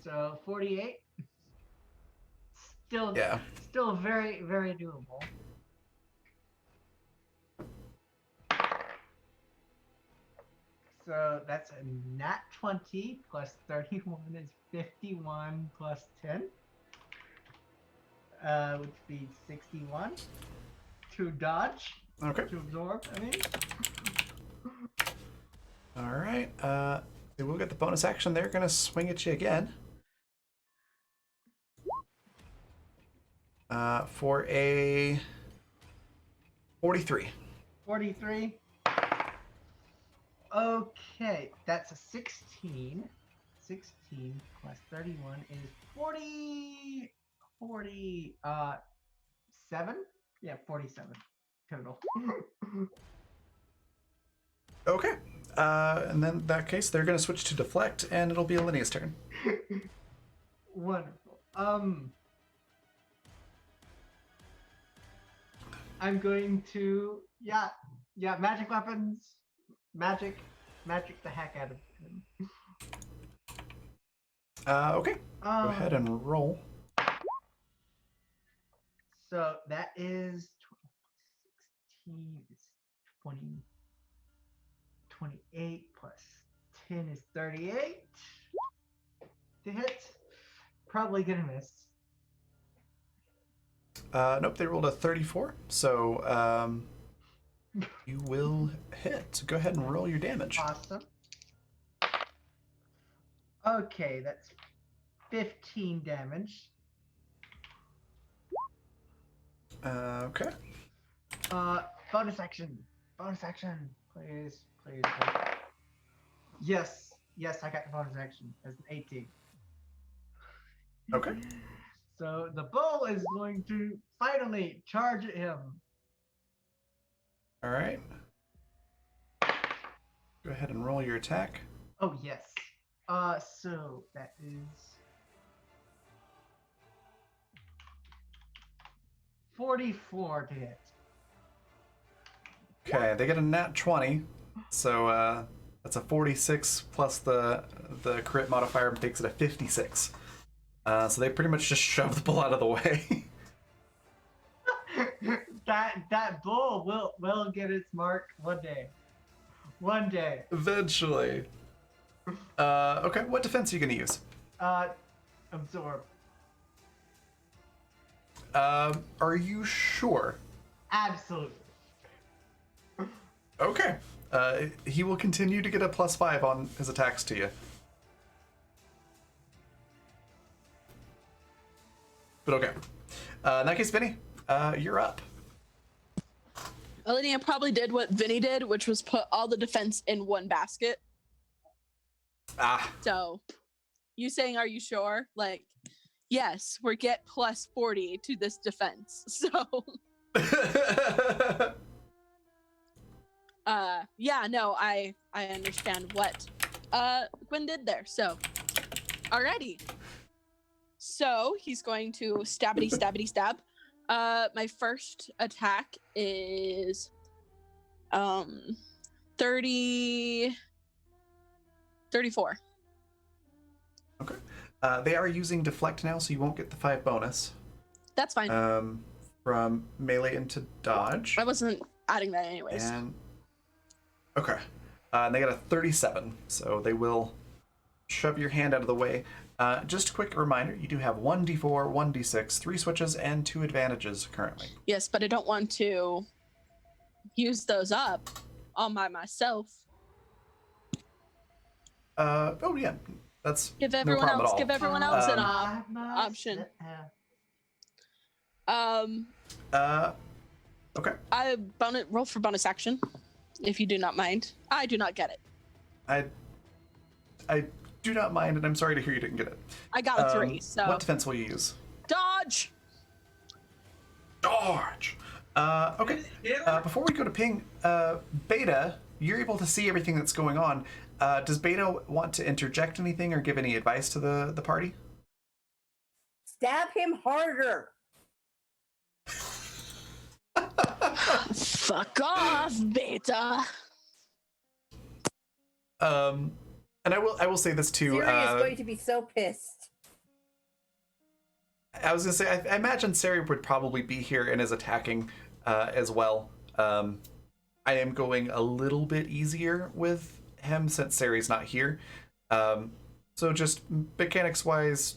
So 48. Yeah. Still very, very doable. So that's a nat 20 plus 31 is 51 plus 10. which would be 61 to dodge, Okay. to absorb. I mean, All right. They will get the bonus action. They're gonna swing at you again. For a 43. 43. Okay, that's a 16. 16 plus 31 is 40. 47? Yeah, 47 total. Okay. And then in that case, they're gonna switch to deflect, and it'll be Alinia's turn. Wonderful. I'm going to magic weapons, magic the heck out of him. Okay. Go ahead and roll. So that is 16 is 20, 28 plus 10 is 38 to hit. Probably gonna miss. Nope, they rolled a 34, so you will hit. So go ahead and roll your damage. Awesome. Okay, that's 15 damage. Okay. Bonus action. Bonus action. Please. Yes, I got the bonus action as an 18. Okay. So the bull is going to finally charge at him. All right. Go ahead and roll your attack. Oh yes. So that is 44 to hit. Okay, they get a nat 20, so that's a 46 plus the crit modifier takes it a 56. So they pretty much just shove the bull out of the way. that bull will get its mark one day. One day. Eventually. Okay, what defense are you gonna use? Absorb. Are you sure? Absolutely. Okay. He will continue to get a +5 on his attacks to you. But okay. In that case, Vinny, you're up. Alinia probably did what Vinny did, which was put all the defense in one basket. Ah. So, you saying, are you sure? Like, yes, we're get plus 40 to this defense. So, yeah, no, I understand what Gwen did there. So, alrighty. So, he's going to stabbity stab. My first attack is 34. Okay. They are using deflect now, so you won't get the 5 bonus. That's fine. From melee into dodge. I wasn't adding that anyways. And okay. And they got a 37, so they will shove your hand out of the way. Just a quick reminder, you do have 1d4, 1d6, 3 switches, and 2 advantages currently. Yes, but I don't want to use those up all by myself. Oh yeah, that's Give no everyone problem else. at all. Give everyone else an option. option. Okay. I roll for bonus action, if you do not mind. I do not get it. I do not mind, and I'm sorry to hear you didn't get it. I got a 3. So what defense will you use? dodge. Dodge. Okay. Before we go to Ping, Beta, you're able to see everything that's going on. Does Beta want to interject anything or give any advice to the party? Stab him harder. Fuck off, Beta. And I will say this too. Siri is going to be so pissed. I was gonna say I imagine Sari would probably be here and is attacking as well. I am going a little bit easier with him since Sari's not here. So just mechanics wise,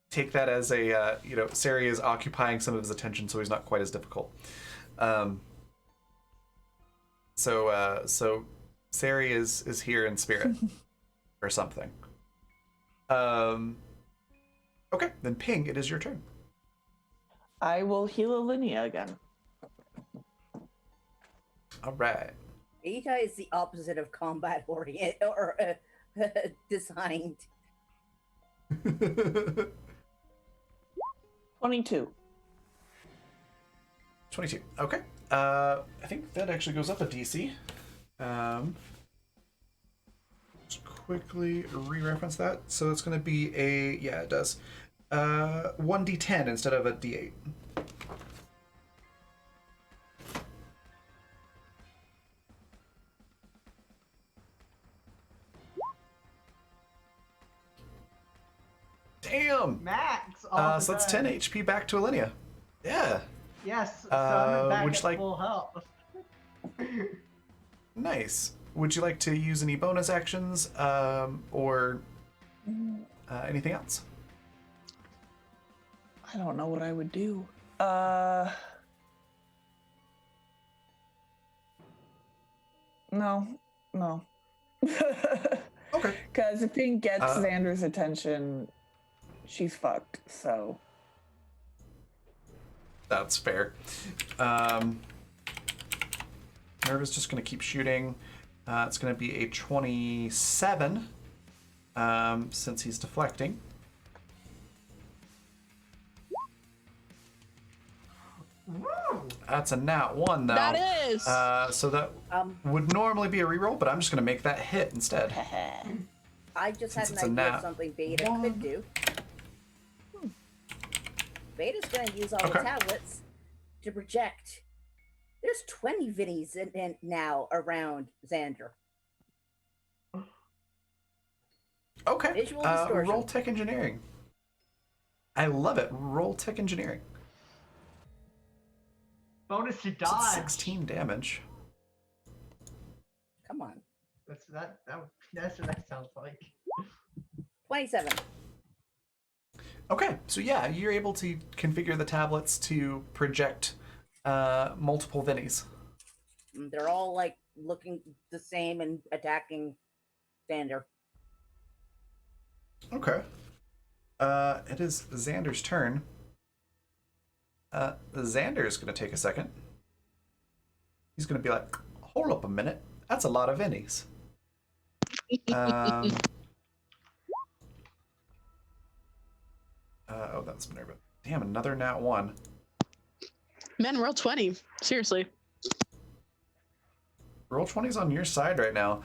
take that as a Sari is occupying some of his attention, so he's not quite as difficult. So Sari is here in spirit or something. Okay, then Ping, it is your turn. I will heal Alinea again. All right. Beta is the opposite of combat orient or designed. 22. 22. Okay. I think that actually goes up a DC. Just quickly re-reference that. So it's going to be yeah, it does. 1d10 instead of a d8. Damn! Max. All So the that's time. 10 HP back to Alinea. Yeah. Yes. So I'm back would at you like- full health. Nice. Would you like to use any bonus actions or anything else? I don't know what I would do. No. Okay. Because if Pink gets Xander's attention, she's fucked, so. That's fair. Nerva's just going to keep shooting. It's going to be a 27 since he's deflecting. Woo! That's a nat 1, though. That is. So that would normally be a reroll, but I'm just going to make that hit instead. I just had Since an it's a idea nat of something Beta could do. Beta's going to use all the Okay. tablets to project. There's 20 Vinnies in now around Xander. Okay. Visual distortion. Roll tech engineering. I love it. Roll tech engineering. Bonus to So it's dodge. 16 damage. Come on. That's what that sounds like. 27. Okay, so yeah, you're able to configure the tablets to project multiple Vinnies. They're all like looking the same and attacking Xander. Okay. It is Xander's turn. Xander is going to take a second. He's going to be like, hold up a minute. That's a lot of Vinnies. Oh, that's Minerva. Damn, another nat 1. Man, roll 20. Seriously. Roll 20's on your side right now,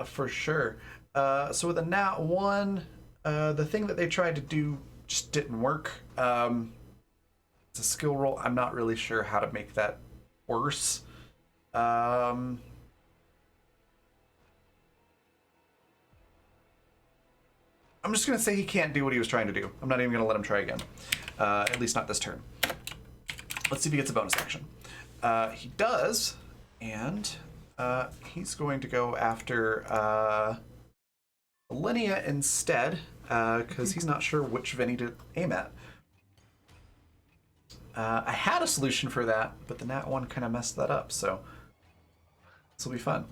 for sure. So with a nat 1, the thing that they tried to do just didn't work. It's a skill roll. I'm not really sure how to make that worse. I'm just going to say he can't do what he was trying to do. I'm not even going to let him try again. At least not this turn. Let's see if he gets a bonus action. He does, and he's going to go after Alinea instead, because he's not sure which Vinny to aim at. I had a solution for that, but the nat 1 kind of messed that up, so this will be fun.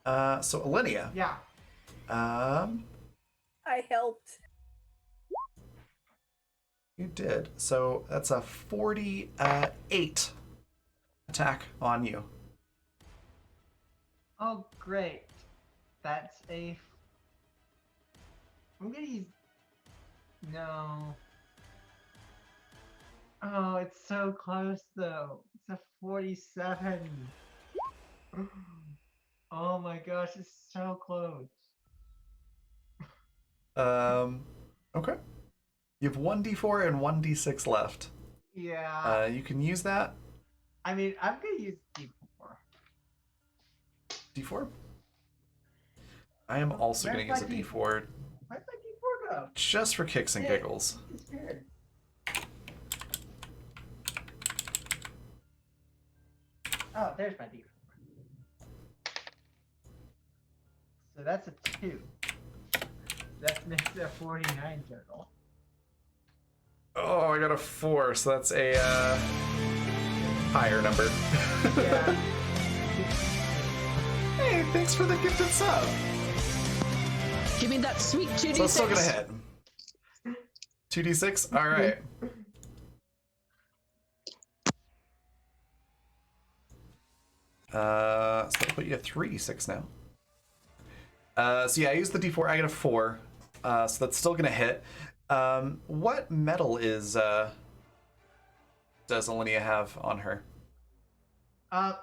So Alinea. Yeah. I helped. You did. So that's a 48 attack on you. Oh, great. That's a. I'm gonna use. No. Oh, it's so close though. It's a 47. Oh my gosh, it's so close. Okay. You have 1d4 and 1d6 left. Yeah. You can use that. I mean, I'm gonna use D4. D4? I am also going to use a Where's my d4 Where'd my D4 go? just for kicks and giggles. It disappeared. Oh, there's my D4. So that's a 2. That makes it a 49 total. Oh, I got a 4, so that's a higher number. Yeah. Hey, thanks for the gifted sub. Give me that sweet 2d6. So it's still gonna hit. 2d6? Alright. So that'll put you at 3d6 now. So yeah, I used the d4. I got a 4. So that's still gonna hit. What metal does Alinea have on her? Oh,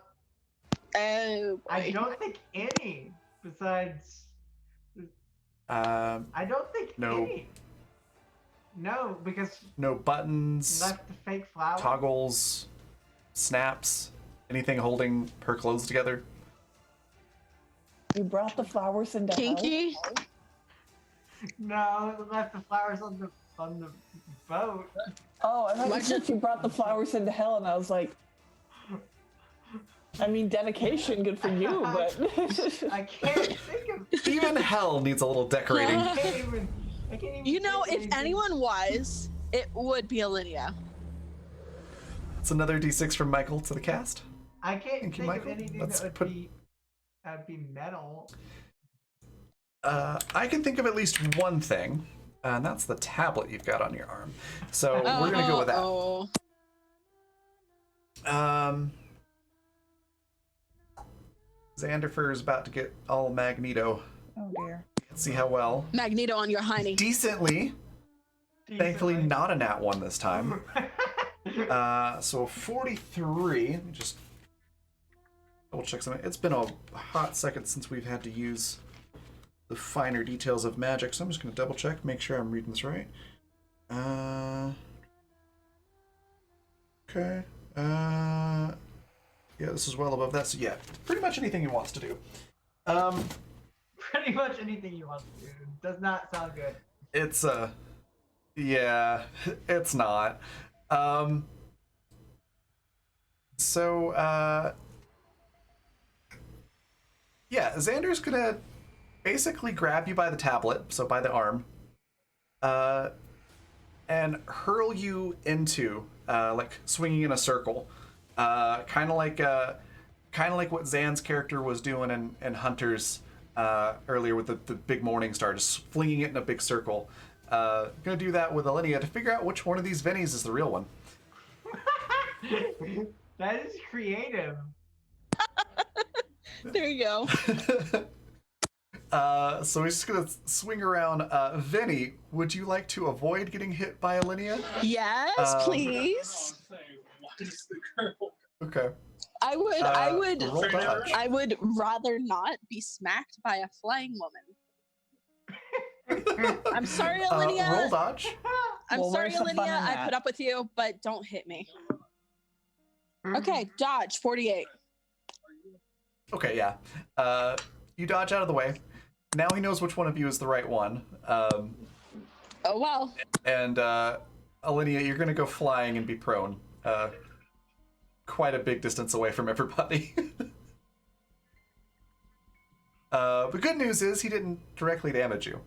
I boy. don't think any besides. Um, I don't think No. any. No, because no buttons, left the fake flower. toggles, snaps, anything holding her clothes together. You brought the flowers into Kinky? hell? No, left the flowers on the boat. Oh, I thought you Why'd said you brought the flowers into hell, and I was like, I mean, dedication, good for you, but I can't think of. Even hell needs a little decorating. I can't even. You know, think of if anything. anyone was, it would be Alinea. It's another d6 from Michael to the cast. I can't Thank you, think Michael. of anything Let's that put- would be metal. I can think of at least one thing, and that's the tablet you've got on your arm. So we're gonna go with that. Oh. Xanderfer is about to get all Magneto. oh dear. Let's see how well. Magneto on your hiney. Decently. Thankfully, not a nat 1 this time. So 43. Let me just double check something. It's been a hot second since we've had to use the finer details of magic, so I'm just going to double check, make sure I'm reading this right. Okay. Yeah, this is well above that. So yeah, pretty much anything he wants to do. Pretty much anything you want to do. Does not sound good. It's yeah, it's not. So yeah, Xander's gonna basically grab you by the tablet, so by the arm, and hurl you into like swinging in a circle, kind of like what Zan's character was doing in Hunters earlier with the big morning star, just flinging it in a big circle. Gonna do that with Alinea to figure out which one of these Vennies is the real one. That is creative. There you go. So he's just gonna swing around. Venny, would you like to avoid getting hit by Alinea? Yes, please. What is the girl? Okay. I would roll dodge. I would rather not be smacked by a flying woman. I'm sorry, Alinea. Roll dodge. I'm Well, sorry, where's the fun Alinea. in I that? put up with you, but don't hit me. Okay, dodge 48. Okay, yeah. You dodge out of the way. Now he knows which one of you is the right one. Oh well. And Alinea, you're gonna go flying and be prone. Quite a big distance away from everybody. The good news is he didn't directly damage you.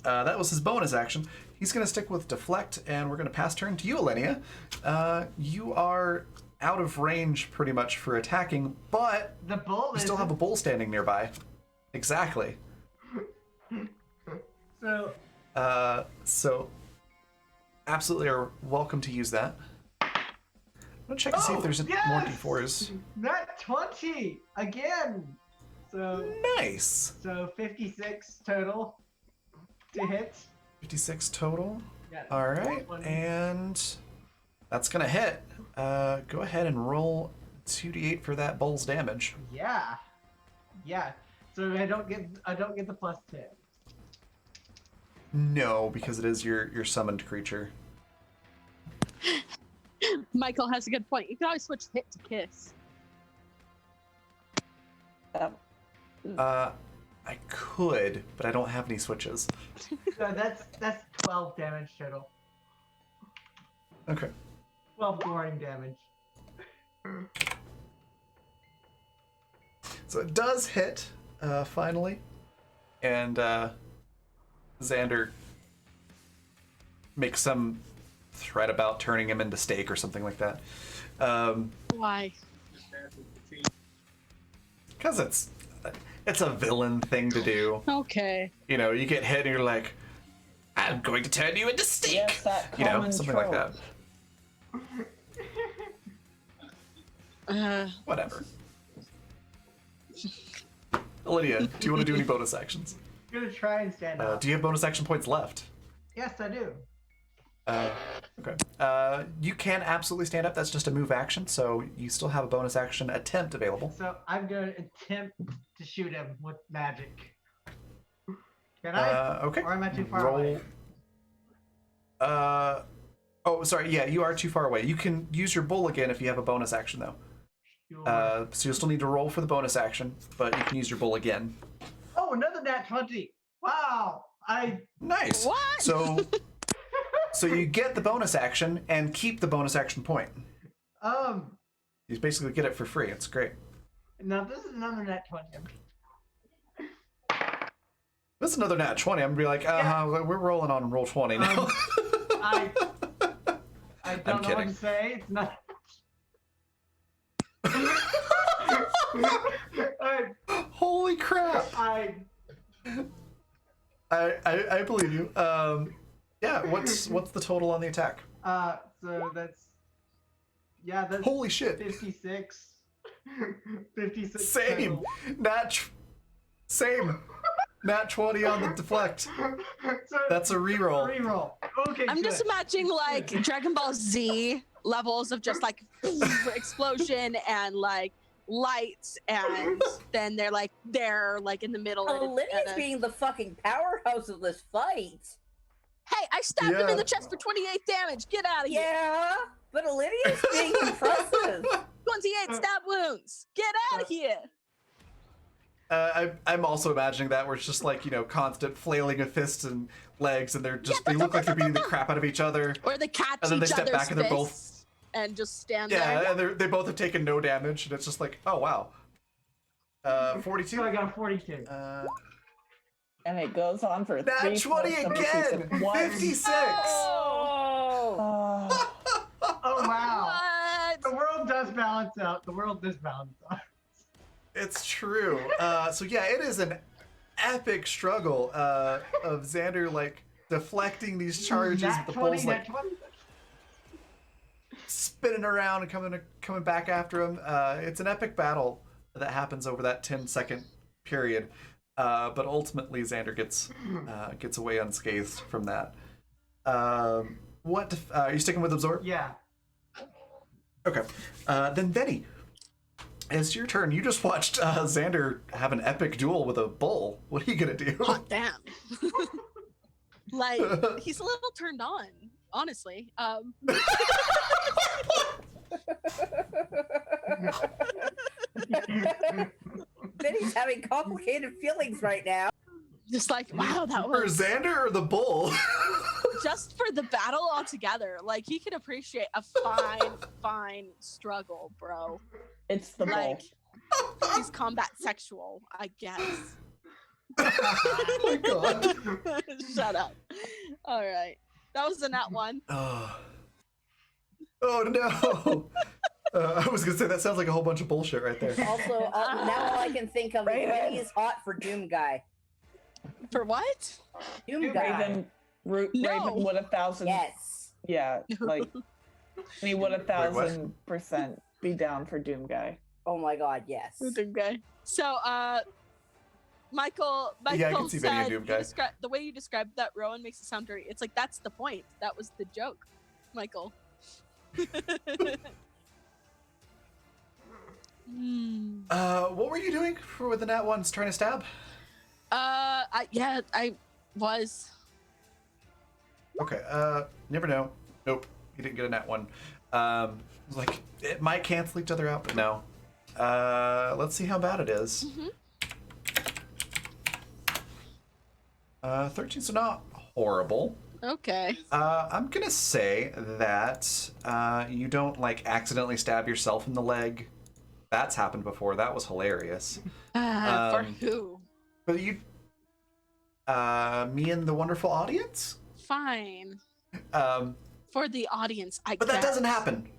That was his bonus action. He's going to stick with deflect, and we're going to pass turn to you, Alinea. You are out of range pretty much for attacking, but The bull you is still have a bull standing nearby. Exactly. so. So absolutely are welcome to use that. I'm going to check to see if there's more yes! D4s. Not 20 again. So Nice. 56 total to hit. 56 total. Yeah, All right, 20. and that's gonna hit. Go ahead and roll 2d8 for that bull's damage. Yeah. So I don't get the plus 10. No, because it is your summoned creature. Michael has a good point. You can always switch hit to kiss. I could, but I don't have any switches. So that's 12 damage total. Okay. 12 boring damage. So it does hit, finally, and Xander make some threat about turning him into steak or something like that. Why? Because it's a villain thing to do. Okay. You know, you get hit and you're like, I'm going to turn you into steak. Yes, that You know, common something trope. like that. Uh, Whatever. Lydia, do you want to do any bonus actions? I'm gonna try and stand up. Do you have bonus action points left? Yes, I do. Okay. You can absolutely stand up. That's just a move action, so you still have a bonus action attempt available. So I'm gonna attempt to shoot him with magic. Can I? Okay. Or am I too far Roll. away? Oh, sorry. Yeah, you are too far away. You can use your bull again if you have a bonus action, though. Sure. So you'll still need to roll for the bonus action, but you can use your bull again. Oh, another nat 20. Wow. Nice. What? So you get the bonus action and keep the bonus action point. You basically get it for free. It's great. Now this is another nat 20. This is another nat 20. I'm gonna be like, we're rolling on roll 20 now. I don't know what kidding. to say. It's not. Holy crap! I believe you. Yeah. What's the total on the attack? So that's Holy shit! 56. 56. Same. total. Same. Nat 20 on the deflect. So That's a reroll. reroll. Okay. I'm just good. imagining like Dragon Ball Z levels of just like explosion and like lights, and then they're like in the middle. and Olivia's being the fucking powerhouse of this fight. Hey, I stabbed him Yeah. in the chest for 28 damage. Get out of here. Yeah, but Olivia's being impressive. 28 stab wounds. Get out of here. I'm also imagining that where it's just like, you know, constant flailing of fists and legs, and they look like they're beating the crap out of each other. Or they catch And then they each step other's back and they're both- fists and just stand Yeah, there. and they both have taken no damage, and it's just like, oh wow. 42. So I got a 42. And it goes on for Nat 3 20 fourths of a piece again. of one. 56. Oh, Oh wow. What? The world does balance out. The world does balance out. It's true. So yeah, it is an epic struggle of Xander like deflecting these charges. Nat The 20, bull's like nat 20. spinning around and coming back after him. It's an epic battle that happens over that 10-second period. But ultimately, Xander gets away unscathed from that. Are you sticking with Absorb? Yeah. Okay. Then Benny, it's your turn. You just watched Xander have an epic duel with a bull. What are you gonna do? Hot damn. Like, he's a little turned on, honestly. Benny's having complicated feelings right now. Just like, wow, that For was Xander or the bull? just for the battle altogether. Like, he can appreciate a fine struggle, bro. It's the bull. Like, he's combat sexual, I guess. Oh my god. Shut up. All right. That was a nat one. Oh no. I was gonna say that sounds like a whole bunch of bullshit right there. Also, now all I can think of is Raven. Benny is hot for Doom Guy. For what? Doom Guy. Raven No. would 1,000. Yes. Yeah, like he would what? 1,000% be down for Doom Guy. Oh my god, yes. Doom guy. So, Michael Yeah, I can see Benny and said Doom Guy. the way you described that, Rowan, makes it sound very. It's like that's the point. That was the joke, Michael. Hmm. What were you doing for the nat ones trying to stab? I was. Okay, never know. Nope, he didn't get a nat one. Like, it might cancel each other out, but no. Let's see how bad it is. Mhm. 13's not horrible. Okay. I'm gonna say that you don't, like, accidentally stab yourself in the leg. That's happened before. That was hilarious. For who? But you... me and the wonderful audience? Fine. For the audience, I But that guess. doesn't happen.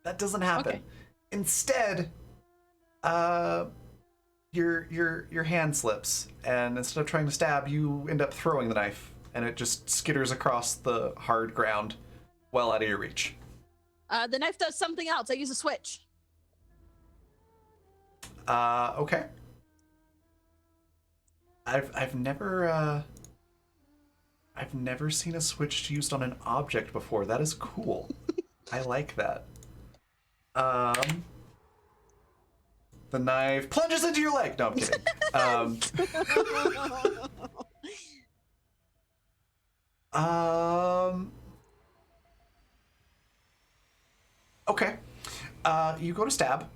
That doesn't happen. Okay. Instead, your hand slips, and instead of trying to stab, you end up throwing the knife, and it just skitters across the hard ground, well out of your reach. The knife does something else. I use a switch. Okay. I've never seen a switch used on an object before. that is cool. I like that. The knife plunges into your leg. No, I'm kidding. Okay. You go to stab,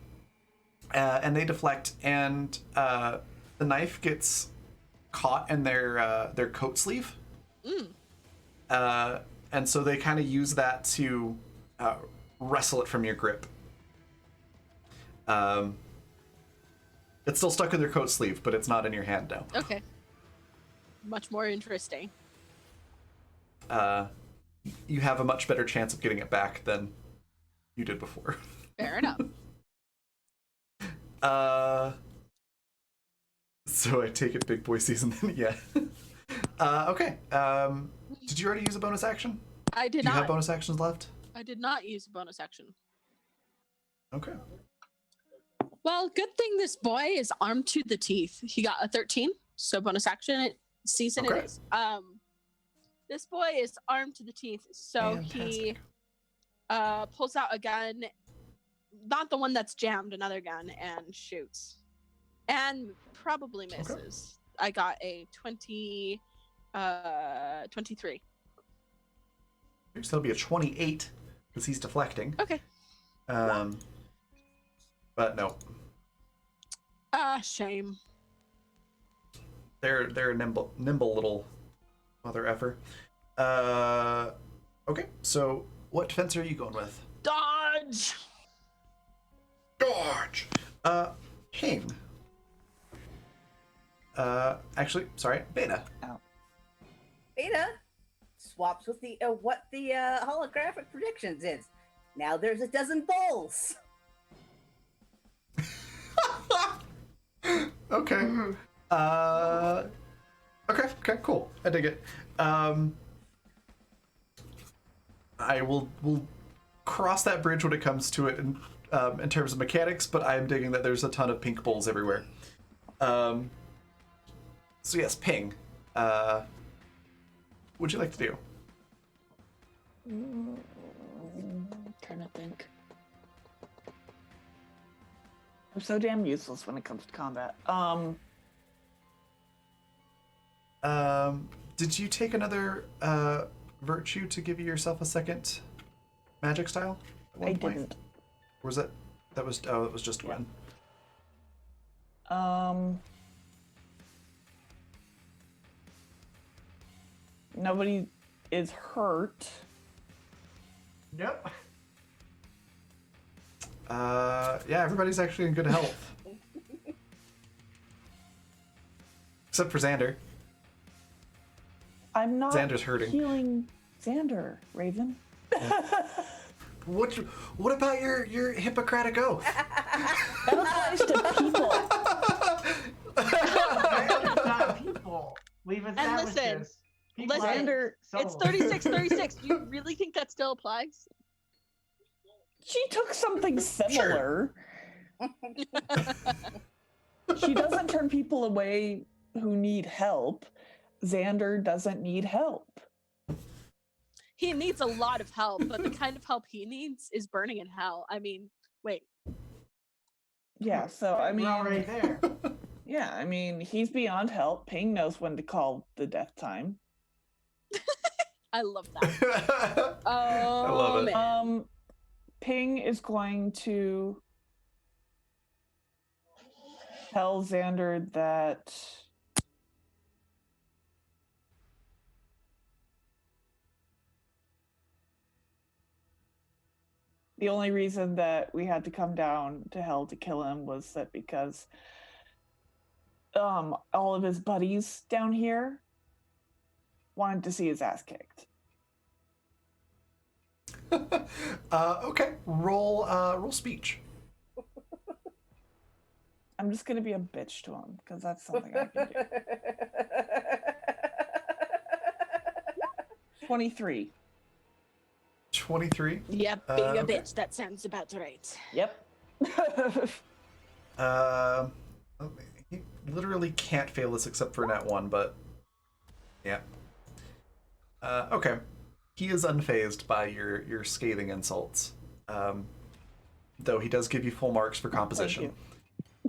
and they deflect, and the knife gets caught in their coat sleeve. And so they kind of use that to wrestle it from your grip. It's still stuck in their coat sleeve, but it's not in your hand now. Okay. Much more interesting. You have a much better chance of getting it back than you did before. Fair enough. So I take it big boy season then? Yeah. Okay. Did you already use a bonus action? I did Do you not. have bonus actions left? I did not use a bonus action. Okay. Well, good thing this boy is armed to the teeth. He got a 13, so bonus action season Okay. it is. This boy is armed to the teeth, so he pulls out a gun, not the one that's jammed, another gun, and shoots. And probably misses. I got a 23. So that'll be a 28 because he's deflecting. Okay. But no. Shame. They're a nimble little mother effer. Okay, so what defense are you going with? Dodge! Dodge! King. Actually, sorry, Beta. Beta swaps with the what the holographic predictions is. Now there's a dozen bowls. Okay. Okay, cool. I dig it. I will cross that bridge when it comes to it in terms of mechanics, but I'm digging that there's a ton of pink bowls everywhere. So yes, ping. What'd you like to do? Trying to think. I'm so damn useless when it comes to combat. Did you take another virtue to give yourself a second magic style? At one I point? didn't. Or was it? That was. Oh, it was just Yeah. one. Nobody is hurt. Nope. Yeah, everybody's actually in good health. Except for Xander. I'm not Xander's hurting. healing Xander, Raven. What about your Hippocratic oath? That applies to people. It's not people. We've established listen, this. People listen, are It's souls. 36. Do you really think that still applies? She took something similar. She doesn't turn people away who need help. Xander doesn't need help. He needs a lot of help, but the kind of help he needs is burning in hell. I mean, wait. Yeah, so I We're already mean, there. yeah, I mean, he's beyond help. Ping knows when to call the death time. I love that. Oh, I love it. man. Ping is going to tell Xander that the only reason that we had to come down to hell to kill him was that because all of his buddies down here wanted to see his ass kicked. Okay. Roll speech. I'm just gonna be a bitch to him because that's something I can do. 23. 23. Yep, being a okay. bitch. That sounds about right. Yep. He literally can't fail this except for nat 1, but yeah. Okay. He is unfazed by your scathing insults. Though he does give you full marks for composition.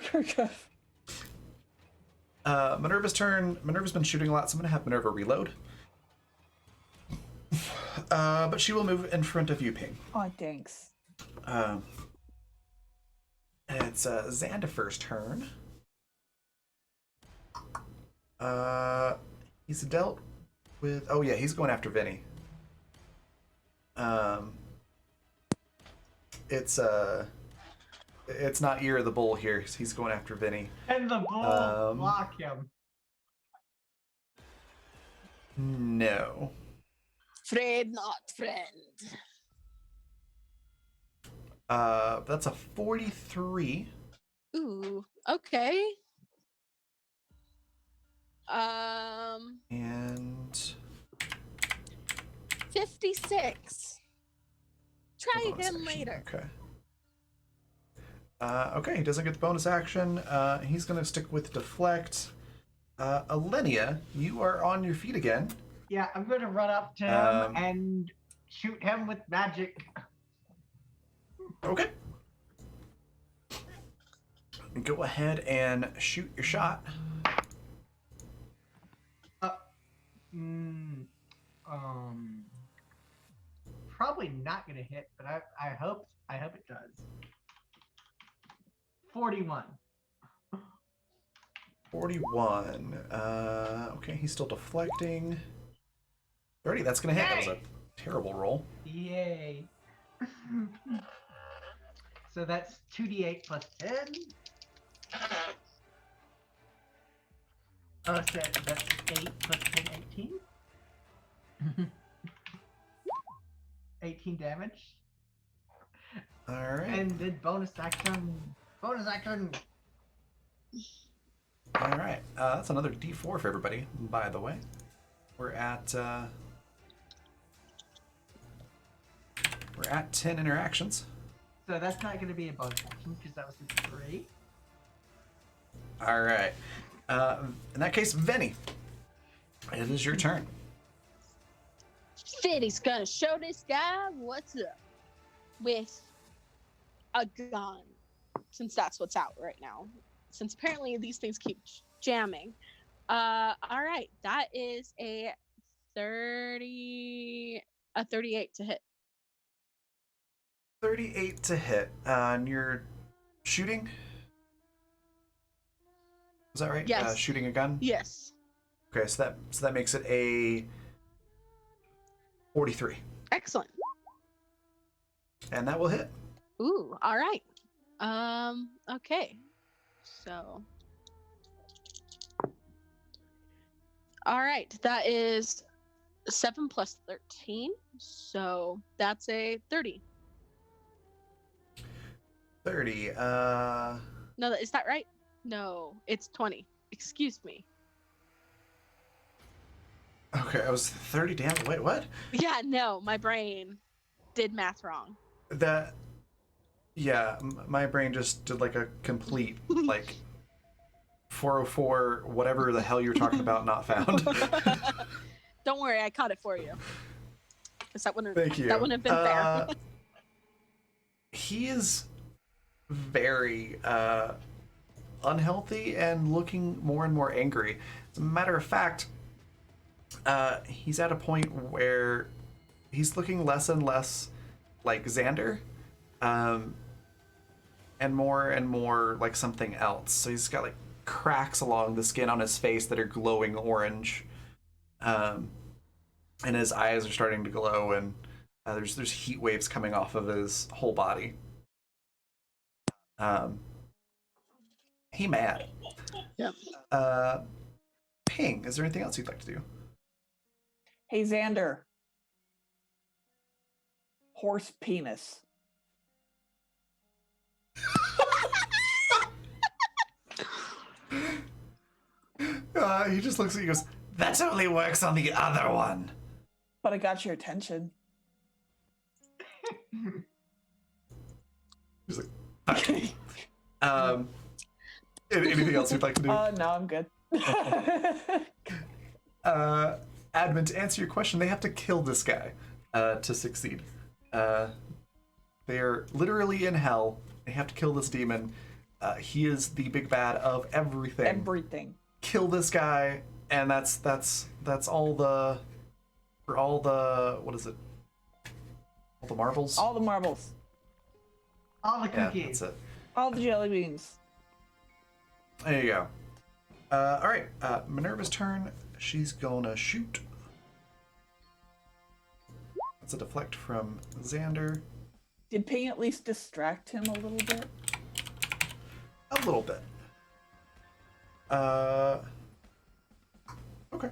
Thank you. Minerva's turn. Minerva's been shooting a lot, so I'm going to have Minerva reload. But she will move in front of you, Ping. Oh, thanks. It's Xandifer's turn. He's dealt with... Oh, yeah, he's going after Vinny. It's not Ear of the Bull here. He's going after Vinny. And the bull block him. No. Friend, not friend. That's a 43. Ooh, okay. And 56. Try bonus again action. later. Okay. Okay, he doesn't get the bonus action. He's going to stick with deflect. Alenia, you are on your feet again. Yeah, I'm going to run up to him and shoot him with magic. Okay. Go ahead and shoot your shot. Probably not going to hit, but I hope it does. 41. 41. Okay, he's still deflecting. 30, that's going to hit. That was a terrible roll. Yay. So that's 2d8 plus 10. Oh, so that's 8 plus 10, 18. 18 damage. All right. And then bonus action. All right. That's another D4 for everybody, by the way. We're at 10 interactions. So that's not going to be a bonus action because that was a 3. All right. In that case, Venny, it is your turn. Fiddy's gonna show this guy what's up with a gun, since that's what's out right now. Since apparently these things keep jamming. All right, that is a 38 to hit. 38 to hit. And you're shooting? Is that right? Yes. Shooting a gun? Yes. Okay, so that makes it a 43. Excellent. And that will hit. Ooh, all right. Okay. So all right, that is 7 plus 13. So that's a 30. 30. No, is that right? No, it's 20. Excuse me. Okay, I was 30 damage. Wait, what? Yeah, no, my brain did math wrong. That, yeah, my brain just did like a complete, like, 404, whatever the hell you're talking about, not found. Don't worry, I caught it for you. 'Cause that wouldn't, Thank you. that wouldn't have been fair. He is very unhealthy and looking more and more angry. As a matter of fact, he's at a point where he's looking less and less like Xander, and more like something else. So he's got like cracks along the skin on his face that are glowing orange, and his eyes are starting to glow, and there's heat waves coming off of his whole body. He mad. Yep. Ping, is there anything else you'd like to do? Hey, Xander. horse penis. He just looks at you and goes, that only works on the other one. But I got your attention. He's like, okay. Anything else you'd like to do? No, I'm good. Admin, to answer your question, they have to kill this guy to succeed. They are literally in hell. They have to kill this demon. He is the big bad of everything. Everything. Kill this guy, and that's all the what is it? All the marbles. All the marbles. All the Yeah, cookies. that's it. All the jelly beans. There you go. All right, Minerva's turn. She's gonna shoot. That's a deflect from Xander. Did Ping at least distract him a little bit? A little bit. Okay.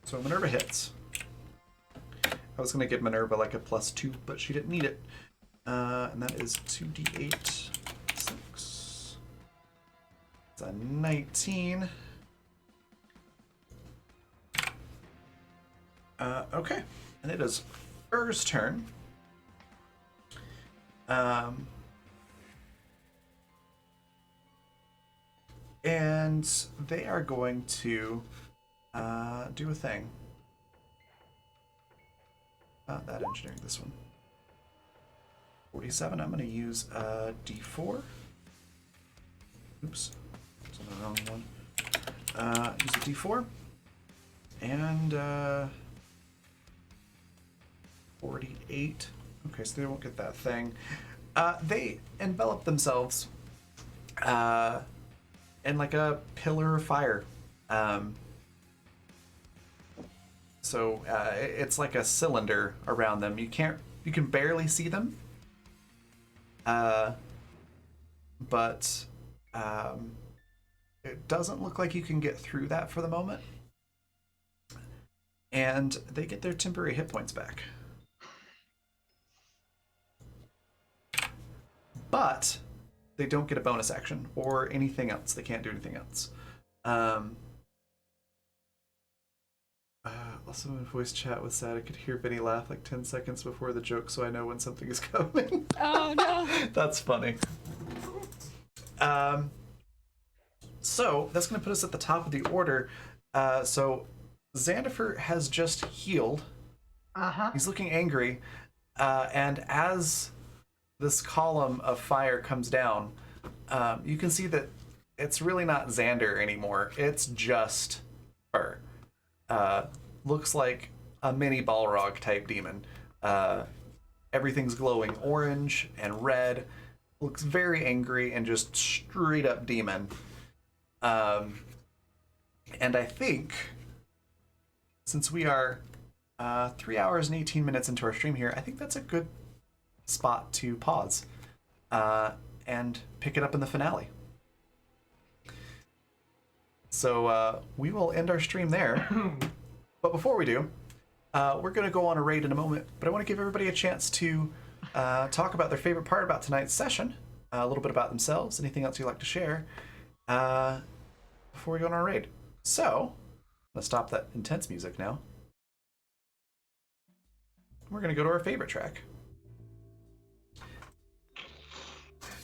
So Minerva hits. I was gonna give Minerva like a +2, but she didn't need it. And that is 2d8 6. It's a 19. Okay, and it is Fur's turn. And they are going to do a thing. Not that engineering, this one. 47, I'm going to use a d4. Oops, it's on the wrong one. Use a d4. And 48. Okay, so they won't get that thing. They envelop themselves in like a pillar of fire. So it's like a cylinder around them. You can barely see them. But it doesn't look like you can get through that for the moment. And they get their temporary hit points back. But they don't get a bonus action or anything else. They can't do anything else. Also in voice chat was sad. I could hear Benny laugh like 10 seconds before the joke, so I know when something is coming. Oh no. That's funny. So that's going to put us at the top of the order. So Xandifer has just healed. He's looking angry. And as this column of fire comes down, you can see that it's really not Xander anymore. It's just Fur. Looks like a mini Balrog type demon. Everything's glowing orange and red. Looks very angry and just straight up demon. And I think, since we are 3 hours and 18 minutes into our stream here, I think that's a good spot to pause and pick it up in the finale. So we will end our stream there. But before we do, we're going to go on a raid in a moment, but I want to give everybody a chance to talk about their favorite part about tonight's session, a little bit about themselves, anything else you'd like to share before we go on our raid. So, let's stop that intense music now. We're going to go to our favorite track.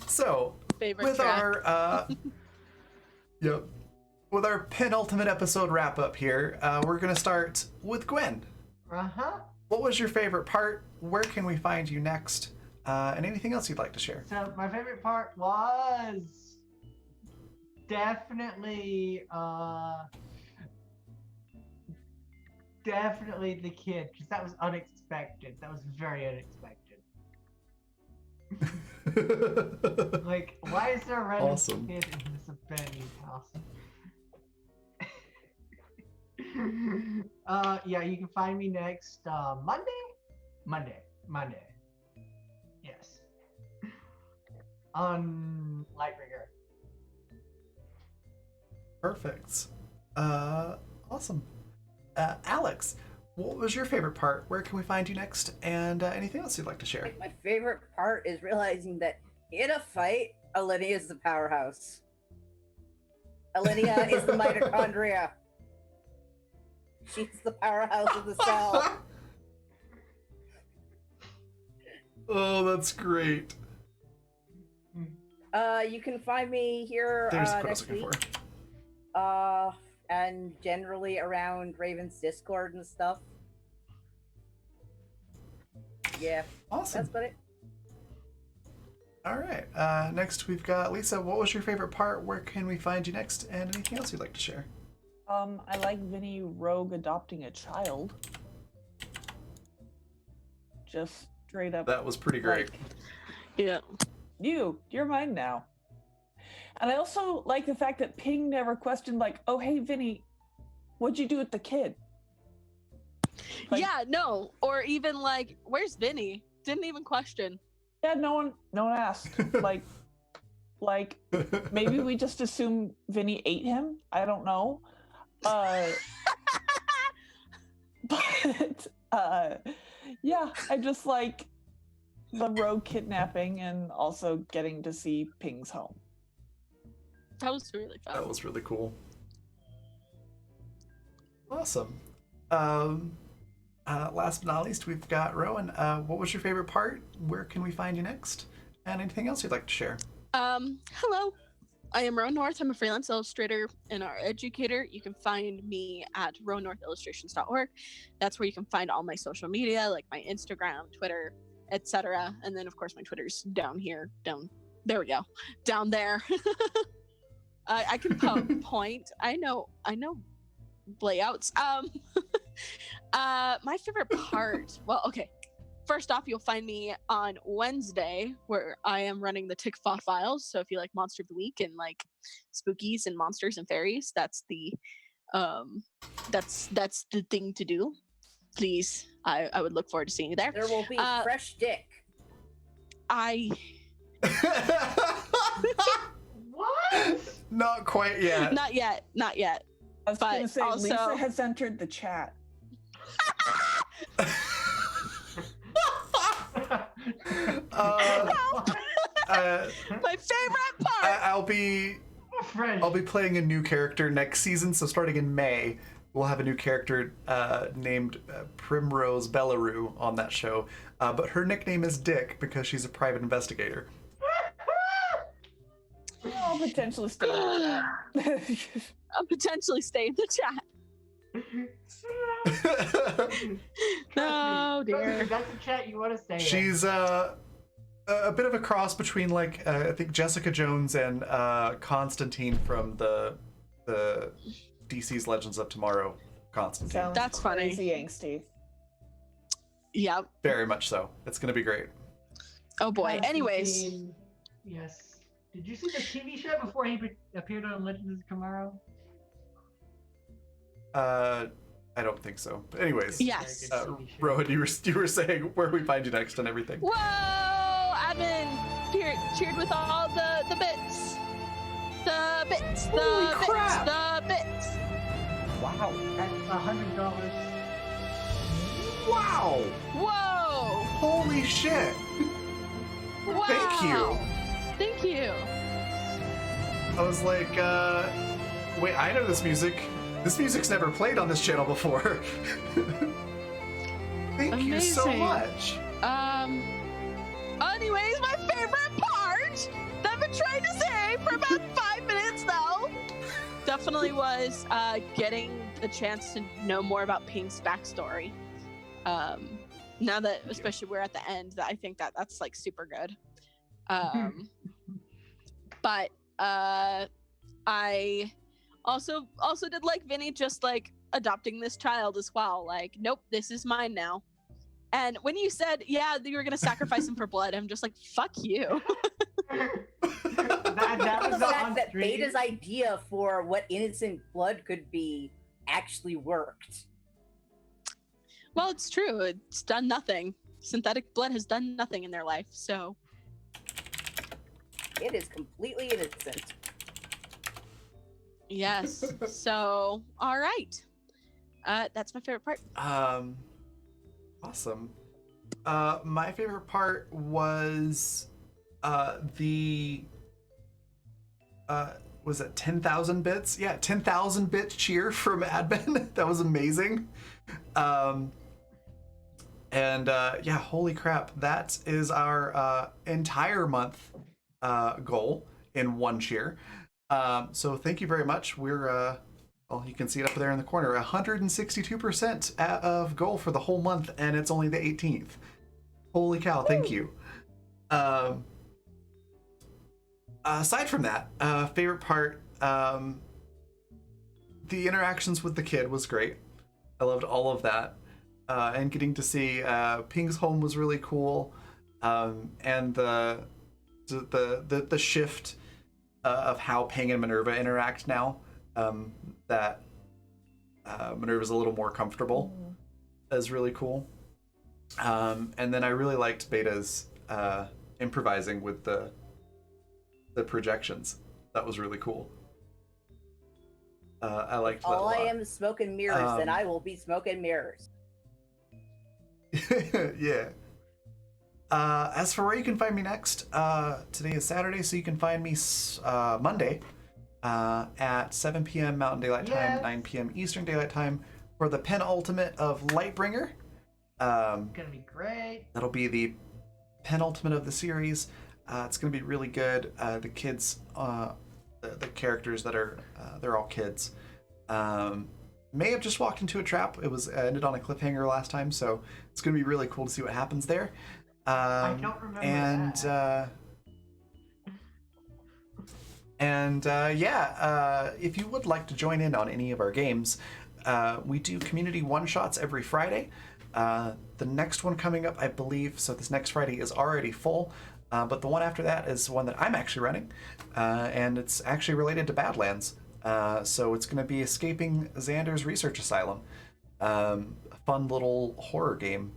So, Favorite with track. our yep, with our penultimate episode wrap up here, we're gonna start with Gwen. What was your favorite part? Where can we find you next? And anything else you'd like to share? So my favorite part was definitely the kid, because that was unexpected. That was very unexpected. Like, why is there a random Awesome. kid in this abandoned house? Yeah, you can find me next Monday. Yes. On Lightbringer. Perfect. Awesome. Alex, what was your favorite part? Where can we find you next? And anything else you'd like to share? My favorite part is realizing that in a fight, Alinea is the powerhouse. Alinea is the mitochondria. She's the powerhouse of the cell. Oh, that's great. You can find me here There's what I was next looking week. for. And generally around Raven's Discord and stuff. Yeah, Awesome. that's about it. All right. Next, we've got Lisa. What was your favorite part? Where can we find you next? And anything else you'd like to share? I like Vinny Rogue adopting a child. Just straight up. That was pretty great. Like, Yeah. you're mine now. And I also like the fact that Ping never questioned, like, oh, hey, Vinny, what'd you do with the kid? Like, yeah, no. Or even like, where's Vinny? Didn't even question. yeah, no one asked. like maybe we just assume Vinny ate him. I don't know. But yeah, I just like the rogue kidnapping and also getting to see Ping's home. That was really fun. That was really cool. Awesome. Last but not least, we've got Rowan. What was your favorite part? Where can we find you next? And anything else you'd like to share? Hello. I am Rowan North. I'm a freelance illustrator and art educator. You can find me at rowannorthillustrations.org. That's where you can find all my social media, like my Instagram, Twitter, etc. And then, of course, my Twitter's down here. There we go. Down there. I can point. I know layouts. My favorite part. Well, okay. First off, you'll find me on Wednesday where I am running the Tickfaw files. So if you like Monster of the Week and like spookies and monsters and fairies, that's the thing to do. Please, I would look forward to seeing you there. There will be fresh dick. What? Not quite yet. Not yet. I was going to say, also- Lisa has entered the chat. My favorite part. I'll be playing a new character next season. So starting in May, we'll have a new character named Primrose Bellaroo on that show. But her nickname is Dick because she's a private investigator. I'll potentially stay in the chat. I'll potentially stay in the chat. Oh dear. If that's the chat you want to stay in. She's a bit of a cross between like I think Jessica Jones and Constantine from the DC's Legends of Tomorrow. Constantine. Sounds That's funny. crazy angsty. Yep. Very much so. It's gonna be great. Oh boy. Anyways. Constantine, yes. Did you see the TV show before he appeared on Legends of Tomorrow? I don't think so. But anyways, Yes. Rowan, you were saying where we find you next and everything. Whoa! Admin cheered with all the bits. The bits. The Holy bits. crap. The bits. Wow. That's $100. Wow! Whoa! Holy shit! Wow! Thank you. Thank you. I was like, wait, I know this music. This music's never played on this channel before. Thank you so Amazing. much. Anyways, my favorite part that I've been trying to say for about 5 minutes now definitely was getting the chance to know more about Ping's backstory. Now that, especially we're at the end, that I think that's like super good. But I also did like Vinny just like adopting this child as well. Like, nope, this is mine now. And when you said, yeah, you were gonna sacrifice him for blood, I'm just like, fuck you. that was The fact that on-stream. Beta's idea for what innocent blood could be actually worked. Well, it's true. It's done nothing. Synthetic blood has done nothing in their life. So It is completely innocent. yes. So all right. That's my favorite part. Awesome. My favorite part was the was it 10,000 bits? Yeah, 10,000 bit cheer from admin. That was amazing. And yeah, holy crap, that is our entire month goal in one cheer. So thank you very much. We're well, you can see it up there in the corner, 162% of goal for the whole month, and it's only the 18th. Holy cow, thank you. Aside from that, favorite part, the interactions with the kid was great. I loved all of that. And getting to see Ping's home was really cool. And the shift of how Ping and Minerva interact now, that Minerva's a little more comfortable, is really cool. And then I really liked Beta's improvising with the projections. That was really cool. I liked that a lot. I am smoke and mirrors, and I will be smoke and mirrors. Yeah. As for where you can find me next, today is Saturday, so you can find me Monday at 7 p.m. Mountain Daylight Time, 9 p.m. Eastern Daylight Time for the penultimate of Lightbringer. Gonna be great. That'll be the penultimate of the series. It's gonna be really good. The kids, the characters that are, they're all kids. May have just walked into a trap. It was ended on a cliffhanger last time, so it's gonna be really cool to see what happens there. I don't remember that. If you would like to join in on any of our games, we do community one-shots every Friday. The next one coming up, I believe, so this next Friday is already full, but the one after that is one that I'm actually running, and it's actually related to Badlands. So it's going to be Escaping Xander's Research Asylum, a fun little horror game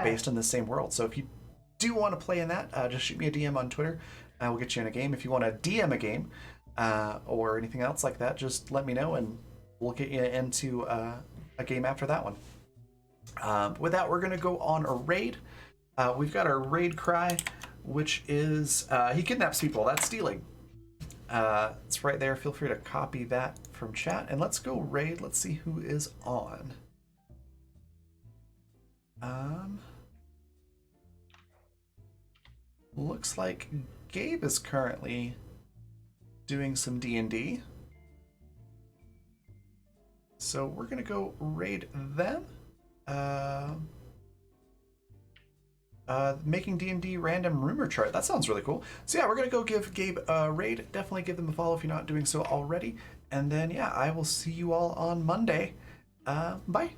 based in the same world. So if you do want to play in that, just shoot me a DM on Twitter. We'll get you in a game. If you want to DM a game or anything else like that, just let me know and we'll get you into a game after that one. With that, we're going to go on a raid. We've got our raid cry, which is he kidnaps people. That's stealing. It's right there. Feel free to copy that from chat. And let's go raid. Let's see who is on. Looks like Gabe is currently doing some D&D. So we're going to go raid them. Making D&D random rumor chart. That sounds really cool. So yeah, we're gonna go give Gabe a raid. Definitely give them a follow if you're not doing so already. And then yeah, I will see you all on Monday. Bye.